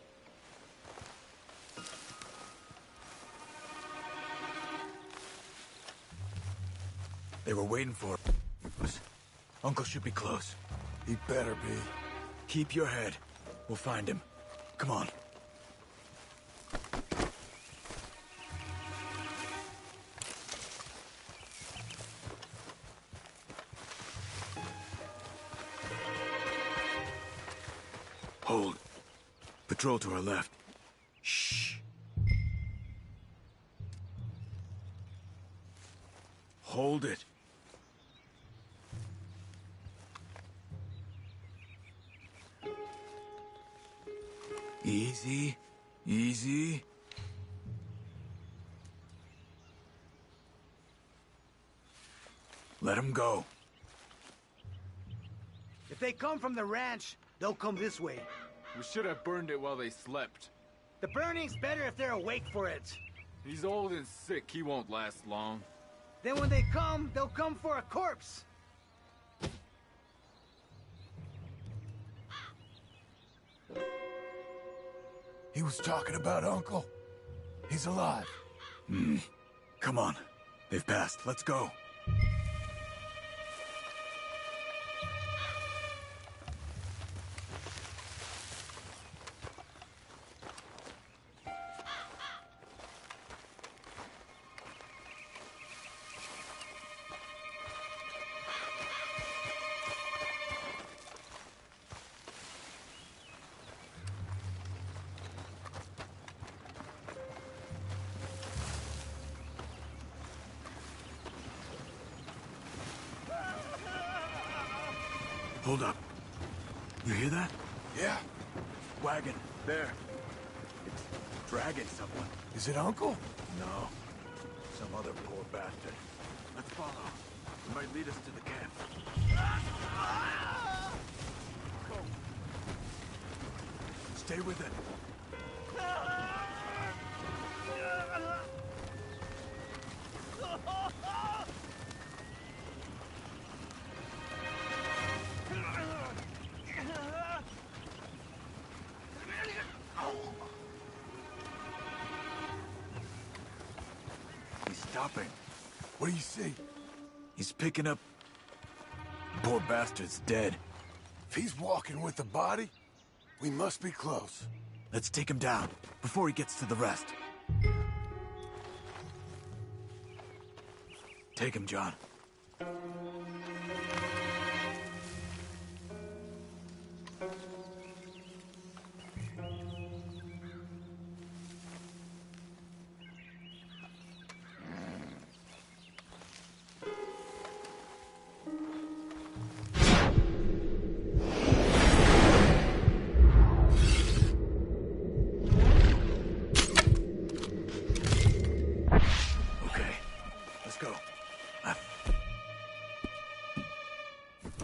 They were waiting for us. Uncle should be close. He better be. Keep your head. We'll find him. Come on. Hold. Patrol to our left. Shh. Hold it. Easy. Easy. Let him go. If they come from the ranch, they'll come this way. We should have burned it while they slept. The burning's better if they're awake for it. He's old and sick. He won't last long. Then when they come, they'll come for a corpse. He was talking about Uncle. He's alive. Come on. They've passed. Let's go. Hold up. You hear that? Yeah. Wagon. There. It's dragging someone. Is it Uncle? No. Some other poor bastard. Let's follow. It might lead us to the camp. Stay with it. He's stopping. What do you see? He's picking up... Poor bastard's dead. If he's walking with the body, we must be close. Let's take him down, before he gets to the rest. Take him, John.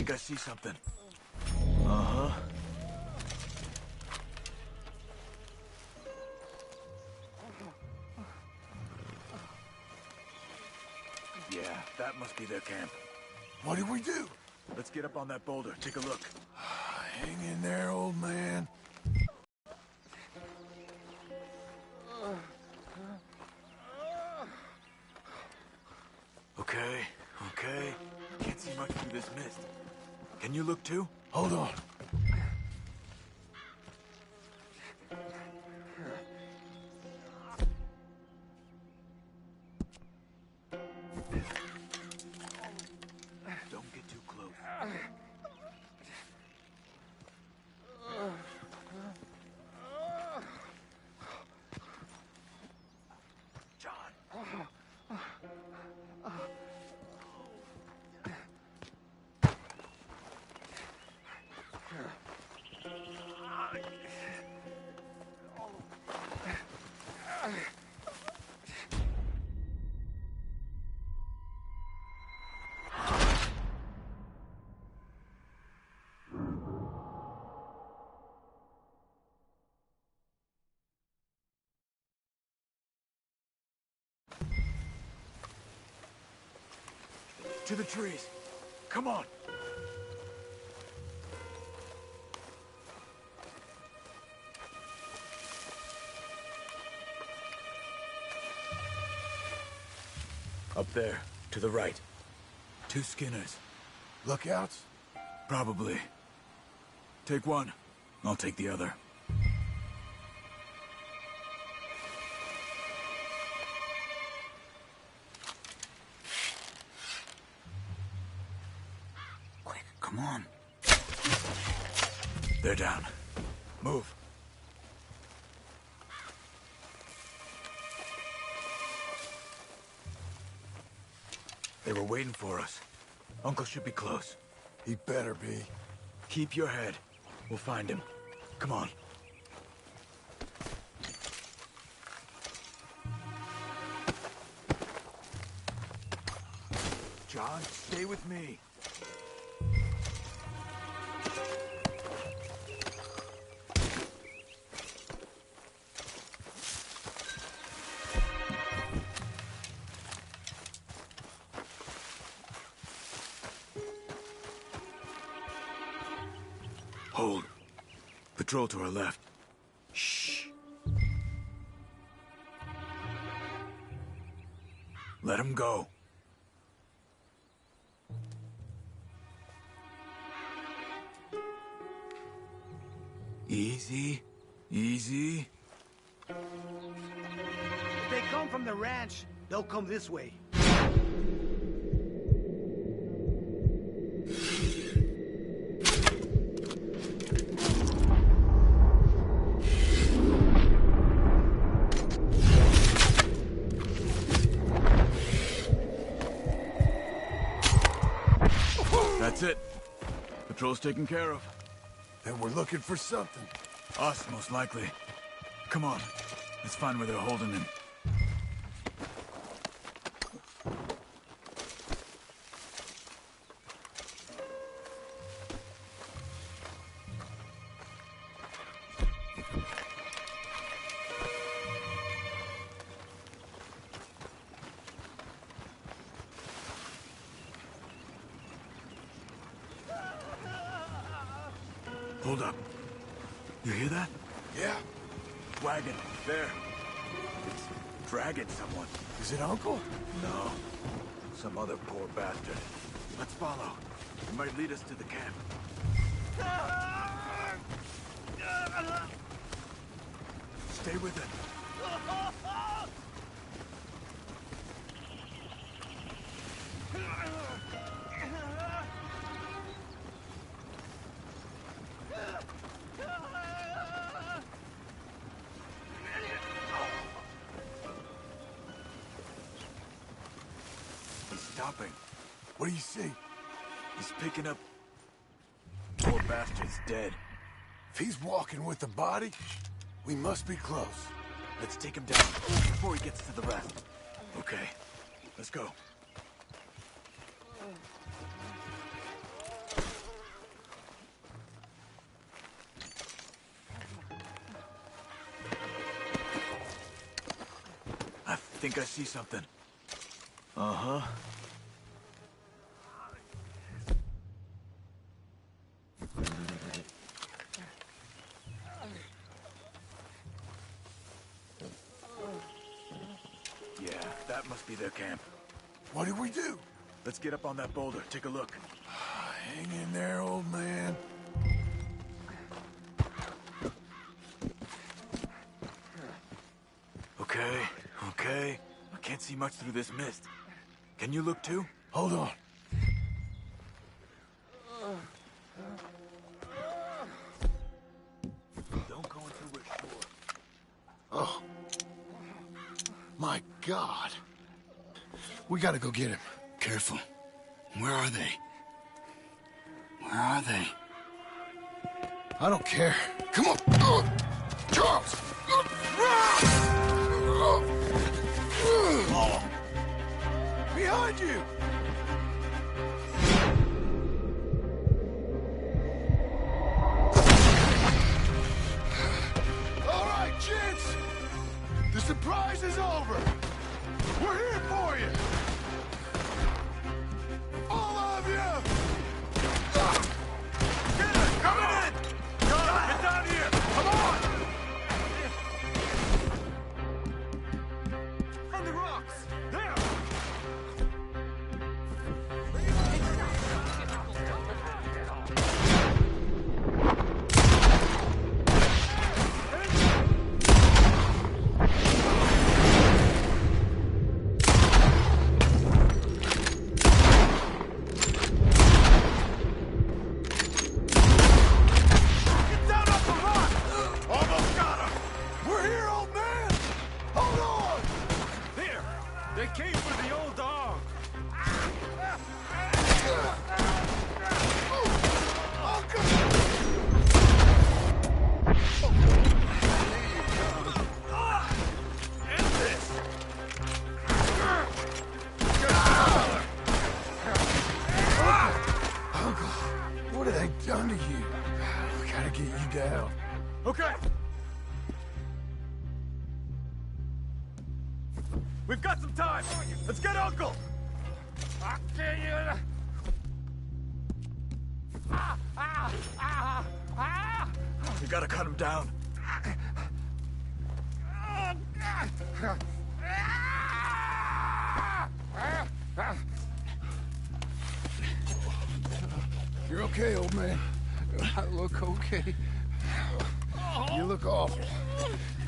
I see something. Uh-huh. Yeah, that must be their camp. What do we do? Let's get up on that boulder. Take a look. Hang in there, old man. Okay, okay. Can't see much through this mist. Can you look too? Hold on. Don't get too close. John. To the trees. Come on. Up there, to the right. 2 Skinners. Lookouts? Probably. Take one. I'll take the other. Quick, come on. They're down. Move. They were waiting for us. Uncle should be close. He better be. Keep your head. We'll find him. Come on. John, stay with me. Hold. Patrol to our left. Shh. Let him go. Easy. Easy. If they come from the ranch, they'll come this way. That's it. Patrol's taken care of. Then we're looking for something. Us, most likely. Come on. Let's find where they're holding him. Hold up. You hear that? Yeah. Wagon. There. It's dragging someone. Is it Uncle? No. Some other poor bastard. Let's follow. It might lead us to the camp. Stay with it. He's stopping. What do you see? He's picking up... Poor bastard's dead. If he's walking with the body, we must be close. Let's take him down before he gets to the rest. Okay, let's go. I think I see something. Uh-huh. Yeah, that must be their camp. What do we do? Let's get up on that boulder, take a look. Hang in there, old man. Okay, okay. I can't see much through this mist. Can you look too? Hold on. Don't go until we're sure. Oh. My God. We gotta go get him. Careful. Where are they? Where are they? I don't care. Come on. Charles! Behind you! All right, gents. The surprise is over. We're here for you. All of you! Coming in! John, get down here! Come on! On the rocks! There! done to you? We gotta get you down. Okay. We've got some time. Let's get Uncle. I'll kill you. We gotta cut him down. You're okay, old man. I look okay. You look awful.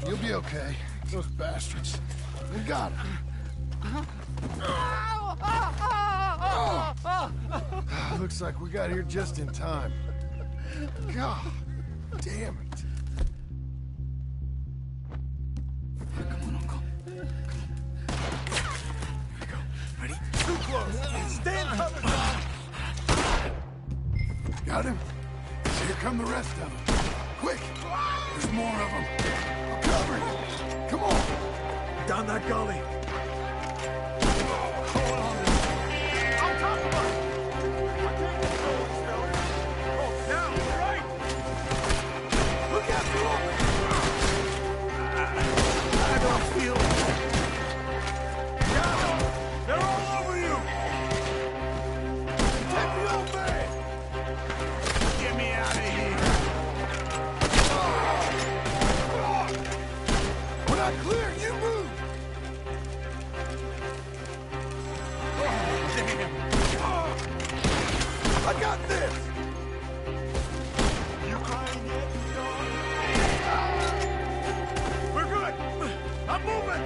You'll be okay. Those bastards. We got him. Looks like we got here just in time. God damn it. Come on, Uncle. Ready? Too close. Stand covered, John. Got him? Here come the rest of them. Quick! There's more of them. I'll cover you. Come on. Down that gully. Hold on. On top of us. I'm taking control of this fella. Oh, now, right. Look after him. I don't feel it. Got him. They're all over you. Take the old man. Get me out of here. When I clear, you move. I got this! You crying yet, dog? We're good! I'm moving!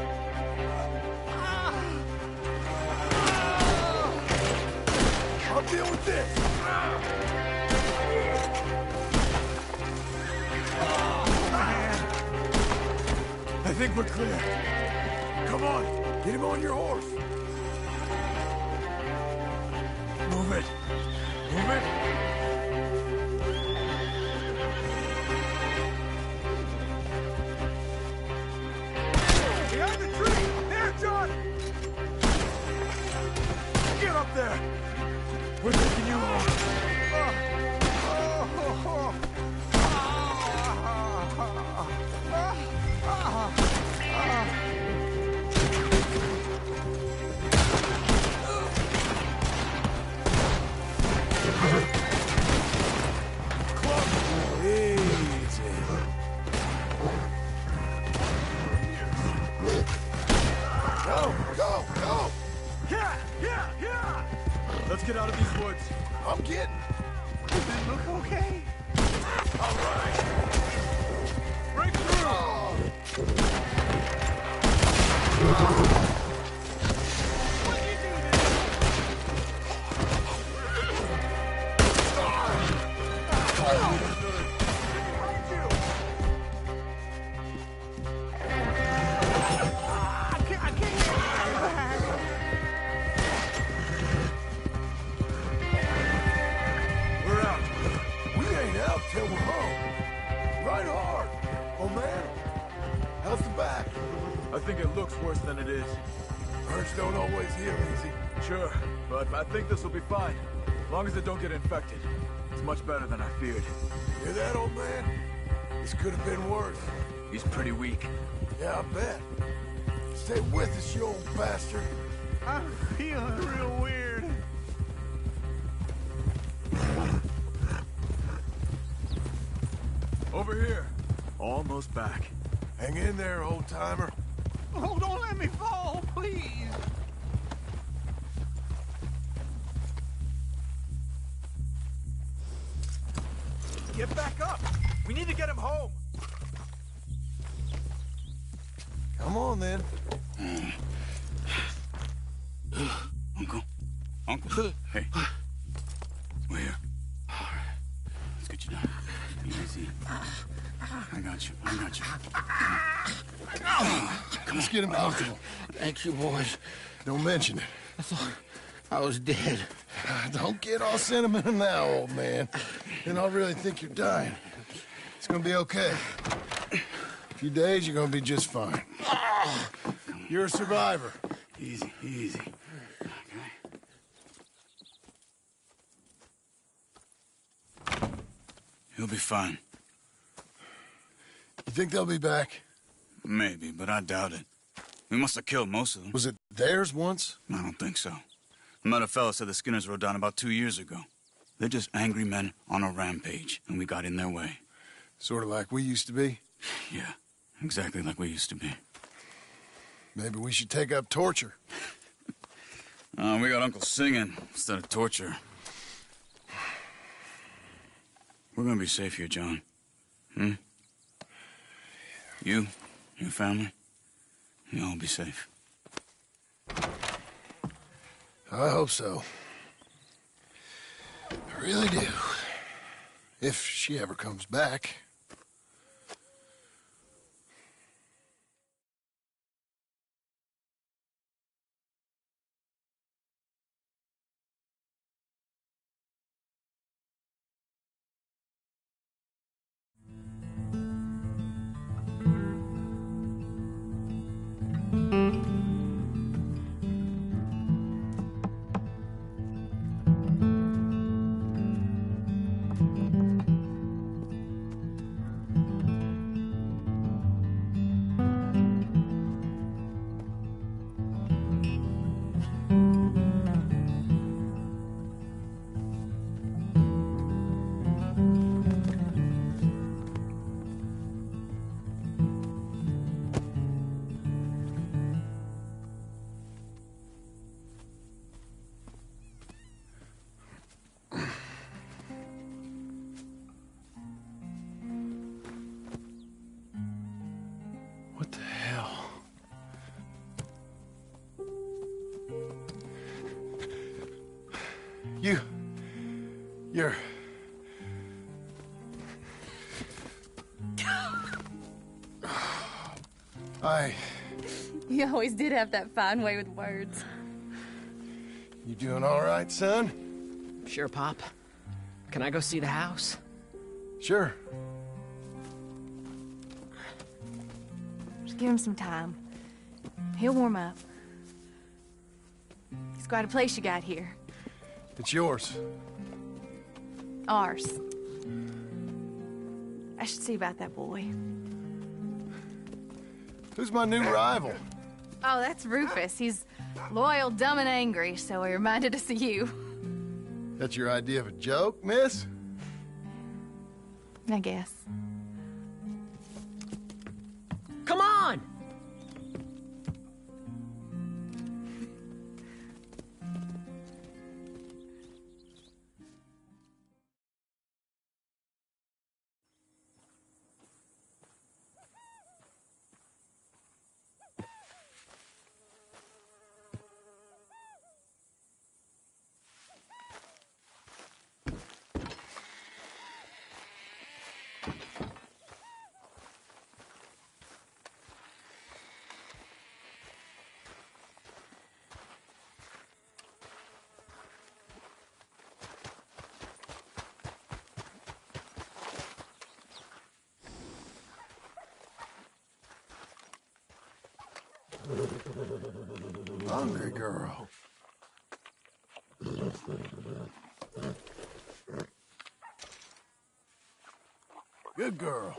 I'll deal with this! Man. I think we're clear. Come on, get him on your horse. Move it. Move it. Behind the tree! There, John! Get up there! We're taking you home. Let's get out of these woods. I'm getting. Does it look okay? All right. Break through. What'd you do this? Till we're home. Right hard. Oh, man. How's the back? I think it looks worse than it is. Hurts don't always heal easy. Sure, but I think this will be fine. As long as it don't get infected. It's much better than I feared. Hear that, old man? This could have been worse. He's pretty weak. Yeah, I bet. Stay with us, you old bastard. I'm feeling real weird. Over here. Almost back. Hang in there, old-timer. Oh, don't let me fall, please. Get back up. We need to get him home. Come on, then. Uncle. Hey. We're here. All right. Let's get you down. Easy. I got you. Let's get him comfortable. Thank you, boys. Don't mention it. I thought I was dead. Don't get all sentimental now, old man. Then I'll really think you're dying. It's gonna be okay. A few days, you're gonna be just fine. You're a survivor. Easy. Okay. He'll be fine. You think they'll be back? Maybe, but I doubt it. We must have killed most of them. Was it theirs once? I don't think so. I met a fella said the Skinners rode down about 2 years ago. They're just angry men on a rampage, and we got in their way. Sort of like we used to be? Yeah, exactly like we used to be. Maybe we should take up torture. We got Uncle singing instead of torture. We're gonna be safe here, John. Hmm? You, your family, you'll all be safe. I hope so. I really do. If she ever comes back. What the hell? You're... You always did have that fine way with words. You doing all right, son? Sure, Pop. Can I go see the house? Sure. Just give him some time. He'll warm up. It's quite a place you got here. It's yours. Ours. I should see about that boy. Who's my new rival? Oh, that's Rufus. He's loyal, dumb, and angry, so he reminded us of you. That's your idea of a joke, miss? I guess. Come on! Hungry girl. Good girl.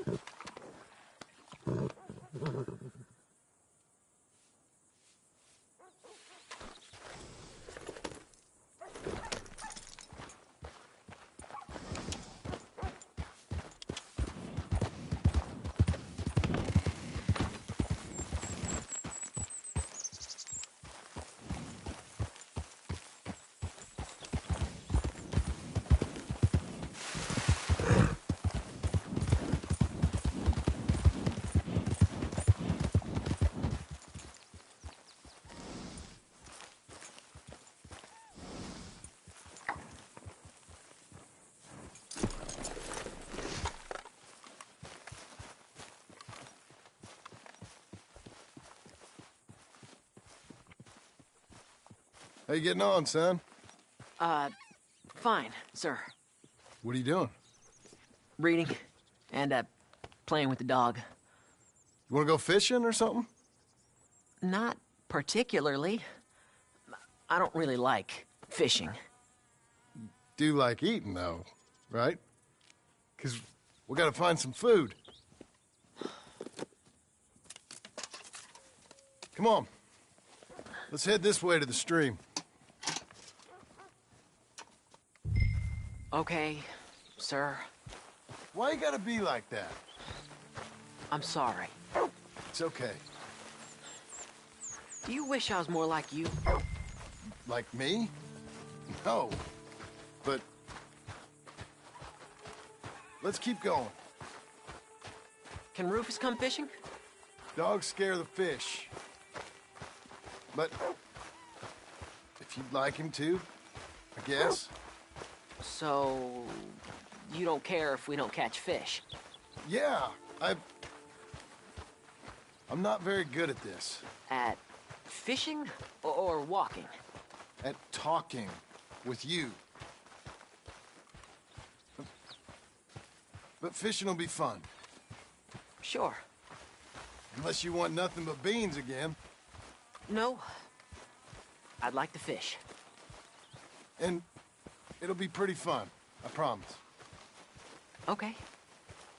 How you getting on, son? Fine, sir. What are you doing? Reading and, playing with the dog. You wanna go fishing or something? Not particularly. I don't really like fishing. Do like eating, though, right? Because we gotta find some food. Come on. Let's head this way to the stream. Okay, sir. Why you gotta be like that? I'm sorry. It's okay. Do you wish I was more like you? Like me? No. But... let's keep going. Can Rufus come fishing? Dogs scare the fish. But... if you'd like him to, I guess. So... you don't care if we don't catch fish? Yeah, I'm not very good at this. At fishing or walking? At talking with you. But fishing will be fun. Sure. Unless you want nothing but beans again. No. I'd like to fish. And it'll be pretty fun, I promise. Okay.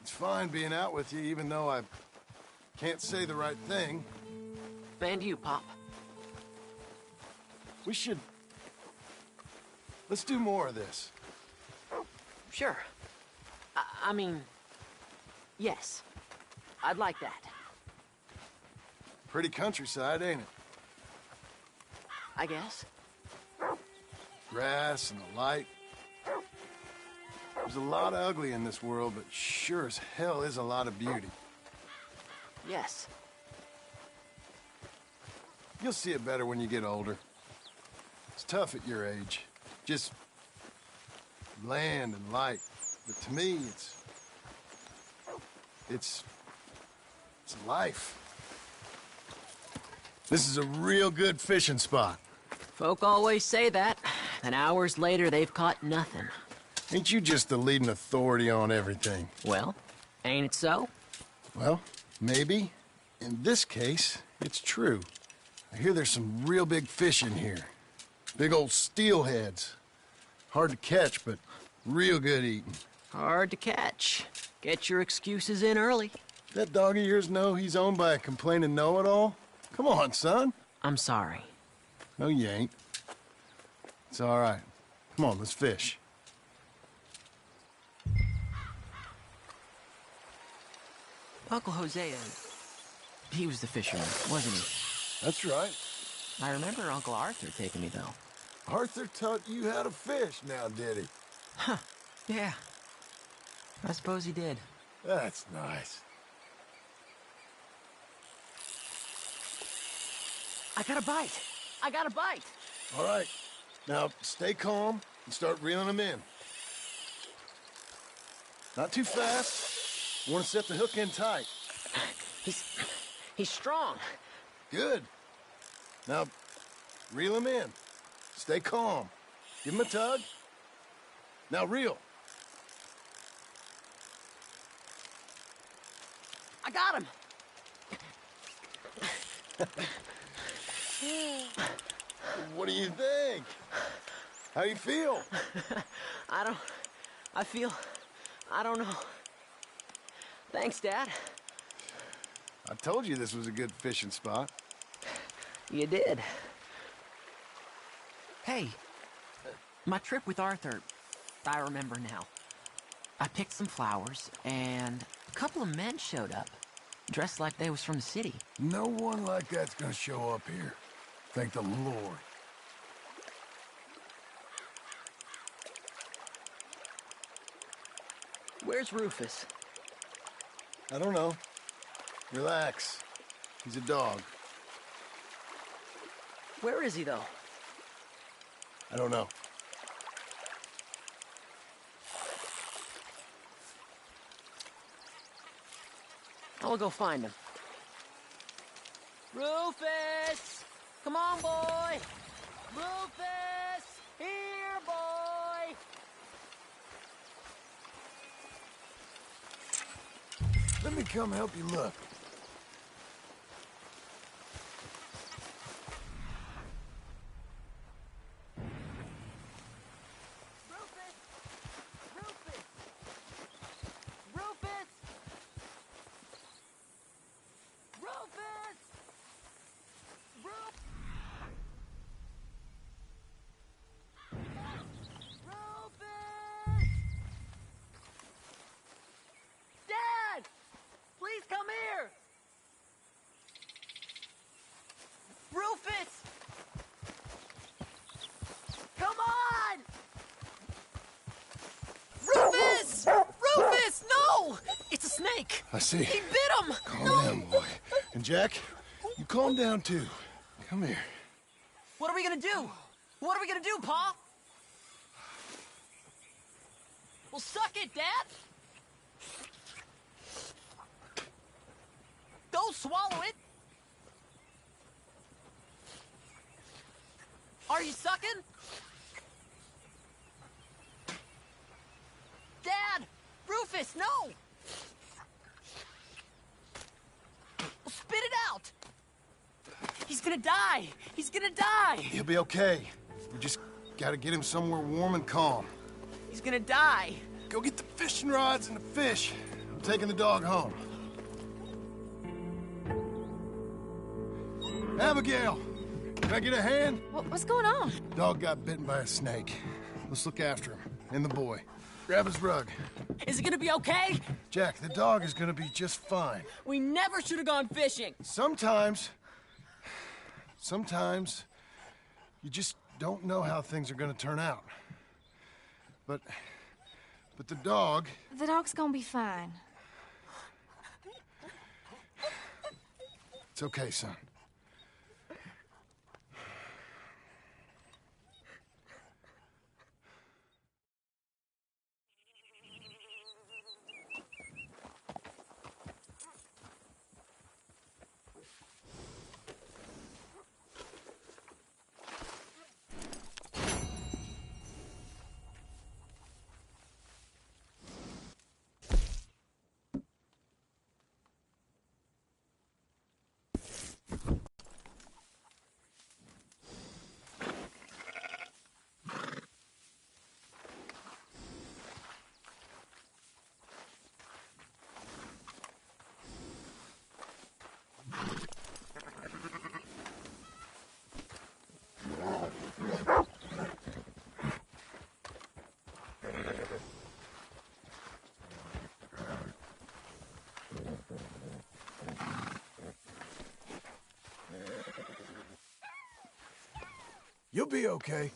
It's fine being out with you, even though I can't say the right thing. And you, Pop. We should... let's do more of this. Sure. I mean... yes. I'd like that. Pretty countryside, ain't it? I guess. Grass and the light. There's a lot of ugly in this world, but sure as hell is a lot of beauty. Yes. You'll see it better when you get older. It's tough at your age. Just land and light. But to me, it's life. This is a real good fishing spot. Folk always say that, and hours later they've caught nothing. Ain't you just the leading authority on everything? Well, ain't it so? Well, maybe. In this case, it's true. I hear there's some real big fish in here. Big old steelheads. Hard to catch, but real good eating. Hard to catch. Get your excuses in early. That dog of yours know he's owned by a complaining know-it-all? Come on, son. I'm sorry. No, you ain't. It's all right. Come on, let's fish. Uncle Hosea, he was the fisherman, wasn't he? That's right. I remember Uncle Arthur taking me, though. Arthur taught you how to fish now, did he? Huh. Yeah. I suppose he did. That's nice. I got a bite. I got a bite. All right. Now, stay calm and start reeling them in. Not too fast. You want to set the hook in tight. He's strong. Good. Now, reel him in. Stay calm. Give him a tug. Now reel. I got him. What do you think? How you feel? I don't know. Thanks, Dad. I told you this was a good fishing spot. You did. Hey, my trip with Arthur, I remember now. I picked some flowers, and a couple of men showed up, dressed like they was from the city. No one like that's gonna show up here. Thank the Lord. Where's Rufus? I don't know. Relax. He's a dog. Where is he, though? I don't know. I'll go find him. Rufus! Come on, boy! Rufus! Here, boy! Let me come help you look. I see. He bit him! Calm down, boy. And Jack, you calm down too. Come here. What are we gonna do? What are we gonna do, Pa? Well, suck it, Dad! Go swallow it! Are you sucking? Dad! Rufus, no! Spit it out! He's gonna die! He's gonna die! He'll be okay. We just gotta get him somewhere warm and calm. He's gonna die! Go get the fishing rods and the fish. I'm taking the dog home. Abigail! Can I get a hand? What's going on? Dog got bitten by a snake. Let's look after him. And the boy. Grab his rug. Is it gonna be okay? Jack, the dog is gonna be just fine. We never should have gone fishing. Sometimes you just don't know how things are gonna turn out. But the dog... The dog's gonna be fine. It's okay, son. You'll be okay.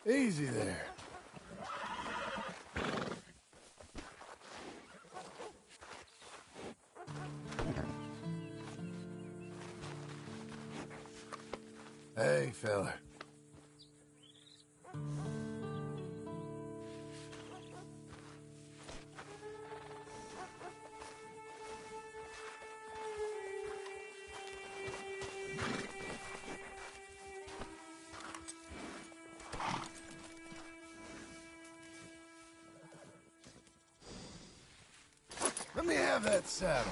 Easy there. Hey, fella. Let me have that saddle.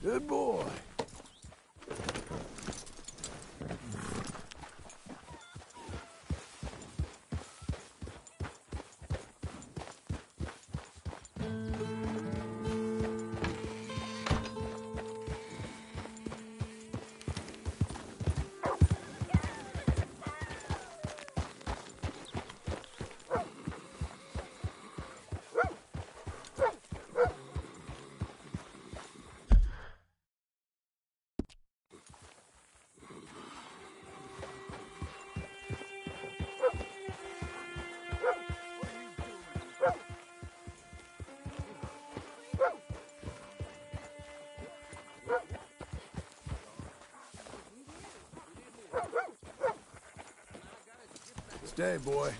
Good boy. Stay, boy.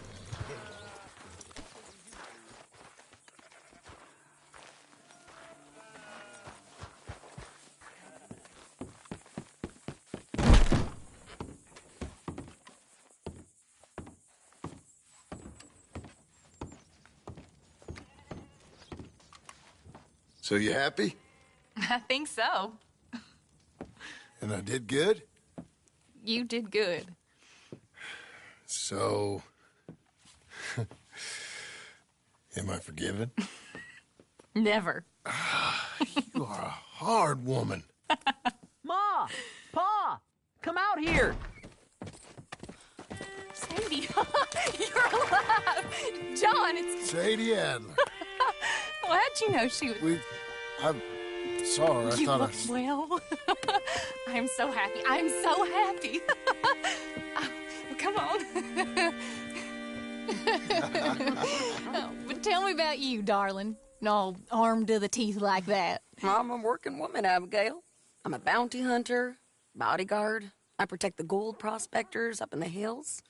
So you happy? I think so. And I did good? You did good. So... am I forgiven? Never. You are a hard woman. Ma! Pa! Come out here! Sadie, you're alive! John, it's... Sadie Adler. Well, how'd you know she was... I saw her. I You thought look well. I'm so happy. I'm so happy. Well, come on. But tell me about you, darling. All armed to the teeth like that. I'm a working woman, Abigail. I'm a bounty hunter, bodyguard. I protect the gold prospectors up in the hills.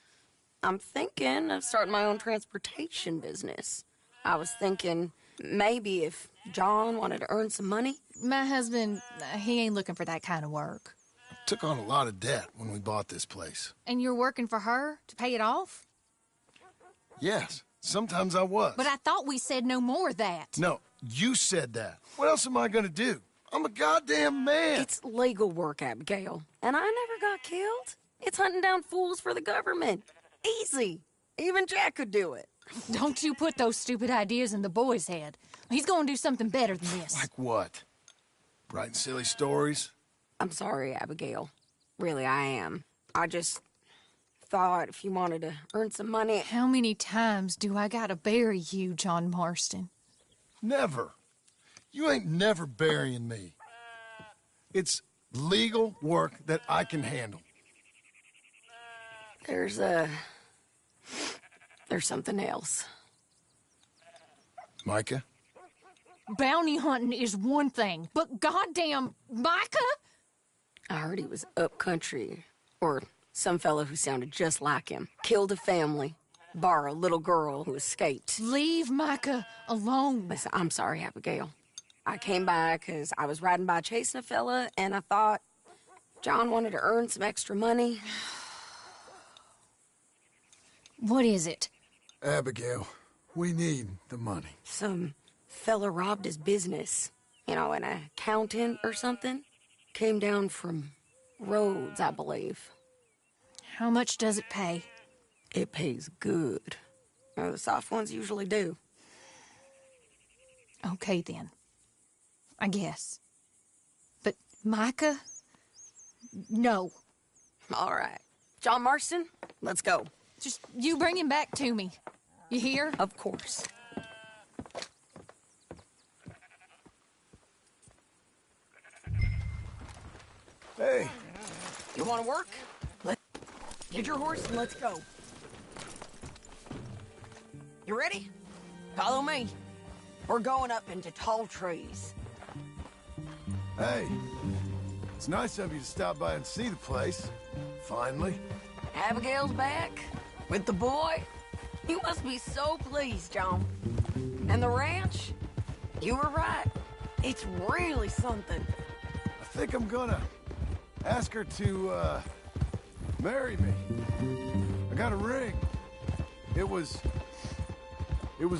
I'm thinking of starting my own transportation business. I was thinking maybe if John wanted to earn some money. My husband, he ain't looking for that kind of work. I took on a lot of debt when we bought this place. And you're working for her to pay it off? Yes, sometimes I was. But I thought we said no more of that. No, you said that. What else am I gonna do? I'm a goddamn man. It's legal work, Abigail. And I never got killed. It's hunting down fools for the government. Easy. Even Jack could do it. Don't you put those stupid ideas in the boy's head. He's gonna do something better than this. Like what? Writing silly stories? I'm sorry, Abigail. Really, I am. I just thought if you wanted to earn some money... How many times do I gotta bury you, John Marston? Never. You ain't never burying me. It's legal work that I can handle. There's something else. Micah? Bounty hunting is one thing, but goddamn Micah? I heard he was up country, or some fellow who sounded just like him. Killed a family, bar a little girl who escaped. Leave Micah alone. Listen, I'm sorry, Abigail. I came by because I was riding by chasing a fella, and I thought John wanted to earn some extra money. What is it? Abigail, we need the money. Some fella robbed his business. You know, an accountant or something. Came down from Rhodes, I believe. How much does it pay? It pays good. You know, the soft ones usually do. Okay, then. I guess. But Micah? No. All right. John Marston, let's go. Just you bring him back to me. You hear? Of course. Hey. You want to work? Get your horse and let's go. You ready? Follow me. We're going up into tall trees. Hey. It's nice of you to stop by and see the place. Finally. Abigail's back with the boy. You must be so pleased, John. And the ranch? You were right. It's really something. I think I'm gonna ask her to, marry me. I got a ring. It was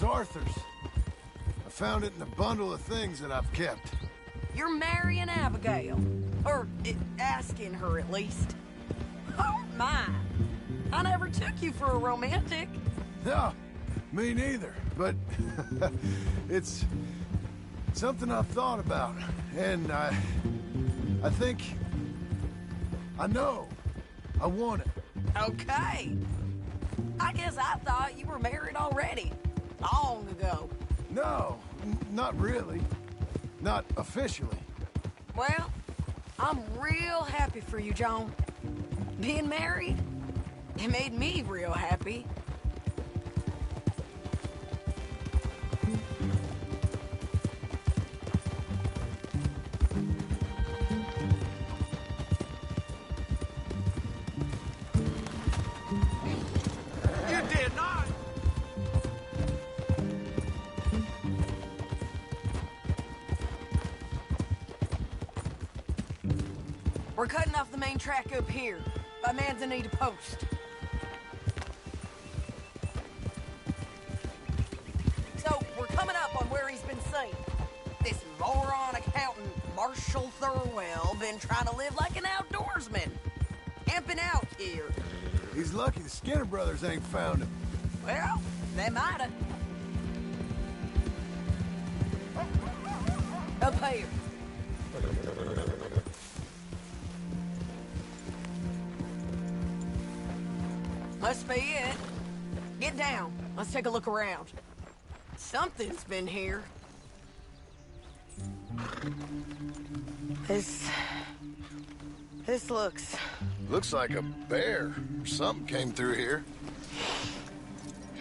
Arthur's. I found it in a bundle of things that I've kept. You're marrying Abigail. Or asking her, at least. Oh, my. I never took you for a romantic. No, me neither. But it's something I've thought about. And I think... I know. I want it. Okay. I guess I thought you were married already. Long ago. No, not really. Not officially. Well, I'm real happy for you, John. Being married, it made me real happy. You did not! We're cutting off the main track up here, by Manzanita Post. So, we're coming up on where he's been seen. This moron accountant, Marshall Thurwell, been trying to live like an outdoorsman. Camping out here. He's lucky the Skinner brothers ain't found him. Well, they might have. Up here. Must be it. Get down. Let's take a look around. Something's been here. This looks... Looks like a bear or something came through here.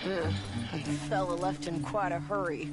The fella left in quite a hurry.